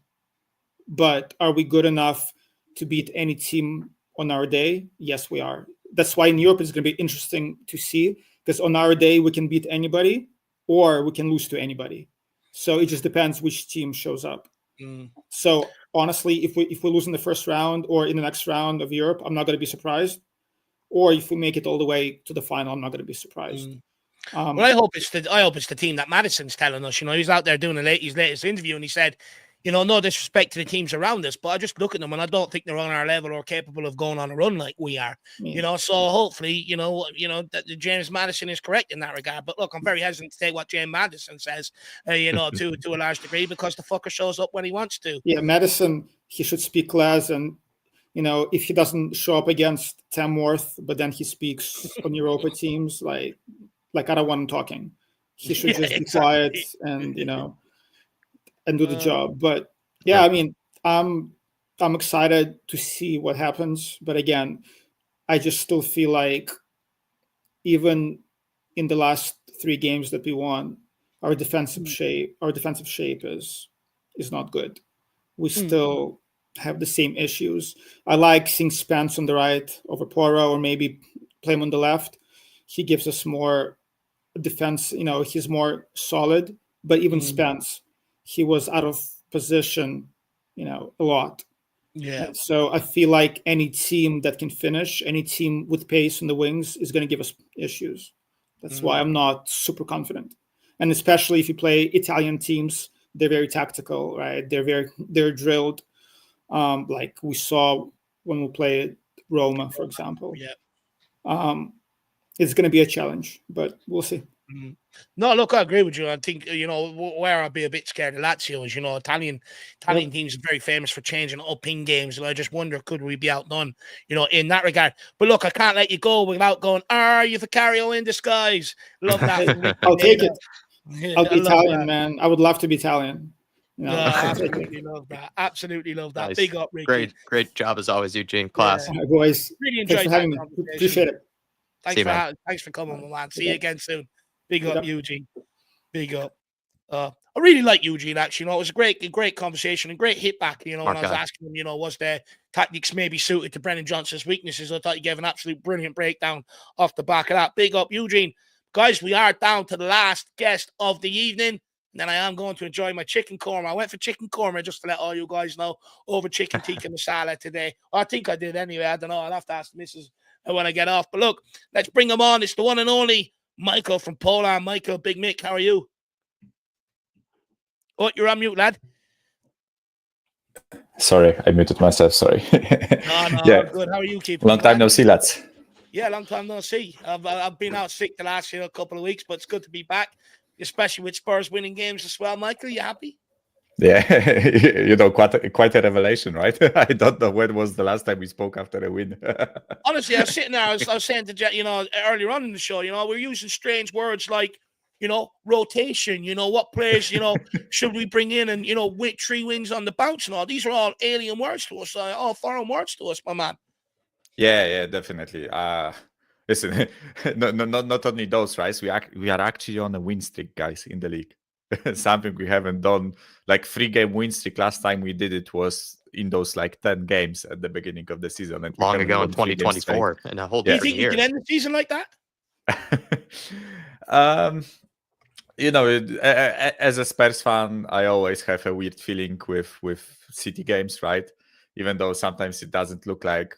But are we good enough to beat any team on our day? Yes, we are. That's why in Europe it's going to be interesting to see, because on our day we can beat anybody or we can lose to anybody. So it just depends which team shows up. So honestly, if we lose in the first round or in the next round of Europe, I'm not going to be surprised. Or if we make it all the way to the final, I'm not going to be surprised. Well, I hope it's the team that Madison's telling us. He's out there doing his latest interview, and he said, no disrespect to the teams around us, but I just look at them and I don't think they're on our level or capable of going on a run like we are. So hopefully, that James Madison is correct in that regard. But look, I'm very hesitant to take what James Madison says, to a large degree, because the fucker shows up when he wants to. Yeah, Madison, he should speak less, and if he doesn't show up against Tamworth, but then he speaks on Europa teams, like I don't want him talking. He should just be quiet and and do the job. But I'm excited to see what happens. But again, I just still feel like even in the last 3 games that we won, our defensive shape is not good. We still have the same issues. I like seeing Spence on the right over Porro, or maybe play him on the left. He gives us more defense. He's more solid. But even Spence, he was out of position, a lot. Yeah. And so I feel like any team that can finish, any team with pace on the wings is going to give us issues. That's why I'm not super confident. And especially if you play Italian teams, they're very tactical, right? They're drilled. Like we saw when we played Roma, for example. Yeah. It's going to be a challenge, but we'll see. No, look, I agree with you. I think, where I'd be a bit scared of Lazio is, Italian teams are very famous for changing up in games. And I just wonder, could we be outdone, in that regard? But look, I can't let you go without going, you Vicario in disguise. Love that. I'll take it. I'll be Italian, man. I would love to be Italian. Absolutely love that. Absolutely love that. Nice. Big up, Ricky. Great job as always, Eugene. Class. Yeah. Boys. Really enjoyed having me. Appreciate it. Thanks for coming, man. See you again soon. Big up, Eugene. Big up. I really like Eugene, actually. It was a great conversation and great hit back. When I was asking him, was the tactics maybe suited to Brennan Johnson's weaknesses? I thought he gave an absolute brilliant breakdown off the back of that. Big up, Eugene. Guys, we are down to the last guest of the evening. And then I am going to enjoy my chicken korma. I went for chicken korma, just to let all you guys know, over chicken tikka masala today. I think I did anyway. I don't know. I'll have to ask the missus when I get off. But look, let's bring him on. It's the one and only Michael from Poland. Michael, Big Mick, how are you? Oh, you're on mute, lad. Sorry, I muted myself. Sorry. No, Yeah, good. How are you keeping? long time no see, lads. Yeah, long time no see. I've been out sick the last couple of weeks, but it's good to be back, especially with Spurs winning games as well. Michael, you happy? Yeah, quite a revelation, right? I don't know when was the last time we spoke after a win. Honestly, I was sitting there. I was saying to Jet, earlier on in the show, we're using strange words like, rotation. What players, should we bring in, and with 3 wins on the bounce and all. These are all alien words to us, all foreign words to us, my man. Yeah, definitely. Listen, not only those, right? We are actually on a win streak, guys, in the league. Something we haven't done. Like 3-game win streak. Last time we did it was in those 10 games at the beginning of the season. And long ago in 2024, and a whole Do you different think year. you can end the season like that? As a Spurs fan, I always have a weird feeling with City games, right? Even though sometimes it doesn't look like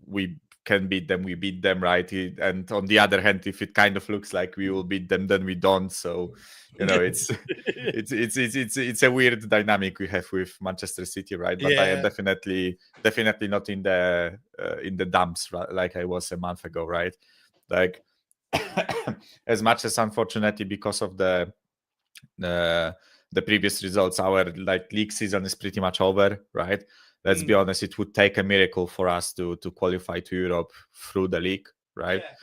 we can beat them, we beat them, right? And on the other hand, if it kind of looks like we will beat them, then we don't. So it's a weird dynamic we have with Manchester City, right? But I am definitely not in the dumps, right, like I was a month ago, right? Like as much as unfortunately because of the previous results, our league season is pretty much over, right? Let's be honest, it would take a miracle for us to qualify to Europe through the league, right? Yeah.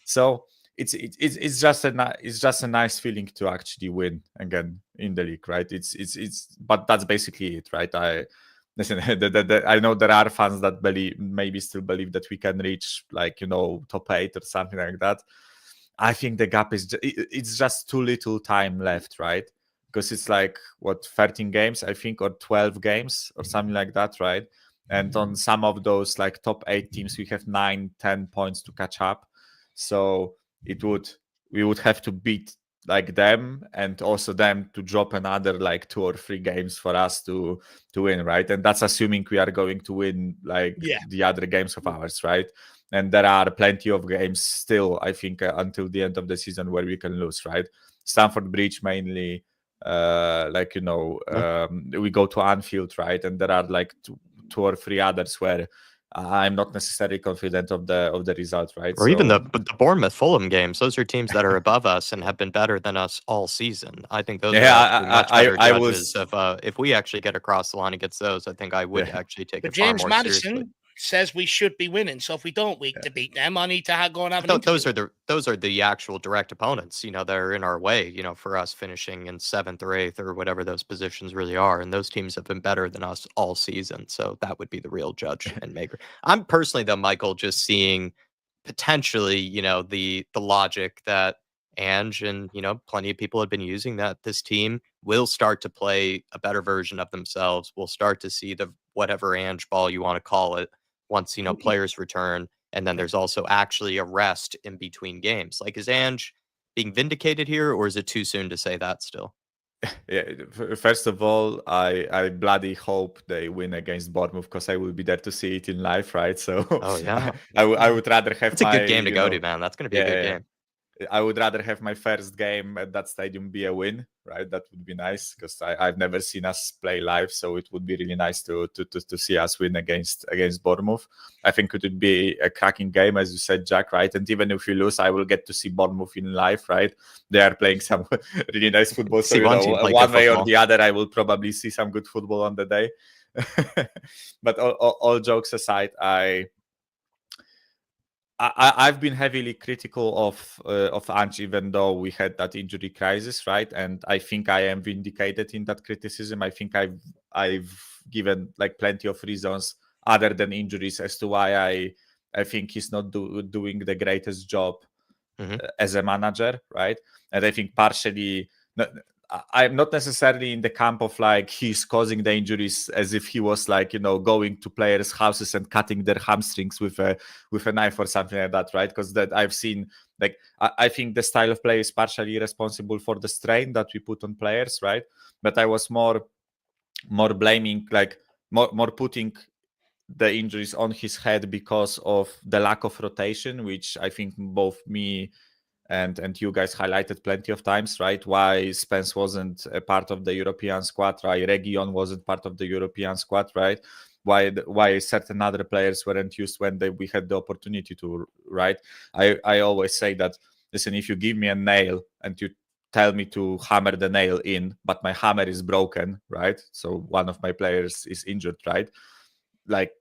So it's just a nice feeling to actually win again in the league, right? But that's basically it, right? I know there are fans that maybe still believe that we can reach top 8 or something like that. I think the gap it's just too little time left, right? Because it's 13 games, I think, or 12 games or something like that, right? And on some of those top 8 teams, we have 9-10 points to catch up. So we would have to beat them, and also them to drop another 2 or 3 games for us to win, right? And that's assuming we are going to win the other games of ours, right? And there are plenty of games still, I think, until the end of the season where we can lose, right? Stamford Bridge mainly, we go to Anfield, right? And there are 2 or 3 others where I'm not necessarily confident of the result, right? Or even the Bournemouth Fulham games. Those are teams that are above us and have been better than us all season. I think those are much better judges of if we actually get across the line against those. I think I would actually take it far more seriously. Says we should be winning, so if we don't to beat them, I need to go and have an those are the actual direct opponents, that are in our way, for us finishing in 7th or 8th or whatever those positions really are, and those teams have been better than us all season, so that would be the real judge and maker. I'm personally, though, Michael, just seeing potentially, the logic that Ange and plenty of people have been using, that this team will start to play a better version of themselves. We'll start to see the whatever Ange ball you want to call it once players return, and then there's also actually a rest in between games. Is Ange being vindicated here, or is it too soon to say that still? Yeah, first of all, I bloody hope they win against Bournemouth, because I will be there to see it in live, right? So I would rather have it's a good game to go to, man. That's going to be a good game. I would rather have my first game at that stadium be a win, right? That would be nice, because I've never seen us play live, so it would be really nice to see us win against Bournemouth. I think it would be a cracking game, as you said, Jack, right? And even if we lose, I will get to see Bournemouth in live, right? They are playing some really nice football, so one way or the other, I will probably see some good football on the day. But all jokes aside, I've been heavily critical of Ange, even though we had that injury crisis, right? And I think I am vindicated in that criticism. I think I've given plenty of reasons other than injuries as to why I think he's not doing the greatest job as a manager, right? And I think partially, I'm not necessarily in the camp of he's causing the injuries as if he was going to players' houses and cutting their hamstrings with a knife or something like that, right? Because that I've seen I think the style of play is partially responsible for the strain that we put on players, right? But I was more blaming, more putting the injuries on his head because of the lack of rotation, which I think both me and you guys highlighted plenty of times, right? Why Spence wasn't a part of the European squad, right? Rhyo wasn't part of the European squad, right? Why certain other players weren't used when we had the opportunity to, right? I always say that, listen, if you give me a nail and you tell me to hammer the nail in, but my hammer is broken, right? So one of my players is injured, right? Like,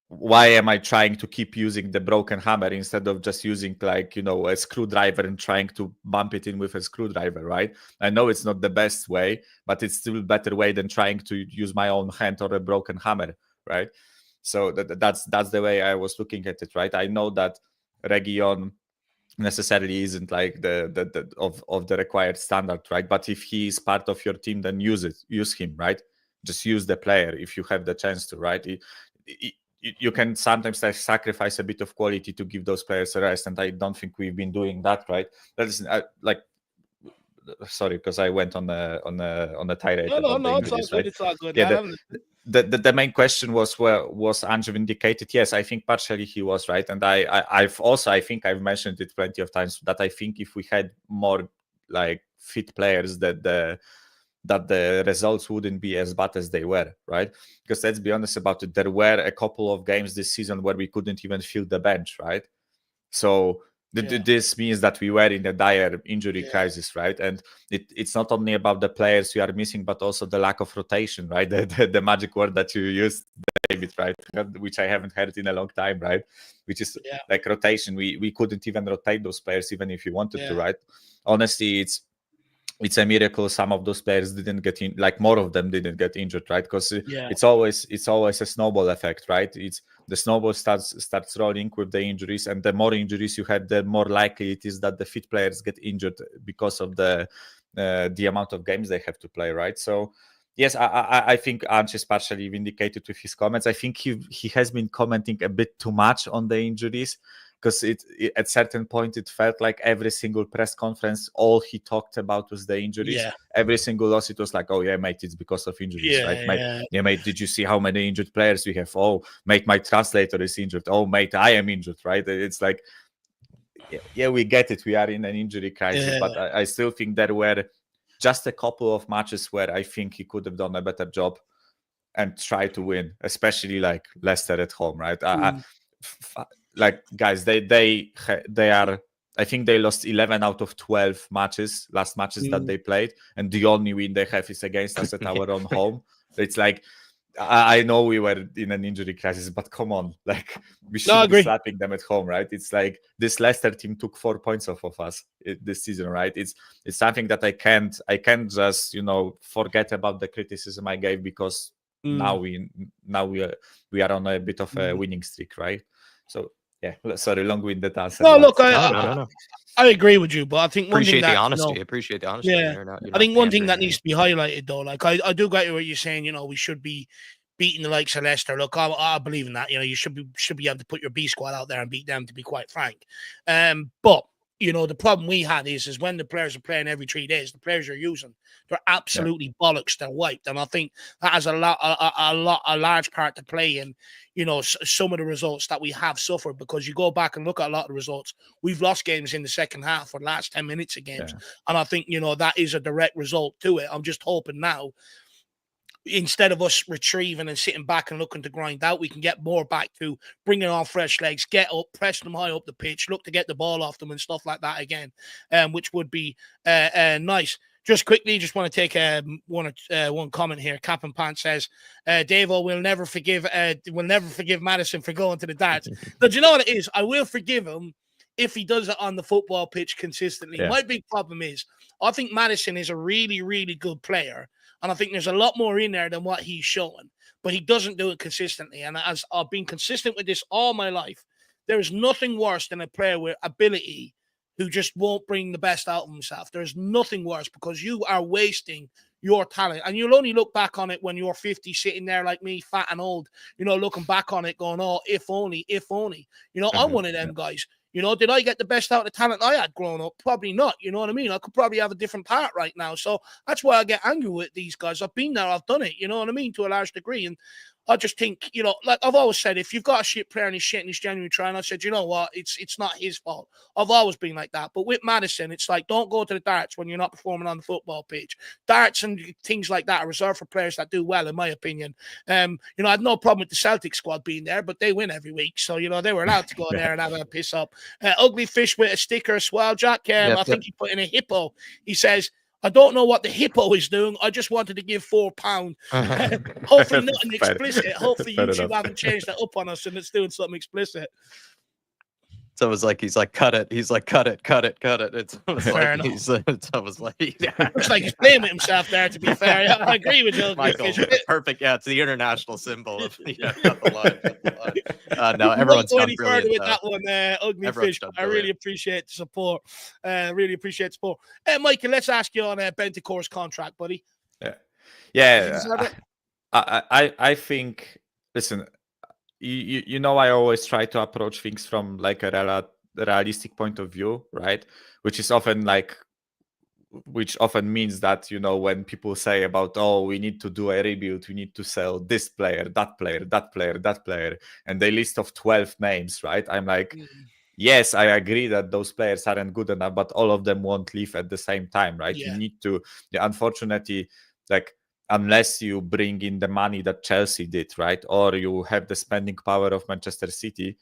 why am I trying to keep using the broken hammer instead of just using, like, you know, a screwdriver and trying to bump it in with a screwdriver, right? I know it's not the best way, but it's still a better way than trying to use my own hand or a broken hammer, right? So that's the way I was looking at it, right? I know that Region necessarily isn't like the of the required standard, right? But if he is part of your team, then use him, right? Just use the player if you have the chance to, right? You can sometimes sacrifice a bit of quality to give those players a rest, and I don't think we've been doing that, right? That is like, sorry, because I went on a tirade about the injuries, right? It's all good. Yeah, the main question was Ange vindicated? Yes, I think partially he was, right, and I've also, I think I've mentioned it plenty of times, that I think if we had more like fit players, that the results wouldn't be as bad as they were, right? Because let's be honest about it, there were a couple of games this season where we couldn't even fill the bench, right? So this means that we were in a dire injury crisis, right? And it's not only about the players we are missing, but also the lack of rotation, right? The magic word that you used, David, right? Which I haven't heard in a long time, right? Which is like rotation. We couldn't even rotate those players even if you wanted to, right? Honestly, it's a miracle some of those players didn't get in, like more of them didn't get injured, right? Because it's always a snowball effect, right? It's the snowball starts rolling with the injuries, and the more injuries you have, the more likely it is that the fit players get injured because of the amount of games they have to play, right? So yes, I think Ange is partially vindicated with his comments. I think he has been commenting a bit too much on the injuries, because at certain point it felt like every single press conference all he talked about was the injuries. Every single loss it was like, oh yeah, mate, it's because of injuries, right? Mate, did you see how many injured players we have? Oh mate, my translator is injured. Oh mate, I am injured, right? It's like, yeah, we get it, we are in an injury crisis, but I still think there were just a couple of matches where I think he could have done a better job and try to win, especially like Leicester at home, right? Like, guys, they are, I think they lost 11 out of 12 matches, last matches that they played, and the only win they have is against us at our own home. It's like, I know we were in an injury crisis, but come on, like, we should be slapping them at home, right? It's like this Leicester team took 4 points off of us this season, right? It's something that I can't just, you know, forget about the criticism I gave, because now we are on a bit of a winning streak, right? So yeah, sorry, long-winded answer. No, look, I agree with you, but I think appreciate the honesty. Appreciate the honesty. Yeah, I think one thing that needs to be highlighted, though, like I do get what you're saying. You know, we should be beating the likes of Leicester. Look, I believe in that. You know, you should be able to put your B squad out there and beat them, to be quite frank. But you know, the problem we had is when the players are playing every 3 days, the players you're using, they're absolutely bollocks. They're wiped, and I think that has a large part to play in, you know, some of the results that we have suffered. Because you go back and look at a lot of the results, we've lost games in the second half or last 10 minutes of games, and I think, you know, that is a direct result to it. I'm just hoping now, instead of us retrieving and sitting back and looking to grind out, we can get more back to bringing on fresh legs, get up, press them high up the pitch, look to get the ball off them and stuff like that again, which would be nice. Just quickly, just want to take one comment here. Cap and Pants says, Davo will never forgive Maddison for going to the darts. But you know what it is? I will forgive him if he does it on the football pitch consistently. My big problem is, I think Maddison is a really, really good player, and I think there's a lot more in there than what he's showing, but he doesn't do it consistently. And as I've been consistent with this all my life, there is nothing worse than a player with ability who just won't bring the best out of himself. There's nothing worse, because you are wasting your talent. And you'll only look back on it when you're 50, sitting there like me, fat and old, you know, looking back on it going, oh, if only. You know, I'm one of them guys. You know, did I get the best out of the talent I had growing up? Probably not. You know what I mean? I could probably have a different part right now. So that's why I get angry with these guys. I've been there. I've done it. You know what I mean? To a large degree. And I just think, you know, like I've always said, if you've got a shit player and he's shitting his genuine trying, I said, you know what, it's not his fault. I've always been like that. But with Maddison, it's like, don't go to the darts when you're not performing on the football pitch. Darts and things like that are reserved for players that do well, in my opinion. You know, I had no problem with the Celtic squad being there, but they win every week. So, you know, they were allowed to go there and have a piss up. Ugly Fish with a sticker as well, Jack. I think he put in a hippo. He says, I don't know what the hippo is doing. I just wanted to give £4. Hopefully nothing explicit. Hopefully YouTube haven't changed that up on us and it's doing something explicit. So it was like, he's like, cut it. He's like, cut it. It's almost Fair like it's almost like, Looks like he's playing with himself there, to be fair. Yeah, I agree with you. Michael, perfect. Yeah, it's the international symbol of cut the line. No, everyone's done brilliant. With that one, Ugly Fish. I really appreciate the support. Really appreciate the support. Michael, let's ask you on Bentancur's contract, buddy. Yeah. I think, listen, you know, I always try to approach things from like a realistic point of view, right? Which often means that, you know, when people say about, oh, we need to do a rebuild, we need to sell this player, that player, and they list of 12 names, right? I'm like, yes, I agree that those players aren't good enough, but all of them won't leave at the same time, right? You need to, unfortunately, like, unless you bring in the money that Chelsea did, right? Or you have the spending power of Manchester City,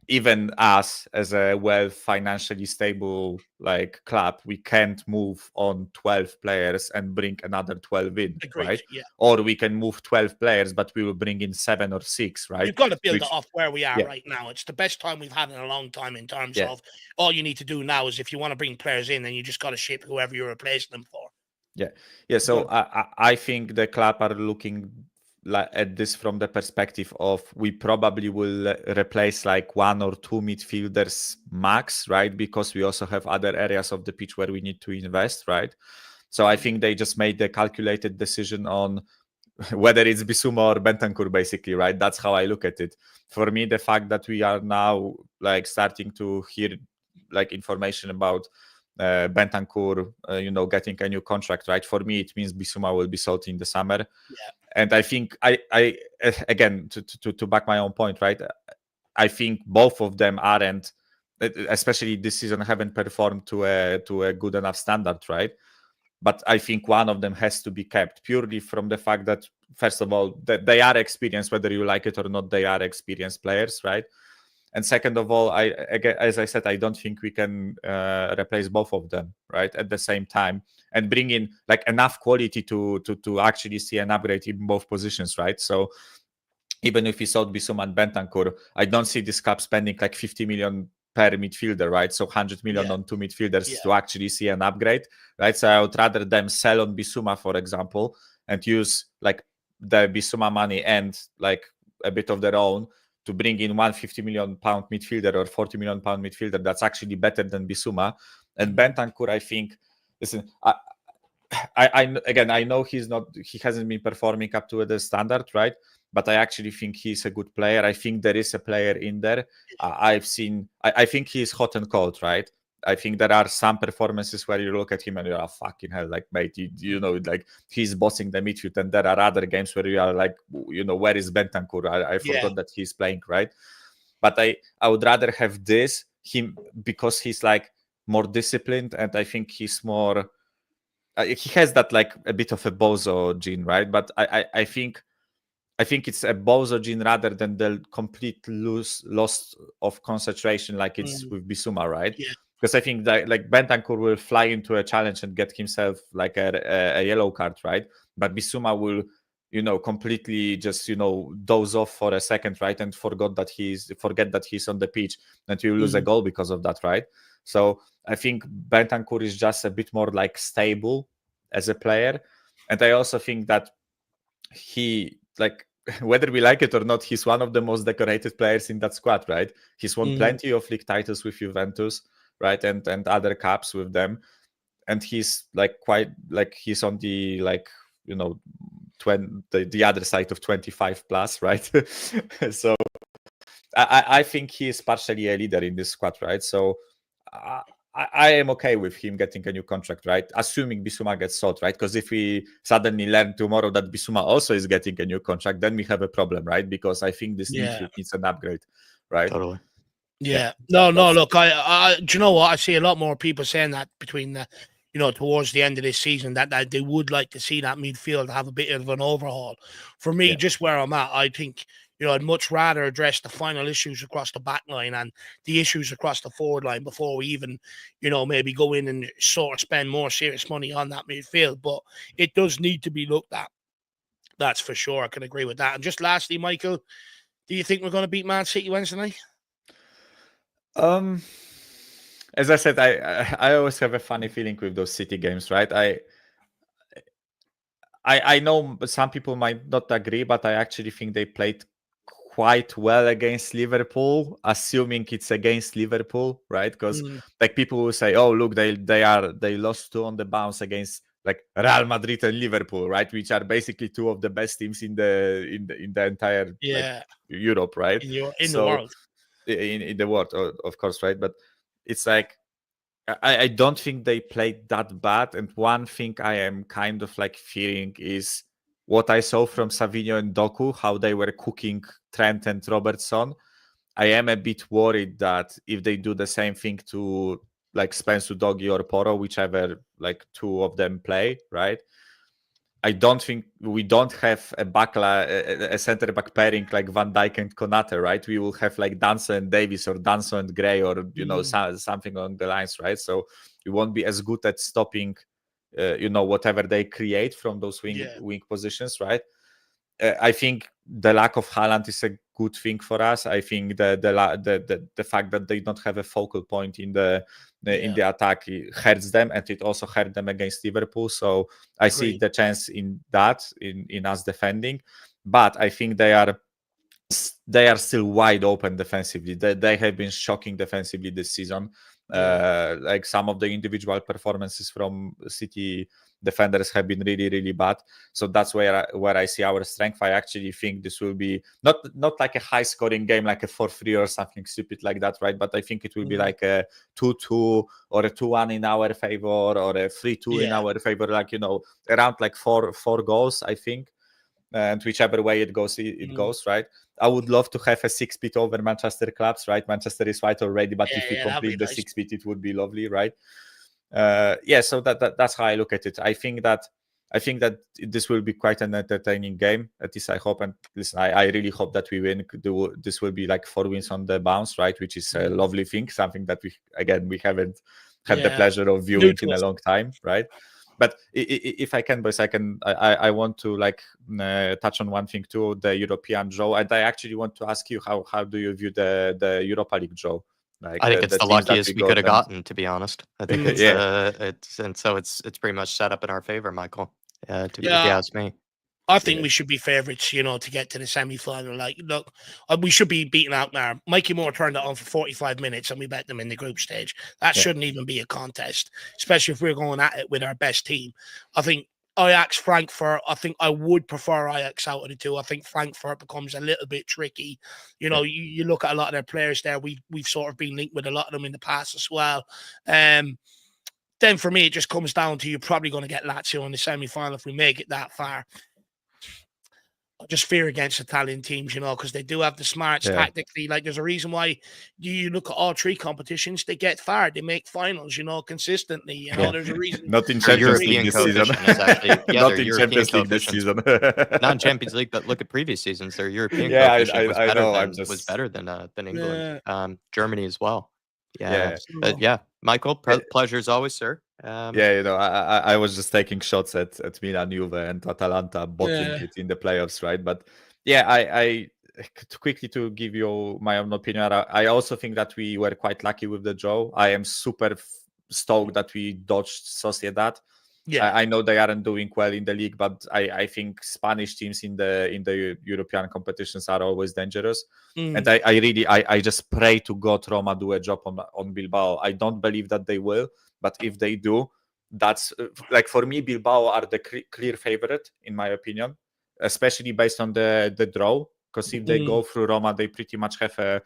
even us as a financially stable like club, we can't move on 12 players and bring another 12 in. Agreed, right? Yeah. Or we can move 12 players, but we will bring in 7 or 6, right? You've got to build it off where we are right now. It's the best time we've had in a long time in terms of all you need to do now is if you want to bring players in, then you just got to ship whoever you're replacing them for. Yeah. So I think the club are looking at this from the perspective of we probably will replace like 1 or 2 midfielders max, right? Because we also have other areas of the pitch where we need to invest, right? So I think they just made the calculated decision on whether it's Bissouma or Bentancur, basically, right? That's how I look at it. For me, the fact that we are now like starting to hear like information about Bentancur, getting a new contract, right? For me, it means Bissouma will be sold in the summer. And I think I again to back my own point, right? I think both of them aren't, especially this season, haven't performed to a good enough standard, right? But I think one of them has to be kept purely from the fact that, first of all, that they are experienced, whether you like it or not, they are experienced players, right? And second of all, as I said, I don't think we can replace both of them, right, at the same time and bring in like enough quality to actually see an upgrade in both positions, right? So even if we sold Bissouma and Bentancur, I don't see this club spending like 50 million per midfielder, right? So 100 million on 2 midfielders to actually see an upgrade, right? So I would rather them sell on Bissouma, for example, and use like the Bissouma money and like a bit of their own to bring in £150 million midfielder or £40 million midfielder that's actually better than Bissouma. And Bentancur, I think, listen, I know he hasn't been performing up to the standard, right? But I actually think he's a good player. I think there is a player in there. I think he's hot and cold, right? I think there are some performances where you look at him and you're like, fucking hell, like, mate, you know, like he's bossing the midfield. And there are other games where you are like, you know, where is Bentancur? I forgot that he's playing, right? But I would rather have him because he's like more disciplined. And I think he's more, he has that like a bit of a bozo gene, right? But I think it's a bozo gene rather than the complete loss of concentration like it's with Bissouma, right? Yeah. Because I think that like Bentancur will fly into a challenge and get himself like a yellow card, right? But Bissouma will, you know, completely just, you know, doze off for a second, right? And forget that he's on the pitch and you lose a goal because of that, right? So I think Bentancur is just a bit more like stable as a player. And I also think that he, like, whether we like it or not, he's one of the most decorated players in that squad, right? He's won plenty of league titles with Juventus, right? And other cups with them. And he's like quite like he's on the like, you know, the other side of 25 plus, right? So I think he is partially a leader in this squad, right? So I am okay with him getting a new contract, right? Assuming Bissouma gets sold, right? Because if we suddenly learn tomorrow that Bissouma also is getting a new contract, then we have a problem, right? Because I think this midfield needs an upgrade, right? Totally. Yeah. No. Look, I do you know what? I see a lot more people saying that between the, towards the end of this season that they would like to see that midfield have a bit of an overhaul. For me, just where I'm at, I think, I'd much rather address the final issues across the back line and the issues across the forward line before we even, maybe go in and sort of spend more serious money on that midfield. But it does need to be looked at. That's for sure. I can agree with that. And just lastly, Michael, do you think we're going to beat Man City Wednesday night? As I said, I always have a funny feeling with those City games, right? I know some people might not agree, but I actually think they played quite well against Liverpool, assuming it's against Liverpool, right? Because like people will say, "Oh, look, they lost 2 on the bounce against like Real Madrid and Liverpool, right? Which are basically 2 of the best teams in the entire like, Europe, right? In the world." In the world, of course, right? But it's like I don't think they played that bad. And one thing I am kind of like fearing is what I saw from Savinho and Doku, how they were cooking Trent and Robertson. I am a bit worried that if they do the same thing to like Spence Udogie or Porro, whichever like 2 of them play, right? I don't think we don't have a center back pairing like Van Dijk and Konate, right? We will have like Danso and Davies or Danso and Gray or something along the lines, right? So we won't be as good at stopping, whatever they create from those wing positions, right? I think the lack of Haaland is a good thing for us. I think the fact that they don't have a focal point in the attack hurts them, and it also hurt them against Liverpool. So I see the chance in that in us defending, but I think they are still wide open defensively. They have been shocking defensively this season. Like some of the individual performances from City defenders have been really, really bad. So that's where I see our strength. I actually think this will be not like a high scoring game, like a 4-3 or something stupid like that, right? But I think it will be like a 2-2 or a 2-1 in our favor or a 3-2 in our favor, like, around like four goals, I think. And whichever way it goes, it goes, right? I would love to have a 6-bit over Manchester clubs, right? Manchester is white already, but if we complete the 6-bit, it would be lovely, right? So that's how I look at it. I think that this will be quite an entertaining game. At least I hope. And listen, I really hope that we win. This will be like 4 wins on the bounce, right? Which is a lovely thing. Something that we haven't had the pleasure of viewing in a long time, right? But if I can, boys, I want to like touch on one thing too, the European draw, and I actually want to ask you how do you view the Europa League draw? Like I think it's the luckiest we could have gotten, to be honest. I think it's pretty much set up in our favor, Michael. If you ask me. I think we should be favourites, to get to the semi-final. Like, look, we should be beaten out now. Mikey Moore turned it on for 45 minutes and we bet them in the group stage. That shouldn't even be a contest, especially if we're going at it with our best team. I think Ajax, Frankfurt, I think I would prefer Ajax out of the 2. I think Frankfurt becomes a little bit tricky. You look at a lot of their players there. We've sort of been linked with a lot of them in the past as well. Then for me, it just comes down to you're probably going to get Lazio in the semi-final if we make it that far. I just fear against Italian teams, because they do have the smarts tactically. Like, there's a reason why you look at all 3 competitions, they get far, they make finals, consistently. There's a reason. Not in Champions League this season. Not in Champions League this season. Not in Champions League, but look at previous seasons. Their European coefficient was better than England. Germany as well. Michael, pleasure as always, sir. I was just taking shots at Milan, Juve, and Atalanta bottling it in the playoffs, right? But I quickly to give you my own opinion. I also think that we were quite lucky with the draw. I am super stoked that we dodged Sociedad. I know they aren't doing well in the league, but I think Spanish teams in the European competitions are always dangerous. And I just pray to God Roma do a job on Bilbao. I don't believe that they will. But if they do, that's like, for me, Bilbao are the clear favorite, in my opinion, especially based on the draw. Because if they go through Roma, they pretty much have a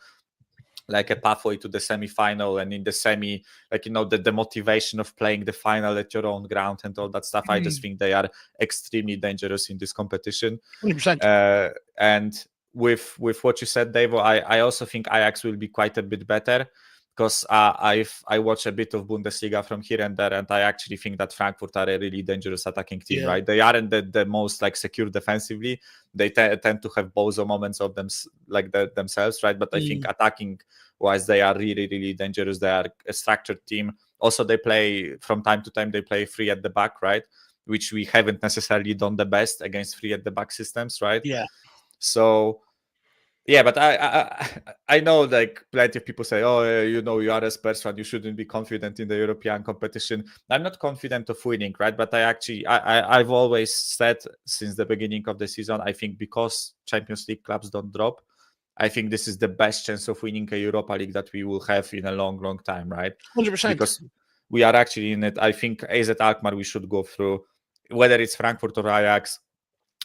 like a pathway to the semi-final, and in the semi, like, you know, the motivation of playing the final at your own ground and all that stuff. I just think they are extremely dangerous in this competition. 100%. And with what you said, Dave, I also think Ajax will be quite a bit better, because I watch a bit of Bundesliga from here and there, and I actually think that Frankfurt are a really dangerous attacking team, right? They aren't the most like secure defensively. They tend to have bozo moments of them, like themselves, right? But I think attacking wise, they are really, really dangerous. They are a structured team. Also, they play from time to time. They play free at the back, right? Which we haven't necessarily done the best against free at the back systems, right? Yeah. So. Yeah, but I know, like, plenty of people say, oh, you know, you are a Spurs fan, you shouldn't be confident in the European competition. I'm not confident of winning, right? But I've always said since the beginning of the season, I think because Champions League clubs don't drop, I think this is the best chance of winning a Europa League that we will have in a long, long time, right? 100%. Because we are actually in it. I think AZ Alkmaar we should go through. Whether it's Frankfurt or Ajax,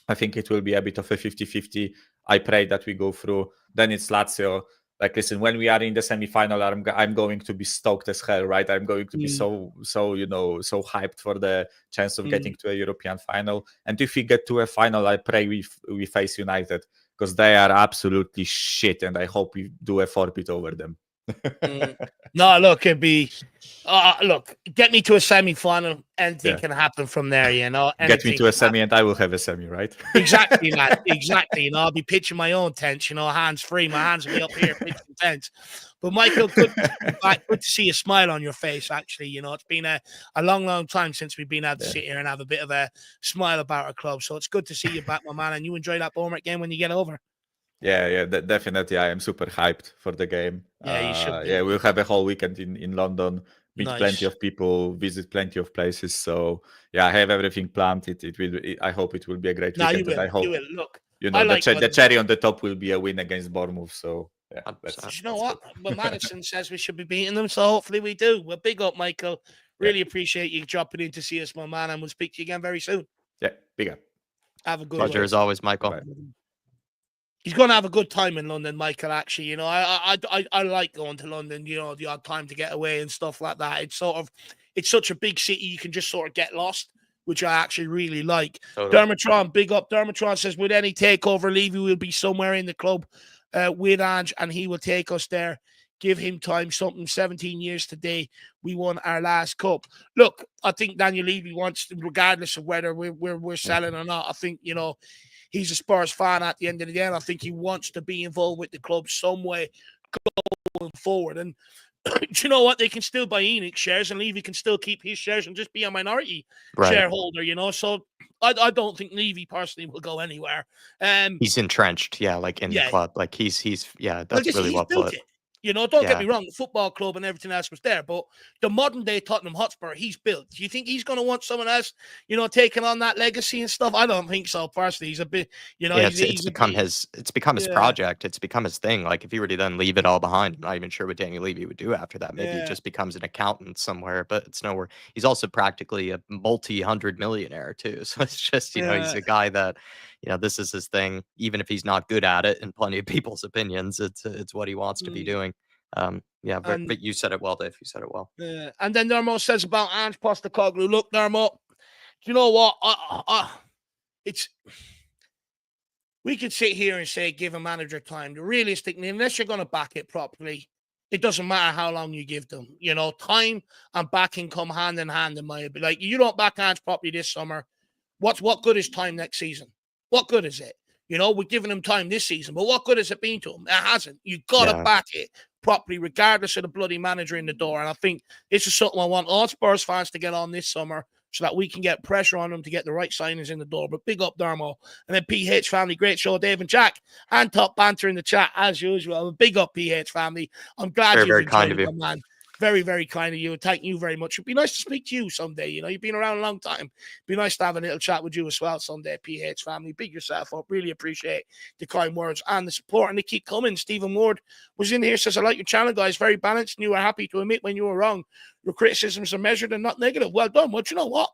I think it will be a bit of a 50-50. I pray that we go through. Then it's Lazio. Like, listen, when we are in the semi-final, I'm going to be stoked as hell, right? I'm going to be so you know, so hyped for the chance of getting to a European final. And if we get to a final, I pray we face United, because they are absolutely shit, and I hope we do a forfeit over them. No, look, it'd be look, get me to a semi-final. Anything can happen from there, you know. Get me to a semi, and I will have a semi, right? Exactly, man. Exactly. You know, I'll be pitching my own tents, you know, hands free. My hands will be up here pitching tents. But Michael, good to see a smile on your face, actually. You know, it's been a long, long time since we've been able to sit here and have a bit of a smile about our club. So it's good to see you back, my man, and you enjoy that Bournemouth game when you get over. Yeah, definitely. I am super hyped for the game. Yeah, you should be. Yeah, we'll have a whole weekend in London, meet Nice. plenty of people, visit plenty of places. So yeah, I have everything planned. I hope it will be a great weekend. You will. And I hope, you will. Look, you know, the cherry on the top will be a win against Bournemouth. So yeah, you know what? Well, Madison says we should be beating them, so hopefully we do. Well, big up, Michael. Really appreciate you dropping in to see us, my man, and we'll speak to you again very soon. Yeah, big up. Have a good pleasure as always, Michael. Bye. He's going to have a good time in London, Michael, actually. You know, I like going to London, you know, the odd time to get away and stuff like that. It's such a big city, you can just sort of get lost, which I actually really like. Totally. Dermotron, big up. Dermotron says, with any takeover, Levy will be somewhere in the club with Ange, and he will take us there. Give him time, something. 17 years today, we won our last cup. Look, I think Daniel Levy wants, regardless of whether we're selling or not, I think, you know, he's a Spurs fan at the end of the day, and I think he wants to be involved with the club some way going forward. And do you know what? They can still buy Enoch shares, and Levy can still keep his shares and just be a minority shareholder, you know? So I don't think Levy personally will go anywhere. He's entrenched, like in the club. Like he's that's really well put. You know, don't get me wrong, the football club and everything else was there, but the modern day Tottenham Hotspur, he's built. Do you think he's going to want someone else, you know, taking on that legacy and stuff? I don't think so, personally. He's a bit, you know, it's become his project. It's become his thing. Like, if he were to then leave it all behind, I'm not even sure what Daniel Levy would do after that. Maybe he just becomes an accountant somewhere, but it's nowhere. He's also practically a multi-hundred millionaire too. So it's just, you know, he's a guy that, you know, this is his thing. Even if he's not good at it, in plenty of people's opinions, it's what he wants to be doing. But you said it well, Dave. You said it well. And then Dermo says about Ange Postecoglou. Look, Dermo, you know what? We could sit here and say give a manager time. Realistically, unless you're going to back it properly, it doesn't matter how long you give them. You know, time and backing come hand in hand in my opinion. Like, you don't back Ange properly this summer. What good is time next season? What good is it? You know, we're giving him time this season, but what good has it been to him? It hasn't. You've got to back it properly, regardless of the bloody manager in the door. And I think this is something I want all Spurs fans to get on this summer so that we can get pressure on them to get the right signings in the door. But big up, Dermo. And then PH family, great show, Dave and Jack. And top banter in the chat, as usual. Big up, PH family. I'm glad you've enjoyed it, man. Very, very kind of you. Thank you very much. It'd be nice to speak to you someday. You know, you've been around a long time. It'd be nice to have a little chat with you as well someday, PH family. Big yourself up. Really appreciate the kind words and the support. And they keep coming. Stephen Ward was in here, says, I like your channel, guys. Very balanced. And you are happy to admit when you were wrong. Your criticisms are measured and not negative. Well done. Well, you know what?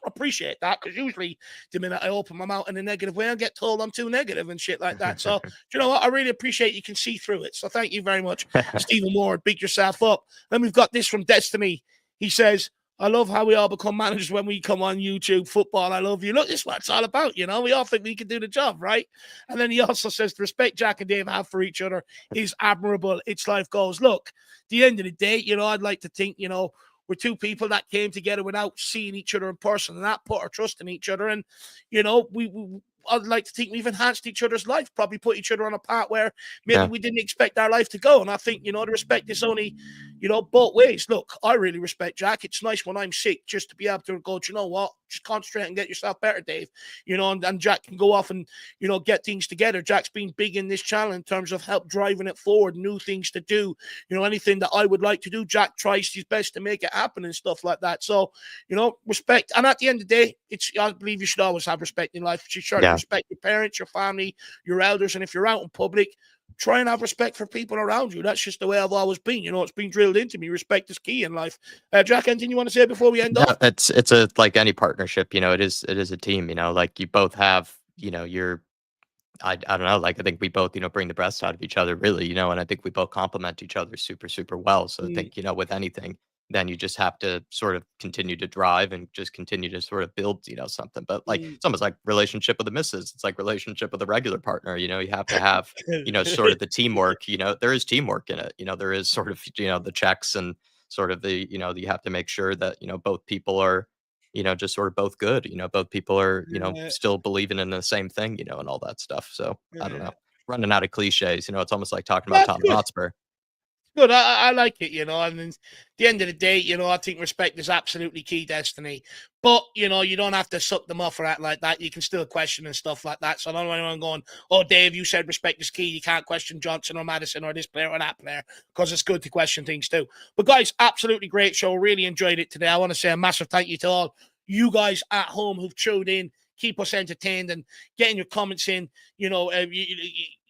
appreciate that, because usually the minute I open my mouth in a negative way, I get told I'm too negative and shit like that. So, do you know what? I really appreciate you can see through it. So, thank you very much, Stephen Moore. Big yourself up. Then we've got this from Destiny. He says, I love how we all become managers when we come on YouTube. Football, I love you. Look, this is what it's all about, you know. We all think we can do the job, right? And then he also says, the respect Jack and Dave have for each other is admirable. It's life goals. Look, at the end of the day, you know, I'd like to think, you know, we're two people that came together without seeing each other in person, and that put our trust in each other. And, you know, I'd like to think we've enhanced each other's life, probably put each other on a path where maybe we didn't expect our life to go. And I think, you know, the respect is only, you know, both ways. Look, I really respect Jack. It's nice when I'm sick just to be able to go, you know what, just concentrate and get yourself better, Dave. You know, and Jack can go off and, you know, get things together. Jack's been big in this channel in terms of help driving it forward, new things to do. You know, anything that I would like to do, Jack tries his best to make it happen and stuff like that. So, you know, respect. And at the end of the day, I believe you should always have respect in life. You should respect your parents, your family, your elders. And if you're out in public, try and have respect for people around you. That's just the way I've always been. You know, it's been drilled into me. Respect is key in life. Jack, anything you want to say before we end off? It's a, like any partnership, you know, it is a team, you know, like you both have, you know, I don't know, like I think we both, you know, bring the best out of each other, really, you know, and I think we both complement each other super, super well. So I think, you know, with anything, then you just have to sort of continue to drive and just continue to sort of build, you know, something. But like it's almost like relationship with the missus. It's like relationship with a regular partner. You know, you have to have, you know, sort of the teamwork. You know, there is teamwork in it. You know, there is sort of, you know, the checks and sort of the, you know, you have to make sure that, you know, both people are, you know, just sort of both good. You know, both people are, you know, still believing in the same thing, you know, and all that stuff. So I don't know, running out of cliches. You know, it's almost like talking about Tottenham Hotspur. Good. I like it, you know, and at the end of the day, you know, I think respect is absolutely key, Destiny. But, you know, you don't have to suck them off or act like that. You can still question and stuff like that. So I don't know anyone going, oh, Dave, you said respect is key. You can't question Johnson or Madison or this player or that player, because it's good to question things too. But, guys, absolutely great show. Really enjoyed it today. I want to say a massive thank you to all you guys at home who've tuned in. Keep us entertained and getting your comments in, you know,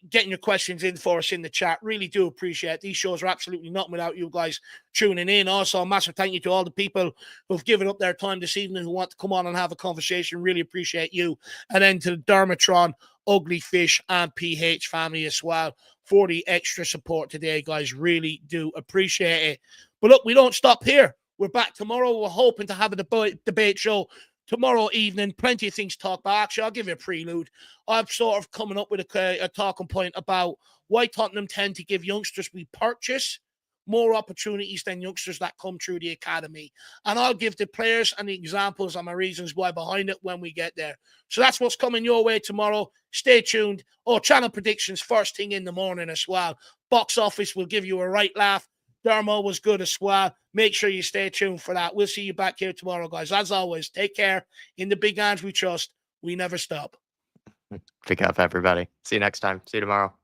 getting your questions in for us in the chat. Really do appreciate it. These shows are absolutely nothing without you guys tuning in. Also, a massive thank you to all the people who've given up their time this evening who want to come on and have a conversation. Really appreciate you. And then to the Dermotron, Ugly Fish, and PH family as well for the extra support today, guys. Really do appreciate it. But look, we don't stop here. We're back tomorrow. We're hoping to have a debate show tomorrow evening. Plenty of things to talk about. Actually, I'll give you a prelude. I'm sort of coming up with a talking point about why Tottenham tend to give youngsters we purchase more opportunities than youngsters that come through the academy. And I'll give the players and the examples and my reasons why behind it when we get there. So that's what's coming your way tomorrow. Stay tuned. Oh, channel predictions first thing in the morning as well. Box office will give you a right laugh. Dermo was good as well. Make sure you stay tuned for that. We'll see you back here tomorrow, guys. As always, take care. In the big Ange we trust, we never stop. Pick up, everybody. See you next time. See you tomorrow.